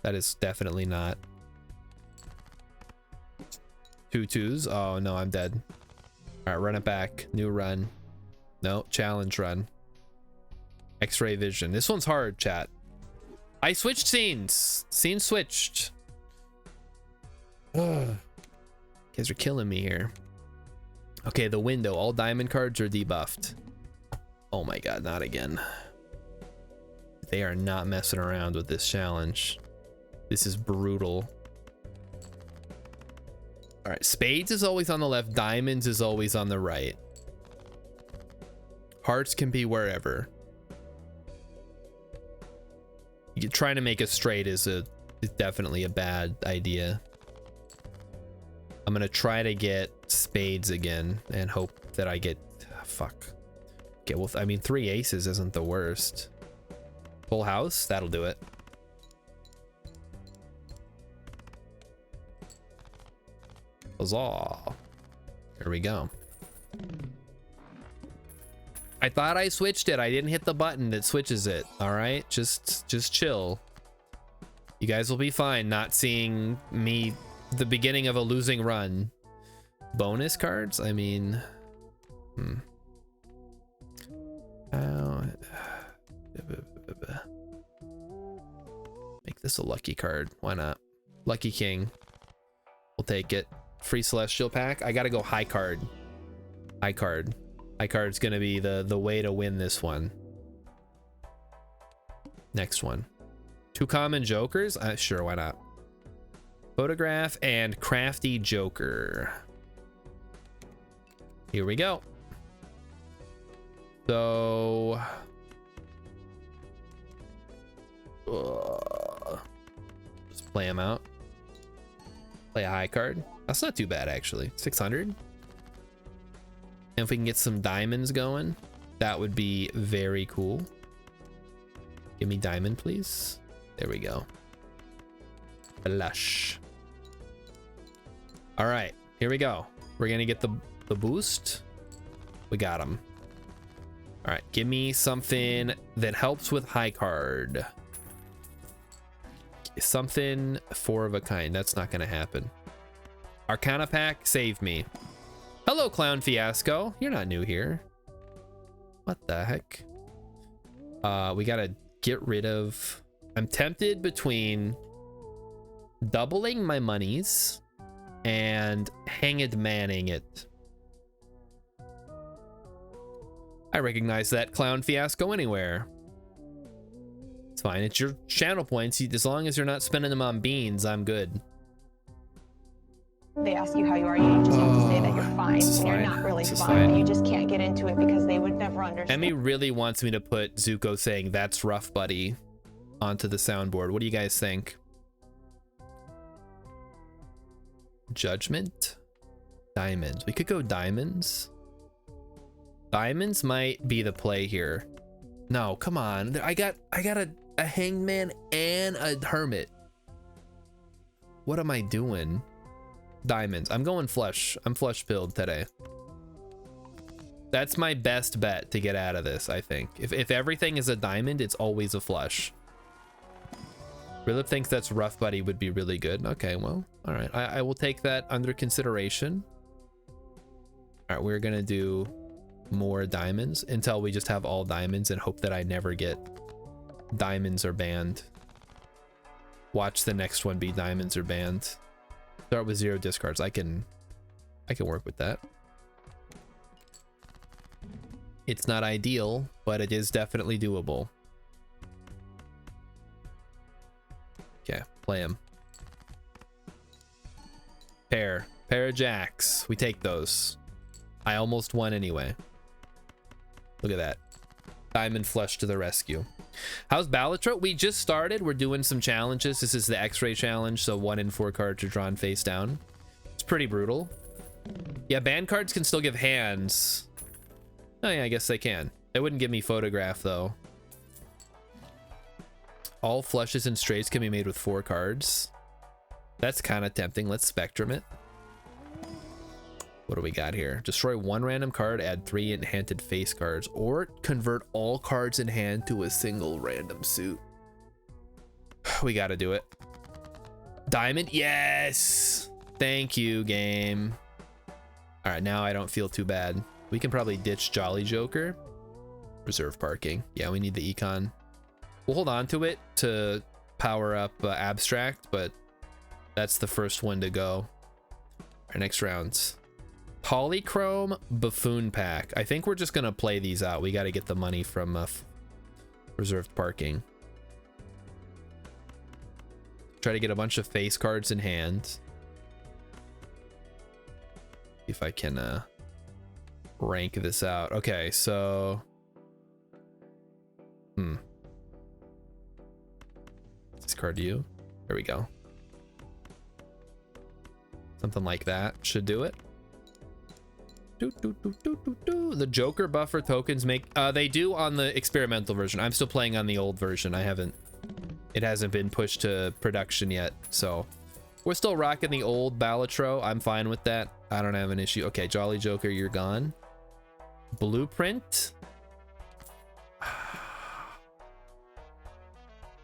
That is definitely not. 2 2s. Oh no, I'm dead. All right, run it back. New run. No, challenge run. X-ray vision. This one's hard, chat. I switched scenes. Scene switched. Ugh. You guys are killing me here. Okay, the window. All diamond cards are debuffed. Oh my god, not again. They are not messing around with this challenge. This is brutal. All right, spades is always on the left. Diamonds is always on the right. Hearts can be wherever. You trying to make a straight is definitely a bad idea. I'm gonna try to get spades again and hope that I get fuck. Okay, well, I mean 3 aces isn't the worst. Full house, that'll do it. Huzzah. Here we go. I thought I switched it. I didn't hit the button that switches it. All right, just chill. You guys will be fine not seeing me the beginning of a losing run. Bonus cards? I mean, make this a lucky card. Why not? Lucky King. We'll take it. Free Celestial Pack. I gotta go high card. High card. High card's gonna be the way to win this one. Next one. 2 common jokers? Sure, why not? Photograph and Crafty Joker. Here we go. So just play them out. Play a high card. That's not too bad, actually. 600. And if we can get some diamonds going, that would be very cool. Give me diamond, please. There we go. Lush. All right, here we go. We're gonna get the boost. We got him. All right, give me something that helps with high card. Something 4 of a kind. That's not gonna happen. Arcana pack, save me. Hello, Clown Fiasco. You're not new here. What the heck? We gotta get rid of. I'm tempted between doubling my monies and Hanged Manning it. I recognize that Clown Fiasco anywhere. It's fine. It's your channel points. As long as you're not spending them on beans, I'm good. They ask you how you are, you just have to say that you're fine. And you're not really fine, but you just can't get into it because they would never understand. Emmy really wants me to put Zuko saying "That's rough, buddy" onto the soundboard. What do you guys think? Judgment? Diamonds. We could go diamonds. Diamonds might be the play here. No, come on. I got a hangman and a hermit. What am I doing? Diamonds. I'm going flush. I'm flush pilled today. That's my best bet to get out of this, I think. If everything is a diamond, it's always a flush. Rilip thinks that's rough buddy would be really good. Okay, well, all right. I will take that under consideration. All right, we're gonna do more diamonds until we just have all diamonds and hope that I never get diamonds or banned. Watch the next one be diamonds or banned. Start with 0 discards. I can work with that. It's not ideal, but it is definitely doable. Okay, play him. Pair of jacks. We take those. I almost won anyway. Look at that. Diamond flush to the rescue. How's Balatro? We just started. We're doing some challenges. This is the X-ray challenge, so 1 in 4 cards are drawn face down. It's pretty brutal. Yeah, banned cards can still give hands. Oh yeah, I guess they can. They wouldn't give me photograph though. All flushes and straights can be made with 4 cards. That's kind of tempting. Let's spectrum it. What do we got here? Destroy 1 random card, add 3 enchanted face cards, or convert all cards in hand to a single random suit. We gotta do it. Diamond, yes! Thank you, game. All right, now I don't feel too bad. We can probably ditch Jolly Joker. Reserve parking. Yeah, we need the econ. We'll hold on to it to power up Abstract, but that's the first one to go. Our next round. Polychrome Buffoon Pack. I think we're just gonna play these out. We got to get the money from reserved parking. Try to get a bunch of face cards in hand. See if I can rank this out. Okay, so discard you. There we go. Something like that should do it. The Joker buffer tokens make they do on the experimental version. I'm still playing on the old version. It hasn't been pushed to production yet, so we're still rocking the old Balatro. I'm fine with that. I don't have an issue. Okay, Jolly Joker, you're gone. Blueprint.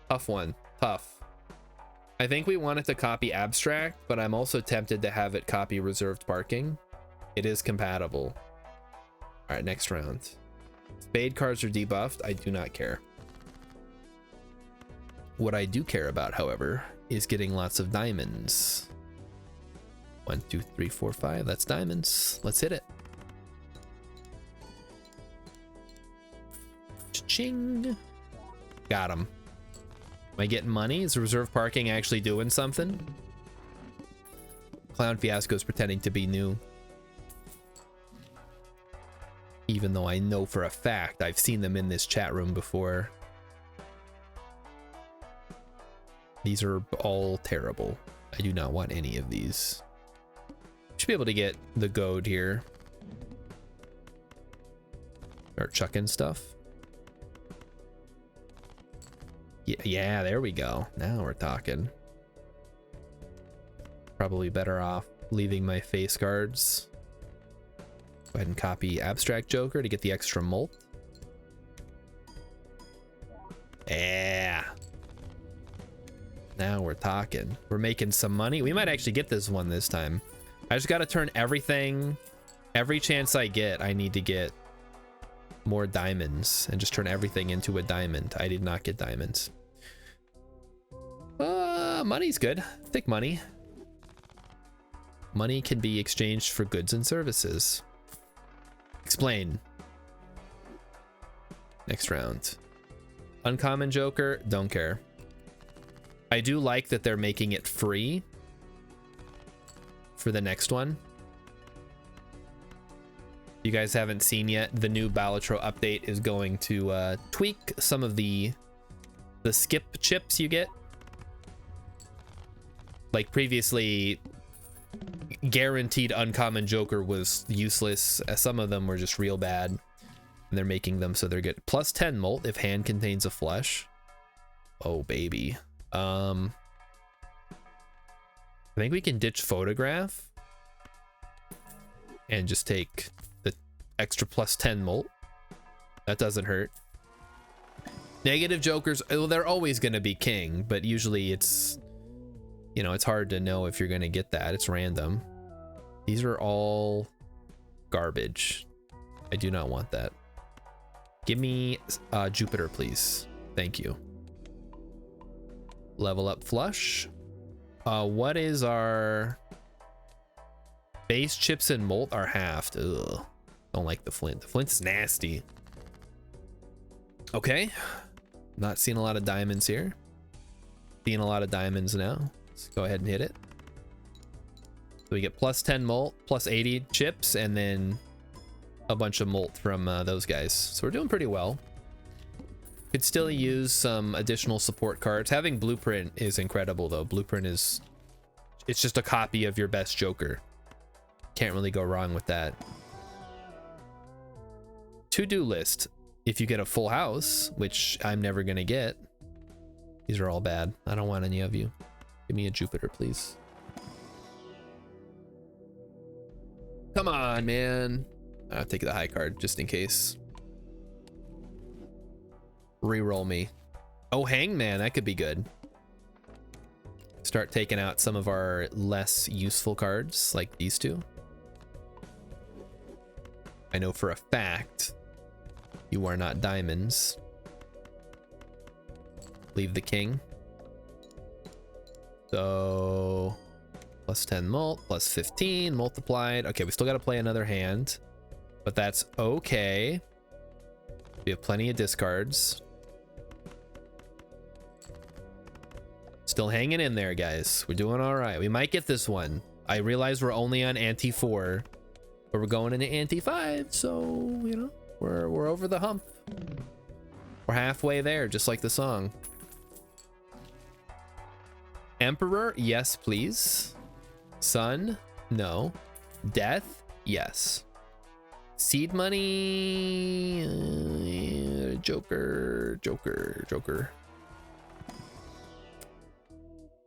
Tough one. Tough. I think we wanted to copy Abstract, but I'm also tempted to have it copy reserved parking. It is compatible. All right, next round. Spade cards are debuffed. I do not care. What I do care about, however, is getting lots of diamonds. 1, 2, 3, 4, 5. That's diamonds. Let's hit it. Cha-ching. Got him. Am I getting money? Is reserve parking actually doing something? Clown Fiasco is pretending to be new. Even though I know for a fact I've seen them in this chat room before. These are all terrible. I do not want any of these. Should be able to get the goad here. Start chucking stuff. Yeah, there we go. Now we're talking. Probably better off leaving my face cards. Go ahead and copy Abstract Joker to get the extra molt. Yeah. Now we're talking. We're making some money. We might actually get this one this time. I just got to turn everything, every chance I get, I need to get more diamonds and just turn everything into a diamond. I did not get diamonds. Money's good. Take money. Money can be exchanged for goods and services. Explain. Next round. Uncommon Joker, don't care. I do like that they're making it free for the next one. You guys haven't seen yet, the new Balatro update is going to tweak some of the skip chips you get. Like previously, guaranteed uncommon Joker was useless. Some of them were just real bad, and they're making them so they're good. Plus 10 molt if hand contains a flush. Oh baby. I think we can ditch photograph and just take the extra plus 10 molt. That doesn't hurt. Negative Jokers, well, they're always going to be king, but usually it's, you know, it's hard to know if you're going to get that. It's random. These are all garbage. I do not want that. Give me Jupiter, please. Thank you. Level up flush. What is our base? Chips and molt are halved. Ugh. Don't like the flint. The flint's nasty. Okay. Not seeing a lot of diamonds here. Seeing a lot of diamonds now. Let's go ahead and hit it. So we get plus 10 molt, plus 80 chips, and then a bunch of molt from those guys. So we're doing pretty well. Could still use some additional support cards. Having Blueprint is incredible though. Blueprint is, it's just a copy of your best Joker. Can't really go wrong with that. To-do list. If you get a full house, which I'm never gonna get. These are all bad. I don't want any of you. Give me a Jupiter, please. Come on, man. I'll take the high card just in case. Reroll me. Oh, Hangman, that could be good. Start taking out some of our less useful cards, like these two. I know for a fact you are not diamonds. Leave the king. So plus 10 molt, plus 15 multiplied. Okay, we still got to play another hand, but that's okay. We have plenty of discards. Still hanging in there, guys. We're doing all right. We might get this one. I realize we're only on ante 4, but we're going into ante 5, so you know, we're over the hump. We're halfway there, just like the song. Emperor, yes, please. Sun, no. Death, yes. Seed money, Joker.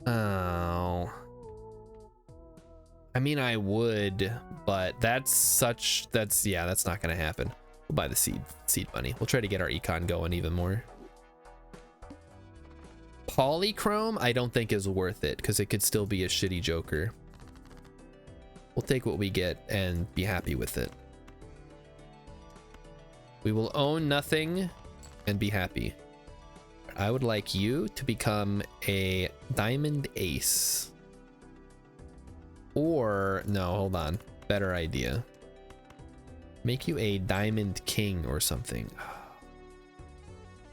Oh. I mean, I would, but that's not gonna happen. We'll buy the seed money. We'll try to get our econ going even more. Polychrome, I don't think is worth it because it could still be a shitty Joker. We'll take what we get and be happy with it. We will own nothing and be happy. I would like you to become a diamond ace. Or, no, hold on. Better idea. Make you a diamond king or something.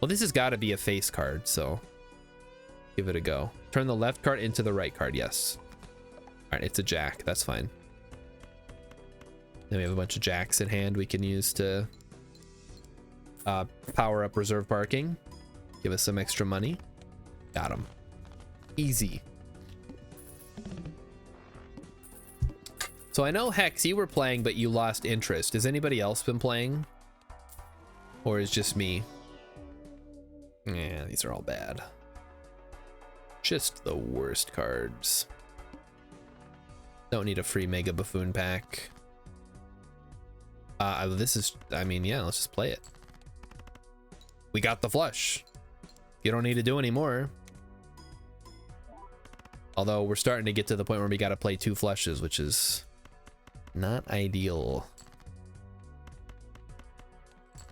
Well, this has got to be a face card, so give it a go. Turn the left card into the right card, yes. All right, it's a jack, that's fine. Then we have a bunch of jacks in hand we can use to power up reserve parking. Give us some extra money. Got him. Easy. So I know, Hex, you were playing, but you lost interest. Has anybody else been playing? Or is just me? Yeah, these are all bad. Just the worst cards. Don't need a free Mega Buffoon pack. This is, I mean, yeah, let's just play it. We got the flush. You don't need to do any more. Although we're starting to get to the point where we got to play 2 flushes, which is not ideal.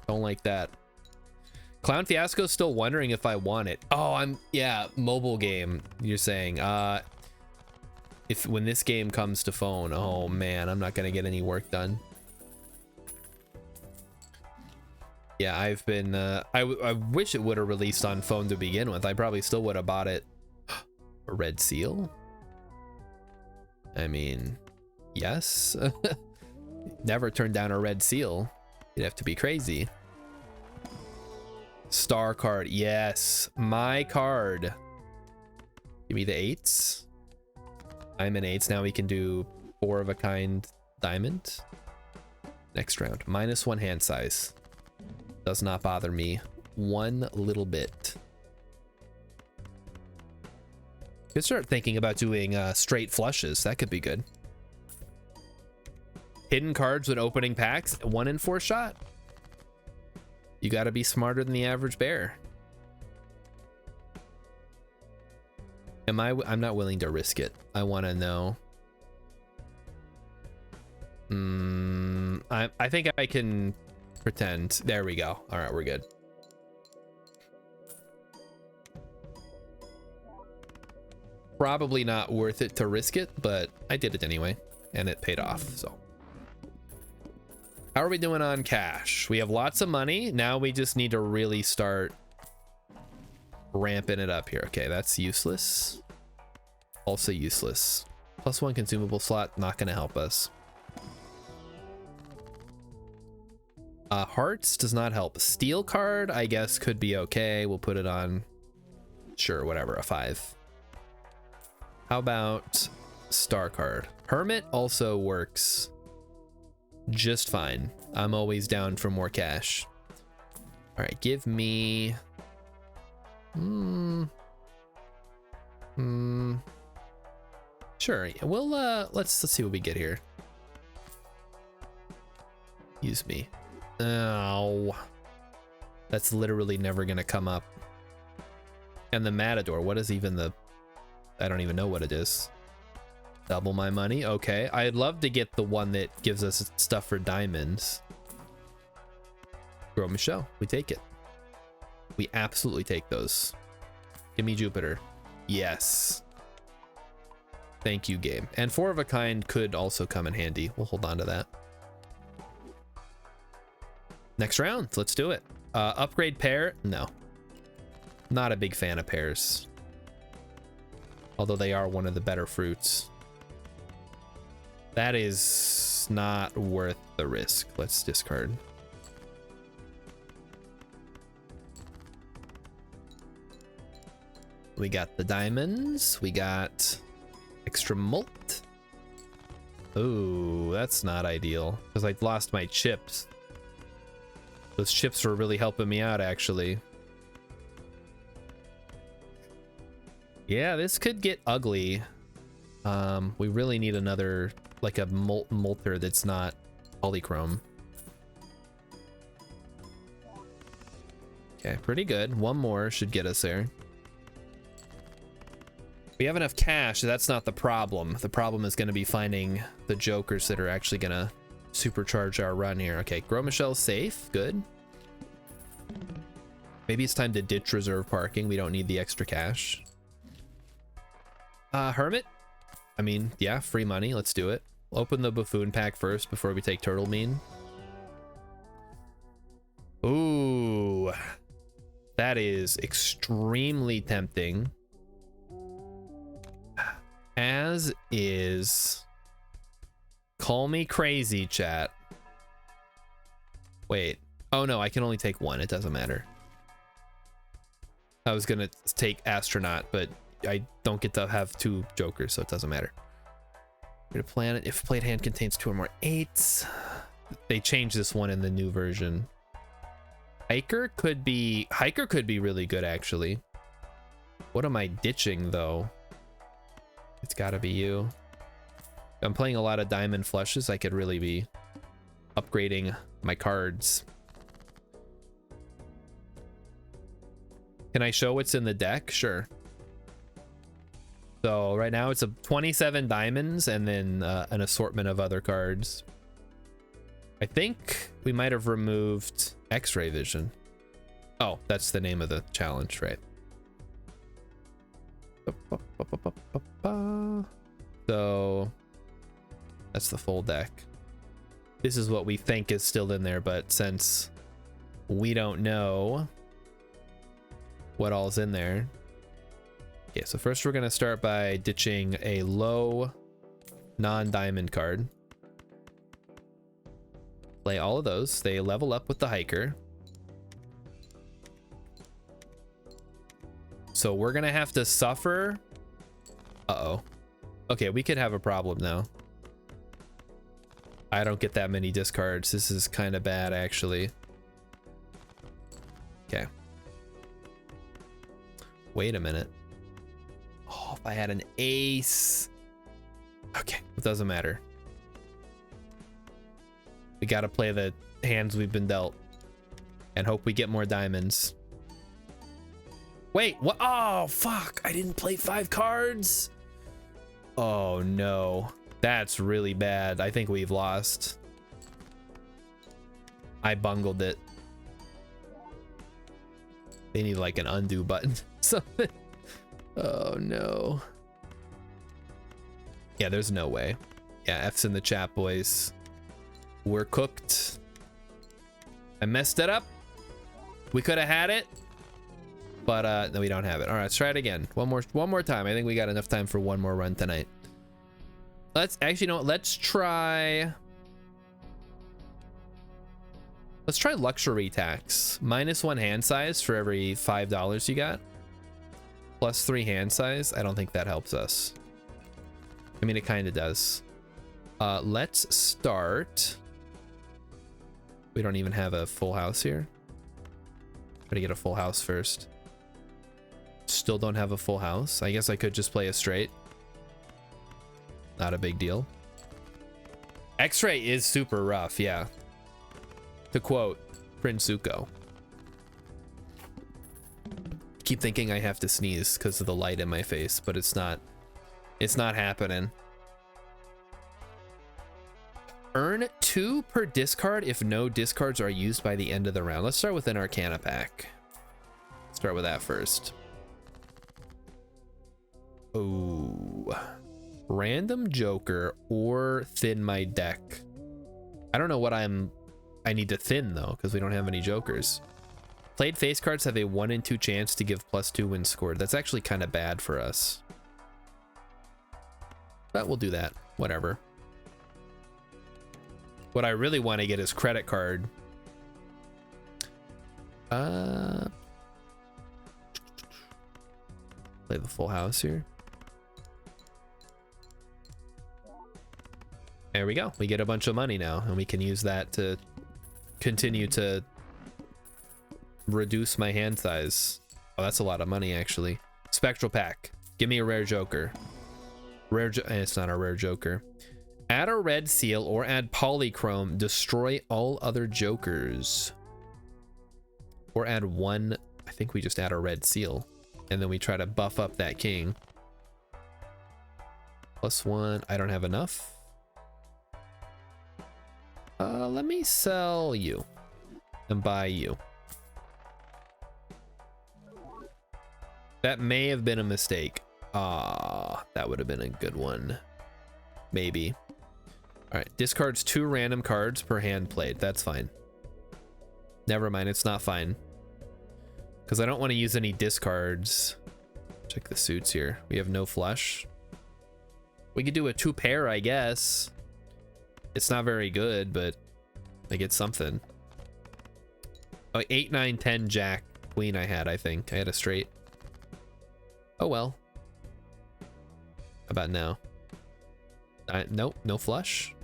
Don't like that. Clown Fiasco's still wondering if I want it. Oh, yeah, mobile game, you're saying. when this game comes to phone, oh man, I'm not gonna get any work done. Yeah, I've been I wish it would have released on phone to begin with. I probably still would have bought it. A red seal? I mean, yes. Never turn down a red seal. You'd have to be crazy. Star card, yes, my card. Give me the 8s. I'm an 8s. Now we can do 4 of a kind diamond. Next round, -1 hand size. Does not bother me one little bit. Could start thinking about doing straight flushes. That could be good. Hidden cards when opening packs, 1 in 4 shot. You got to be smarter than the average bear. I'm not willing to risk it. I want to know. I think I can pretend. There we go. All right, we're good. Probably not worth it to risk it, but I did it anyway, and it paid off, so. How are we doing on cash? We have lots of money. Now we just need to really start ramping it up here. Okay, that's useless. Also useless. +1 consumable slot, not gonna help us. Hearts does not help. Steel card, I guess, could be okay. We'll put it on, sure, whatever, a 5. How about star card? Hermit also works just fine. I'm always down for more cash. All right, give me sure, we'll let's see what we get here. Use me. Oh, that's literally never gonna come up. And the Matador, what is even the, I don't even know what it is. Double my money. Okay, I'd love to get the one that gives us stuff for diamonds. Gros Michel, we take it. We absolutely take those. Give me Jupiter. Yes. Thank you, game. And 4 of a kind could also come in handy. We'll hold on to that. Next round, let's do it. Upgrade pair? No. Not a big fan of pears. Although they are one of the better fruits. That is not worth the risk. Let's discard. We got the diamonds. We got extra malt. Oh, that's not ideal because I lost my chips. Those chips were really helping me out, actually. Yeah, this could get ugly. We really need another, like a molter that's not polychrome. Okay, pretty good. One more should get us there. We have enough cash, so that's not the problem. The problem is going to be finding the jokers that are actually going to supercharge our run here. Okay, Gros Michel's safe. Good. Maybe it's time to ditch reserve parking. We don't need the extra cash. Hermit? I mean, yeah, free money. Let's do it. We'll open the buffoon pack first before we take turtle mean. Ooh. That is extremely tempting. As is. Call me crazy, chat. Wait. Oh no, I can only take 1. It doesn't matter. I was gonna take astronaut, but I don't get to have 2 jokers, so it doesn't matter. We're gonna plan it. If played hand contains 2 or more 8s. They changed this one in the new version. Hiker could be really good, actually. What am I ditching though? It's gotta be you. I'm playing a lot of diamond flushes. I could really be upgrading my cards. Can I show what's in the deck? Sure. So right now it's a 27 diamonds and then an assortment of other cards. I think we might have removed X-ray vision. Oh, that's the name of the challenge, right? So that's the full deck. This is what we think is still in there, but since we don't know what all's in there. Okay, so first we're gonna start by ditching a low non-diamond card. Play all of those. They level up with the hiker. So we're gonna have to suffer. Uh-oh. Okay, we could have a problem now. I don't get that many discards. This is kind of bad, actually. Okay. Wait a minute. Oh, if I had an ace. Okay, it doesn't matter. We gotta play the hands we've been dealt and hope we get more diamonds. Wait, what? Oh, fuck. I didn't play 5 cards. Oh, no. That's really bad. I think we've lost. I bungled it. They need like an undo button. Something. Oh, no. Yeah, there's no way. Yeah, F's in the chat, boys. We're cooked. I messed it up. We could have had it. But no, we don't have it. All right, let's try it again. One more time. I think we got enough time for one more run tonight. Let's actually, no, let's try luxury tax. -1 hand size for every $5 you got. +3 hand size. I don't think that helps us. I mean, it kind of does. Let's start. We don't even have a full house here. Gotta get a full house first. Still don't have a full house. I guess I could just play a straight. Not a big deal. X-ray is super rough, yeah. To quote Prince Zuko. Keep thinking I have to sneeze because of the light in my face, but it's not happening. Earn 2 per discard if no discards are used by the end of the round. Let's start with an Arcana pack. Start with that first. Oh, random Joker or thin my deck. I don't know what I need to thin though, because we don't have any Jokers. Played face cards have a 1 in 2 chance to give +2 when scored. That's actually kind of bad for us. But we'll do that. Whatever. What I really want to get is credit card. Play the full house here. There we go. We get a bunch of money now, and we can use that to continue to reduce my hand size. Oh, that's a lot of money, actually. Spectral pack. Give me a rare Joker. It's not a rare Joker. Add a red seal or add polychrome. Destroy all other Jokers. Or add 1. I think we just add a red seal. And then we try to buff up that king. +1. I don't have enough. Let me sell you and buy you. That may have been a mistake. That would have been a good one. Maybe. All right, discards 2 random cards per hand played. That's fine. Never mind, it's not fine. Because I don't want to use any discards. Check the suits here. We have no flush. We could do a 2 pair, I guess. It's not very good, but I get something. Oh, 8, 9, 10, Jack, Queen I had, I think. I had a straight. Oh, well. How about now? Nope, no flush.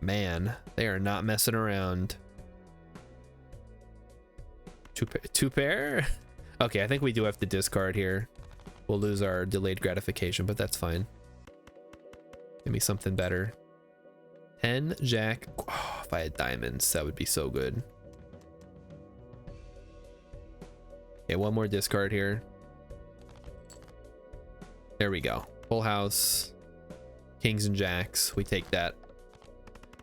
Man, they are not messing around. 2 pair? Okay, I think we do have to discard here. We'll lose our delayed gratification, but that's fine. Give me something better. 10, Jack. Oh, if I had diamonds, that would be so good. Okay, 1 more discard here. There we go. Full house. Kings and jacks. We take that.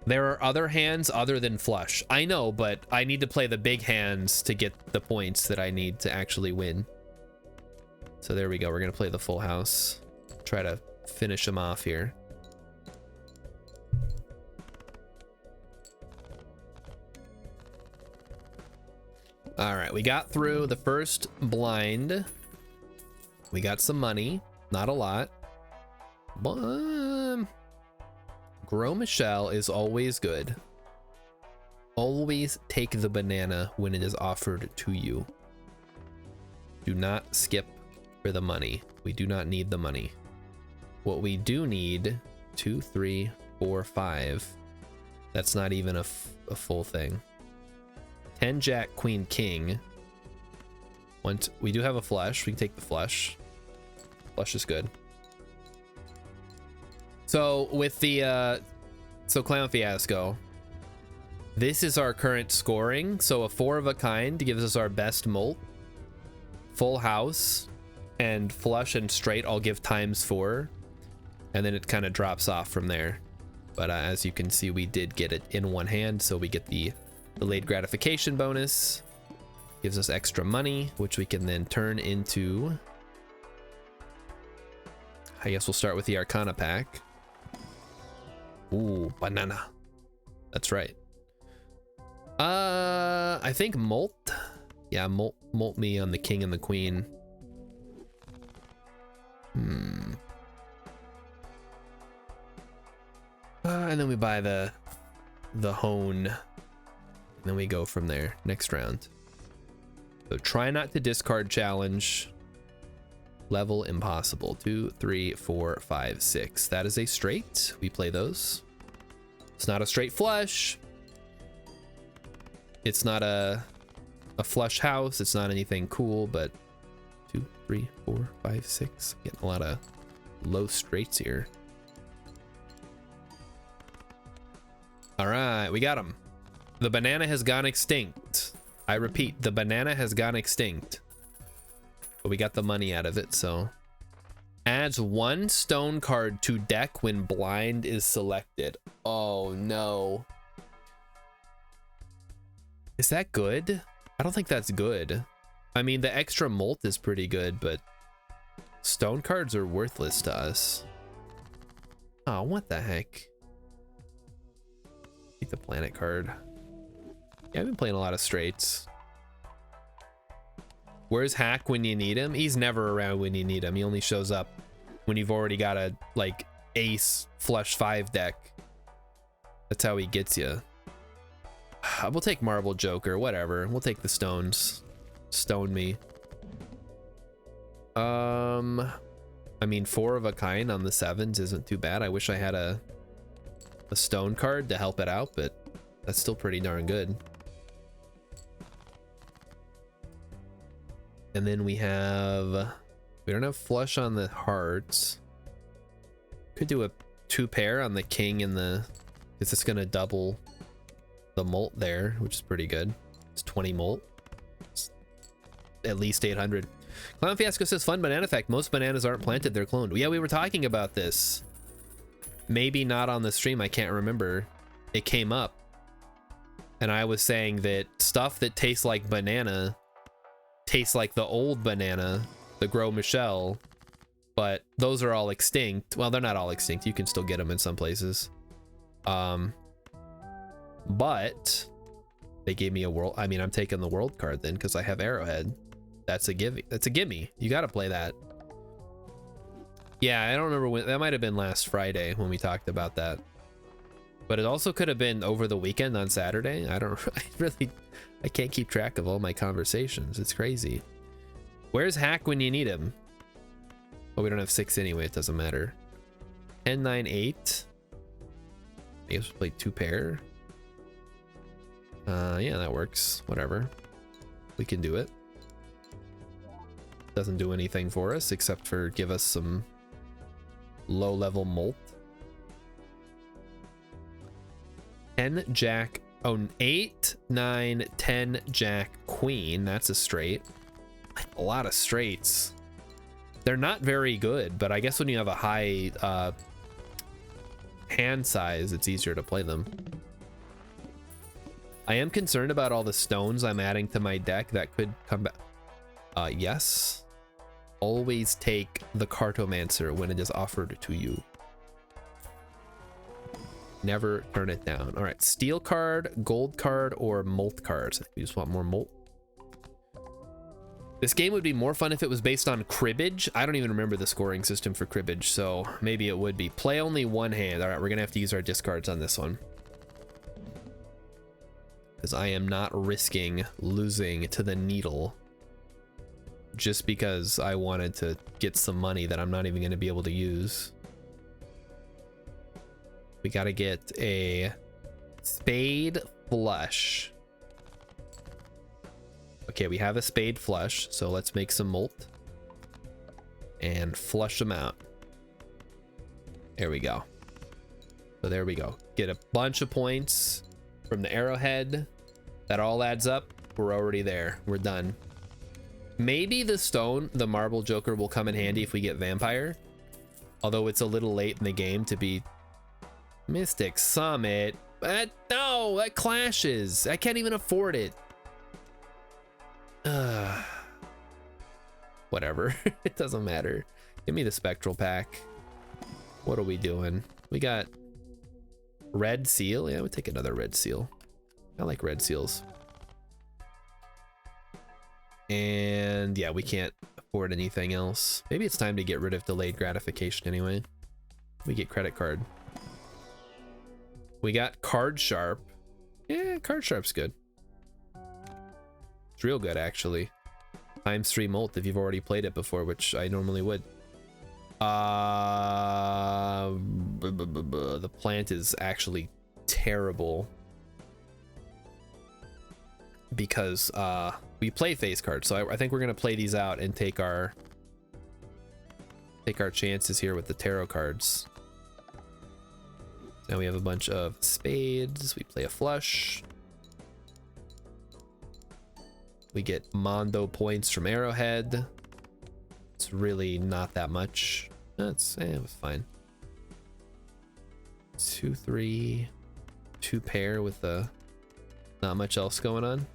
There are other hands other than flush. I know, but I need to play the big hands to get the points that I need to actually win. So there we go. We're going to play the full house. Try to finish him off here. All right, we got through the first blind. We got some money, not a lot. But Gros Michel is always good. Always take the banana when it is offered to you. Do not skip for the money. We do not need the money. What we do need, 2, 3, 4, 5. That's not even a full thing. 10 Jack, Queen, King. We do have a flush. We can take the flush. Flush is good. So with the Clown Fiasco, this is our current scoring. So a 4 of a kind gives us our best molt. Full house and flush and straight I'll give ×4, and then it kind of drops off from there. But as you can see, we did get it in one hand, so we get the delayed gratification bonus. Gives us extra money, which we can then turn into, I guess we'll start with the Arcana pack. Ooh, banana. That's right. I think molt. Yeah, molt me on the King and the Queen. And then we buy the hone. And then we go from there. Next round. So try not to discard challenge. Level impossible. 2, 3, 4, 5, 6. That is a straight. We play those. It's not a straight flush. It's not a flush house. It's not anything cool, but 2, 3, 4, 5, 6. Getting a lot of low straights here. All right, we got him. The banana has gone extinct. I repeat, the banana has gone extinct. But we got the money out of it, so. Adds 1 stone card to deck when blind is selected. Oh no. Is that good? I don't think that's good. I mean, the extra molt is pretty good, but stone cards are worthless to us. Oh, what the heck? Keep the planet card. Yeah, I've been playing a lot of straights. Where's Hack when you need him? He's never around when you need him. He only shows up when you've already got a, like, ace flush 5 deck. That's how he gets you. We'll take Marble Joker, whatever. We'll take the stones. Stone me. I mean, 4 of a kind on the 7s isn't too bad. I wish I had a stone card to help it out, but that's still pretty darn good. And then we don't have flush on the hearts. Could do a 2 pair on the king and the, it's just gonna double the molt there, which is pretty good. It's 20 molt. It's at least 800. Clown Fiasco says, fun banana fact. Most bananas aren't planted, they're cloned. Yeah, we were talking about this. Maybe not on the stream, I can't remember. It came up. And I was saying that stuff that tastes like banana tastes like the old banana, the Gros Michel, but those are all extinct. Well, they're not all extinct. You can still get them in some places. But they gave me a world. I mean, I'm taking the world card then because I have Arrowhead. That's a gimme. That's a gimme. You got to play that. Yeah, I don't remember when. That might have been last Friday when we talked about that. But it also could have been over the weekend on Saturday. I can't keep track of all my conversations. It's crazy. Where's Hack when you need him? Oh, we don't have 6 anyway. It doesn't matter. 10, 9, 8. I guess we'll play 2 pair. Yeah, that works. Whatever. We can do it. Doesn't do anything for us except for give us some low-level molt. 10 Jack. Oh, 8, 9, 10 Jack Queen. That's a straight. A lot of straights. They're not very good, but I guess when you have a high hand size, it's easier to play them. I am concerned about all the stones I'm adding to my deck that could come back. Yes. Always take the Cartomancer when it is offered to you. Never turn it down. All right, steel card, gold card, or molt cards. You just want more molt. This game would be more fun if it was based on cribbage. I don't even remember the scoring system for cribbage, so maybe it would be. Play only one hand. All right, we're gonna have to use our discards on this one, because I am not risking losing to the needle just because I wanted to get some money that I'm not even gonna be able to use. We gotta get a spade flush. Okay, we have a spade flush, so let's make some molt and flush them out. There we go. So there we go. Get a bunch of points from the arrowhead. That all adds up. We're already there. We're done. Maybe the stone, the marble joker, will come in handy if we get vampire. Although it's a little late in the game to be Mystic Summit. But no, that clashes. I can't even afford it. Whatever. It doesn't matter. Give me the spectral pack. What are we doing? We got red seal. Yeah, we'll take another red seal. I like red seals. And yeah, we can't afford anything else. Maybe it's time to get rid of delayed gratification anyway. We get credit card. We got card sharp. Yeah, card sharp's good. It's real good, actually. ×3 molt if you've already played it before, which I normally would. The plant is actually terrible because we play face cards, so I think we're gonna play these out and take our chances here with the tarot cards. Now we have a bunch of spades. We play a flush. We get Mondo points from Arrowhead. It's really not that much. It was fine. 2, 3, 2 pair with not much else going on.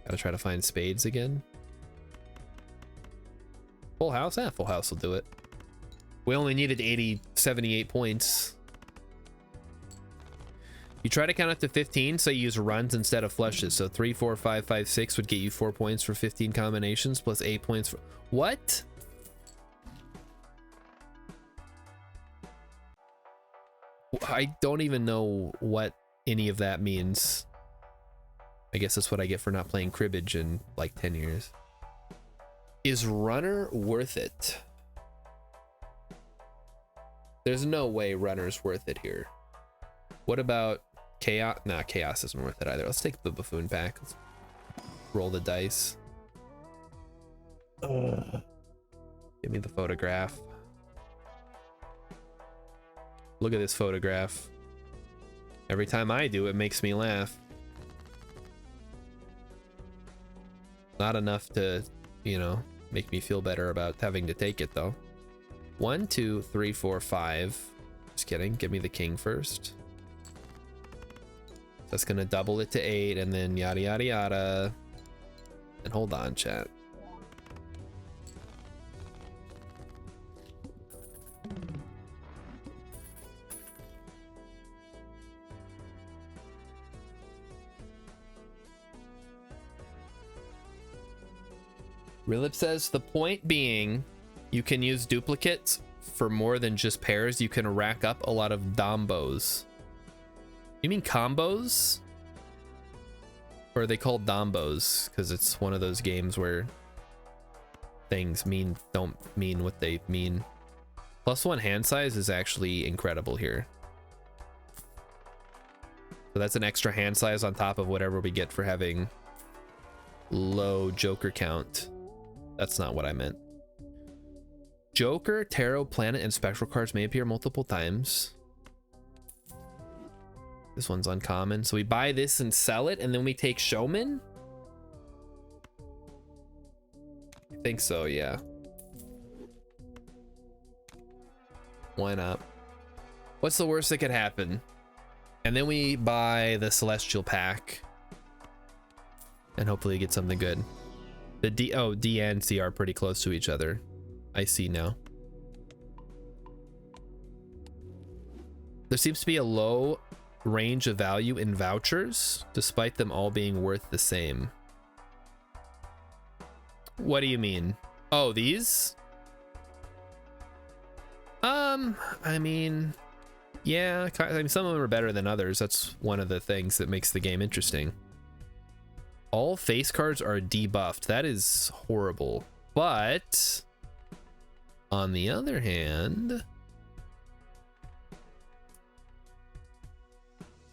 Gotta try to find spades again. Full house? Full house will do it. We only needed 78 points. You try to count up to 15, so you use runs instead of flushes. So 3, 4, 5, 5, 6 would get you 4 points for 15 combinations, plus 8 points for... What? I don't even know what any of that means. I guess that's what I get for not playing cribbage in like 10 years. Is runner worth it? There's no way runner's worth it here. What about chaos? Nah, chaos isn't worth it either. Let's take the buffoon pack. Let's roll the dice. Give me the photograph. Look at this photograph. Every time I do, it makes me laugh. Not enough to, you know, make me feel better about having to take it though. 1, 2, 3, 4, 5. Just kidding. Give me the king first. That's gonna double it to 8 and then yada yada yada. And hold on, chat. Rilip says the point being you can use duplicates for more than just pairs. You can rack up a lot of dombos. You mean combos? Or are they called dombos? Because it's one of those games where things don't mean what they mean. +1 hand size is actually incredible here. So that's an extra hand size on top of whatever we get for having low joker count. That's not what I meant. Joker, tarot, planet, and spectral cards may appear multiple times. This one's uncommon. So we buy this and sell it, and then we take showman? I think so, yeah. Why not? What's the worst that could happen? And then we buy the celestial pack. And hopefully get something good. The D and C are pretty close to each other. I see now. There seems to be a low range of value in vouchers, despite them all being worth the same. What do you mean? Oh, these? I mean, yeah, I mean, some of them are better than others. That's one of the things that makes the game interesting. All face cards are debuffed. That is horrible. But on the other hand,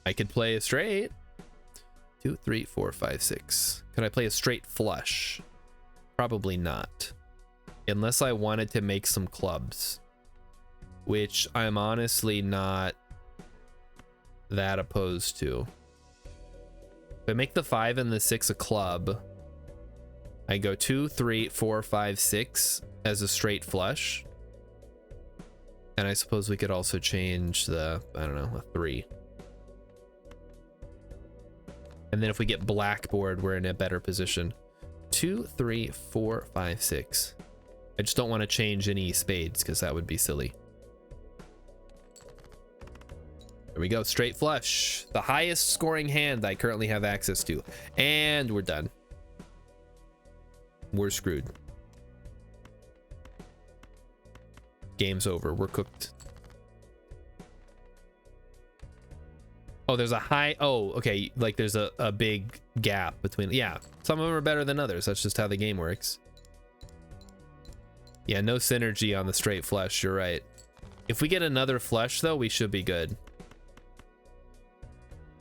I could play a straight. 2, 3, 4, 5, 6. Can I play a straight flush? Probably not. Unless I wanted to make some clubs, which I'm honestly not that opposed to. If I make the 5 and the 6 a club, I go 2, 3, 4, 5, 6 as a straight flush. And I suppose we could also change the, I don't know, a 3. And then if we get blackboard, we're in a better position. 2, 3, 4, 5, 6. I just don't want to change any spades because that would be silly. There we go, straight flush. The highest scoring hand I currently have access to. And we're done. We're screwed. Game's over, we're cooked. Oh, there's a high, oh, okay, like there's a big gap between, yeah, some of them are better than others. That's just how the game works. Yeah, no synergy on the straight flush, you're right. If we get another flush though, we should be good.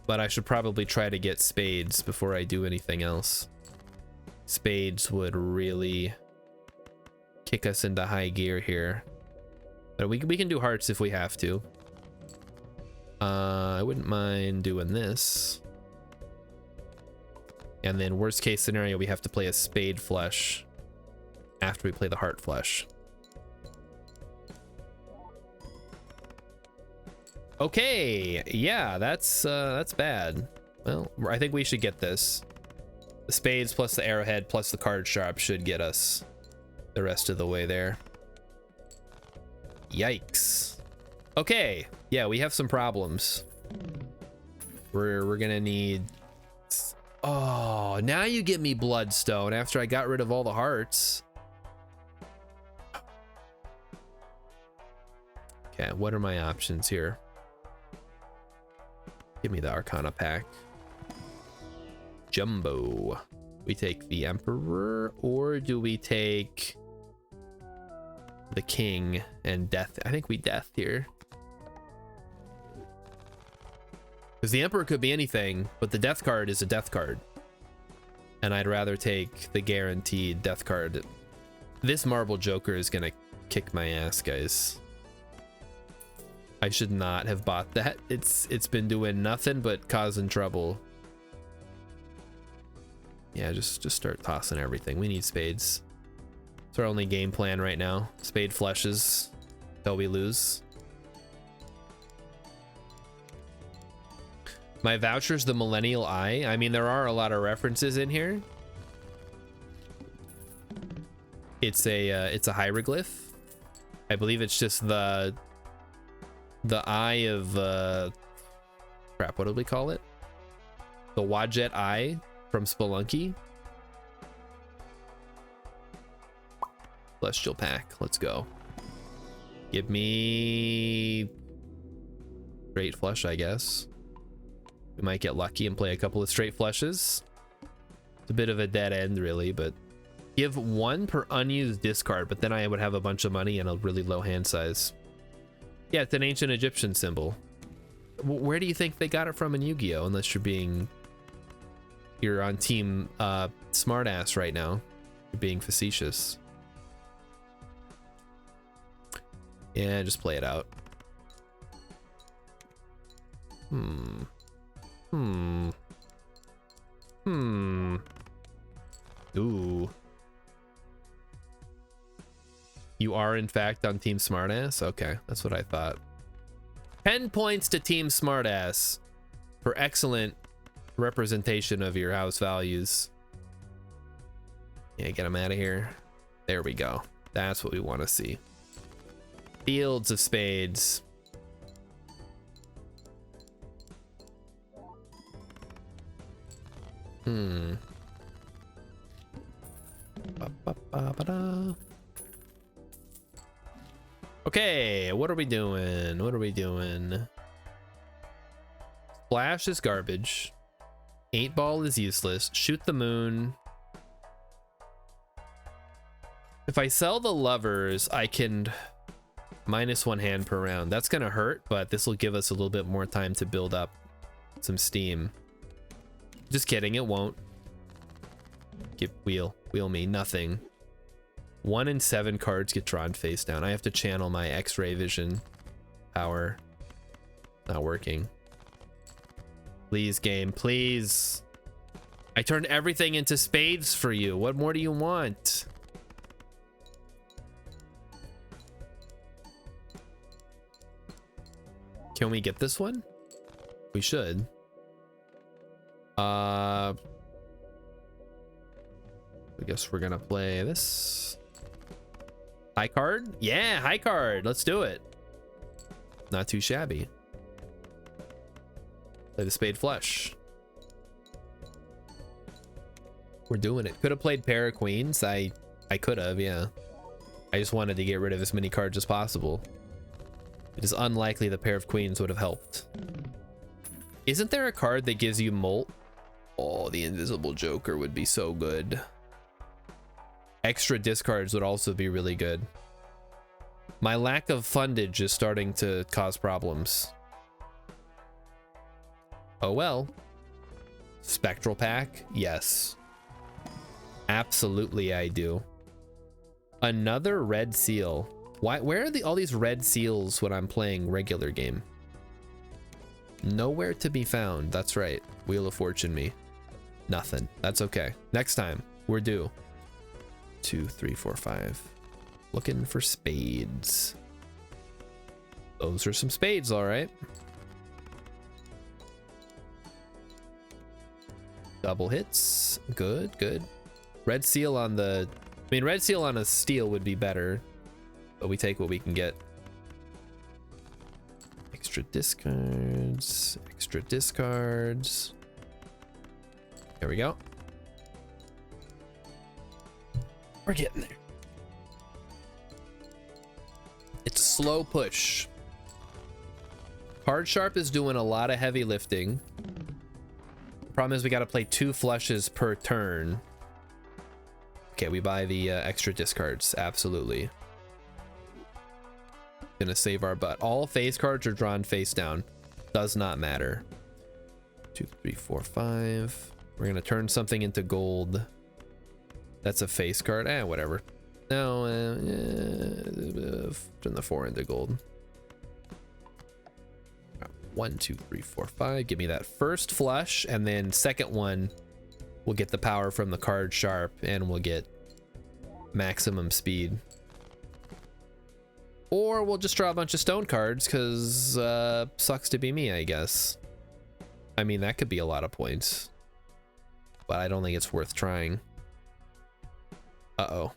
But I should probably try to get spades before I do anything else. Spades would really kick us into high gear here. But we can do hearts if we have to. I wouldn't mind doing this. And then worst case scenario, we have to play a spade flush after we play the heart flush. Okay, yeah, that's bad. Well, I think we should get this. The spades plus the arrowhead plus the card sharp should get us the rest of the way there. Yikes. Okay, yeah, we have some problems. We're gonna need, oh, now you give me bloodstone after I got rid of all the hearts. Okay, what are my options here? Give me the Arcana pack. Jumbo. We take the Emperor, or do we take the King and Death? I think we Death here. Because the Emperor could be anything, but the Death card is a Death card. And I'd rather take the guaranteed Death card. This Marble Joker is gonna kick my ass, guys. I should not have bought that. It's been doing nothing but causing trouble. Yeah, just start tossing everything. We need spades. It's our only game plan right now. Spade flushes till we lose. My voucher's the Millennial Eye. I mean, there are a lot of references in here. It's a hieroglyph. I believe it's just the eye of crap, what did we call it? The Wadjet Eye from Spelunky. Celestial pack, let's go. Give me straight flush, I guess. We might get lucky and play a couple of straight flushes. It's a bit of a dead end, really, but give 1 per unused discard, but then I would have a bunch of money and a really low hand size. Yeah, it's an ancient Egyptian symbol. Where do you think they got it from in Yu-Gi-Oh? Unless you're on team smartass right now. You're being facetious. Yeah, just play it out. Ooh. You are in fact on team smartass? Okay, that's what I thought. 10 points to team smartass for excellent representation of your house values. Yeah, get him out of here. There we go. That's what we want to see. Fields of spades. Ba-ba-ba-ba-da. Okay, what are we doing? What are we doing? Splash is garbage. 8-ball is useless. Shoot the moon. If I sell the lovers, I can -1 hand per round. That's gonna hurt, but this will give us a little bit more time to build up some steam. Just kidding, it won't. Wheel me, nothing. 1 in 7 cards get drawn face down. I have to channel my X-ray vision power. Not working. Please, game, please. I turned everything into spades for you. What more do you want? Can we get this one? We should. I guess we're gonna play this. High card? Yeah, high card. Let's do it. Not too shabby. Play the spade flush. We're doing it. Could have played pair of queens. I could have, yeah. I just wanted to get rid of as many cards as possible. It is unlikely the pair of queens would have helped. Isn't there a card that gives you molt? Oh, the invisible joker would be so good. Extra discards would also be really good. My lack of fundage is starting to cause problems. Oh well. Spectral pack? Yes. Absolutely I do. Another red seal. Why? Where are all these red seals when I'm playing regular game? Nowhere to be found. That's right. Wheel of Fortune me. Nothing. That's okay. Next time. We're due. 2, 3, 4, 5. Looking for spades. Those are some spades, all right. Double hits. Good, good. Red seal on the... I mean, red seal on a steel would be better. But we take what we can get. Extra discards. Extra discards. There we go. We're getting there. It's a slow push. Card Sharp is doing a lot of heavy lifting. Problem is we got to play 2 flushes per turn. Okay, we buy the extra discards. Absolutely. Gonna save our butt. All face cards are drawn face down. Does not matter. 2, 3, 4, 5. We're gonna turn something into gold. That's a face card. Whatever. No, turn the 4 into gold. 1, 2, 3, 4, 5. Give me that first flush, and then second one, we'll get the power from the card sharp, and we'll get maximum speed. Or we'll just draw a bunch of stone cards, because sucks to be me, I guess. I mean, that could be a lot of points, but I don't think it's worth trying. Uh-oh.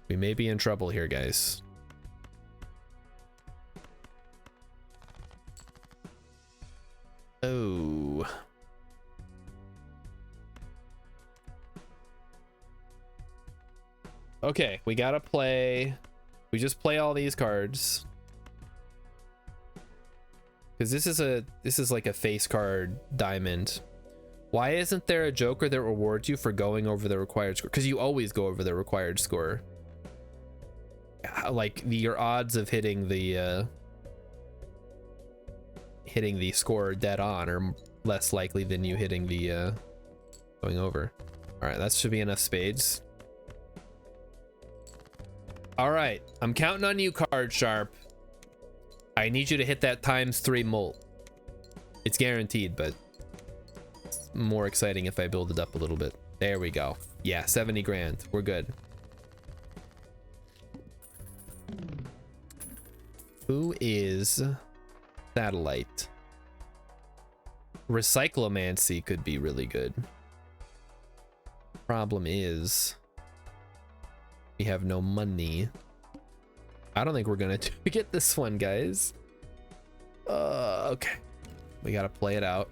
We may be in trouble here, guys. Oh. Okay, we gotta play. We just play all these cards. Because this is like a face card diamond. Why isn't there a joker that rewards you for going over the required score? Because you always go over the required score. Like your odds of hitting the score dead on are less likely than you hitting the going over. All right, that should be enough spades. All right, I'm counting on you, Card Sharp. I need you to hit that ×3 molt. It's guaranteed, but it's more exciting if I build it up a little bit. There we go. Yeah, 70 grand. We're good. Who is Satellite? Recyclomancy could be really good. Problem is, we have no money. I don't think we're gonna get this one, guys. Okay. We gotta play it out.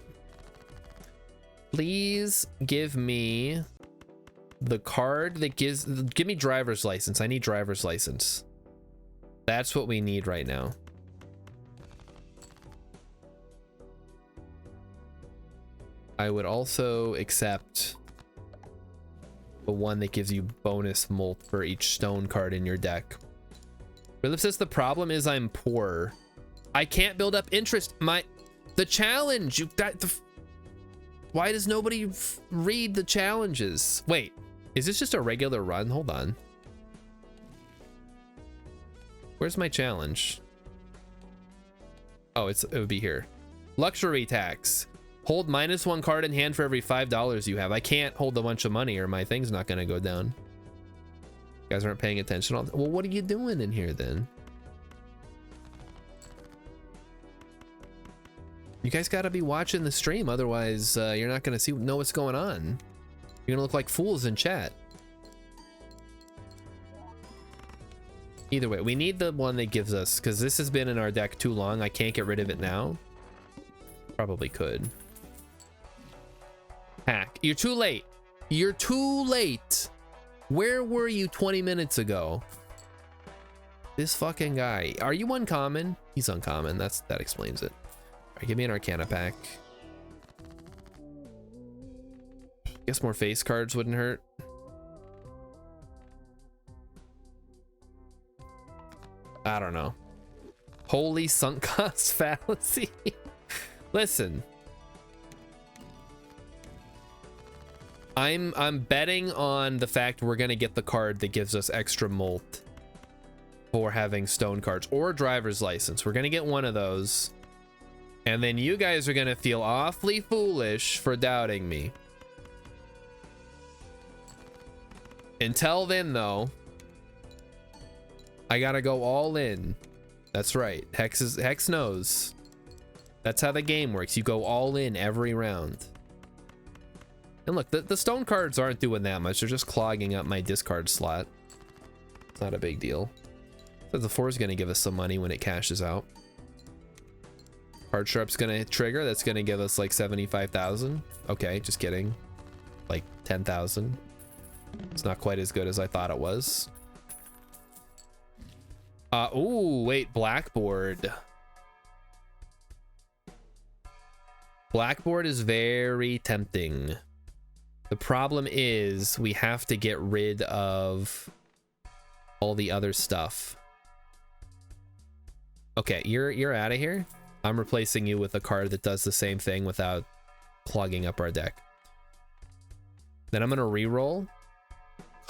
Please give me the card that give me driver's license. I need driver's license. That's what we need right now. I would also accept the one that gives you bonus molt for each stone card in your deck. Philip says the problem is I'm poor. I can't build up interest. The challenge, you got the. Why does nobody read the challenges? Wait, is this just a regular run? Hold on. Where's my challenge? Oh, it would be here. Luxury tax. Hold -1 card in hand for every $5 you have. I can't hold a bunch of money or my thing's not gonna go down. You guys aren't paying attention. Well, what are you doing in here then? You guys gotta be watching the stream, otherwise you're not gonna know what's going on. You're gonna look like fools in chat. Either way, we need the one that gives us, because this has been in our deck too long. I can't get rid of it now. Probably could. Hack. You're too late. You're too late. Where were you 20 minutes ago? This fucking guy. Are you uncommon? He's uncommon. That explains it. All right, give me an Arcana pack. Guess more face cards wouldn't hurt. I don't know. Holy sunk cost fallacy. Listen. I'm betting on the fact we're gonna get the card that gives us extra molt for having stone cards or driver's license. We're gonna get one of those. And then you guys are gonna feel awfully foolish for doubting me. Until then though, I gotta go all in. That's right. Hex knows. That's how the game works. You go all in every round. And look, the stone cards aren't doing that much. They're just clogging up my discard slot. It's not a big deal. So the 4 is going to give us some money when it cashes out. Card Sharp's going to trigger. That's going to give us like 75,000. Okay, just kidding. Like 10,000. It's not quite as good as I thought it was. Ooh, wait, Blackboard. Blackboard is very tempting. The problem is we have to get rid of all the other stuff. Okay, you're out of here. I'm replacing you with a card that does the same thing without clogging up our deck. Then I'm gonna re-roll.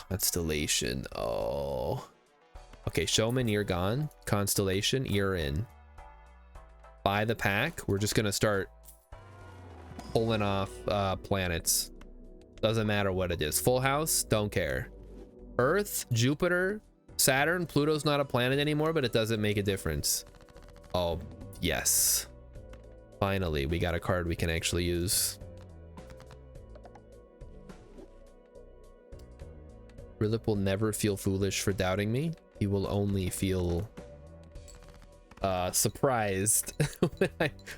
Constellation. Oh. Okay, Showman, you're gone. Constellation, you're in. Buy the pack. We're just gonna start pulling off planets. Doesn't matter what it is. Full house, don't care. Earth, Jupiter, Saturn, Pluto's not a planet anymore, but it doesn't make a difference. Oh, yes. Finally, we got a card we can actually use. Rilip will never feel foolish for doubting me. He will only feel surprised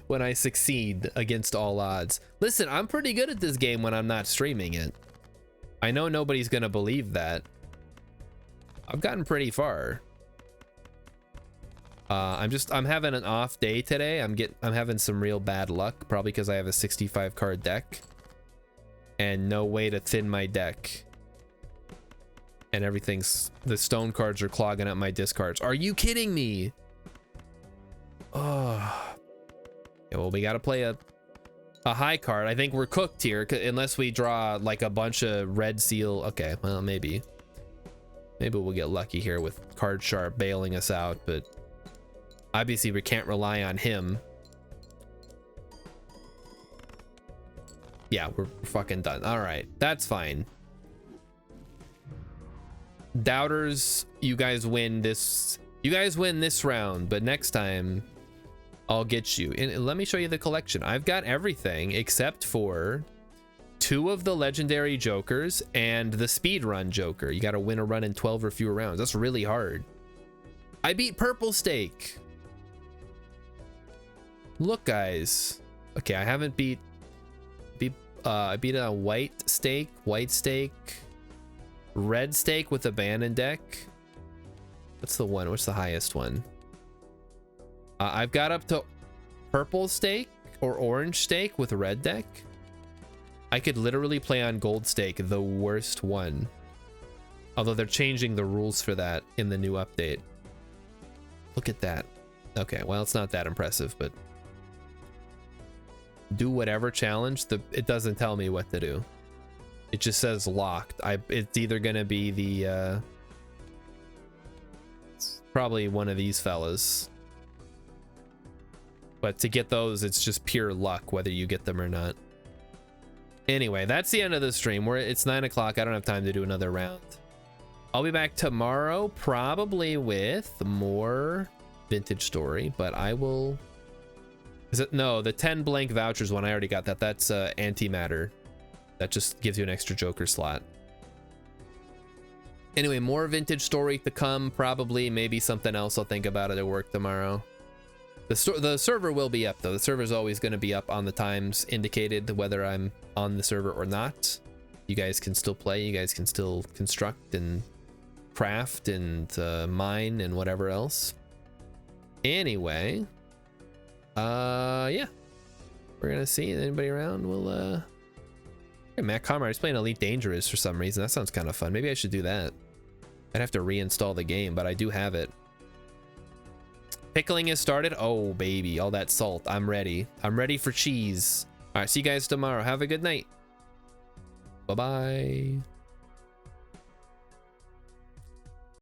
when I succeed against all odds. Listen, I'm pretty good at this game when I'm not streaming it. I know nobody's gonna believe that. I've gotten pretty far. I'm having an off day today. I'm having some real bad luck, probably because I have a 65 card deck and no way to thin my deck. And the stone cards are clogging up my discards. Are you kidding me? Oh, yeah, well, we gotta play a high card. I think we're cooked here, unless we draw like a bunch of red seal. Okay, well, maybe we'll get lucky here with Card Sharp bailing us out, but obviously we can't rely on him. Yeah, we're fucking done. All right, that's fine. Doubters, you guys win this round, but next time I'll get you. And let me show you the collection. I've got everything except for 2 of the legendary jokers and the speed run joker. You got to win a run in 12 or fewer rounds. That's really hard. I beat purple steak. Look, guys. Okay, I haven't I beat a white steak, red steak with abandon deck. What's the one? What's the highest one? I've got up to purple steak or orange steak with a red deck. I could literally play on gold steak, the worst one. Although they're changing the rules for that in the new update. Look at that. Okay, well, it's not that impressive, but do whatever challenge. It doesn't tell me what to do. It just says locked. It's either gonna be the probably one of these fellas. But to get those, it's just pure luck whether you get them or not. Anyway, that's the end of the stream. It's 9 o'clock. I don't have time to do another round. I'll be back tomorrow, probably with more Vintage Story, but I will... No, the 10 blank vouchers one, I already got that. That's antimatter. That just gives you an extra joker slot. Anyway, more Vintage Story to come, probably. Maybe something else I'll think about it at work tomorrow. The server will be up, though. The server is always going to be up on the times indicated, whether I'm on the server or not. You guys can still play. You guys can still construct and craft and mine and whatever else. Anyway, yeah, we're gonna see anybody around. We'll hey, Matt Comrade is playing Elite Dangerous for some reason. That sounds kind of fun. Maybe I should do that. I'd have to reinstall the game, but I do have it. Pickling has started. Oh baby, all that salt. I'm ready. I'm ready for cheese. All right, see you guys tomorrow. Have a good night. Bye bye.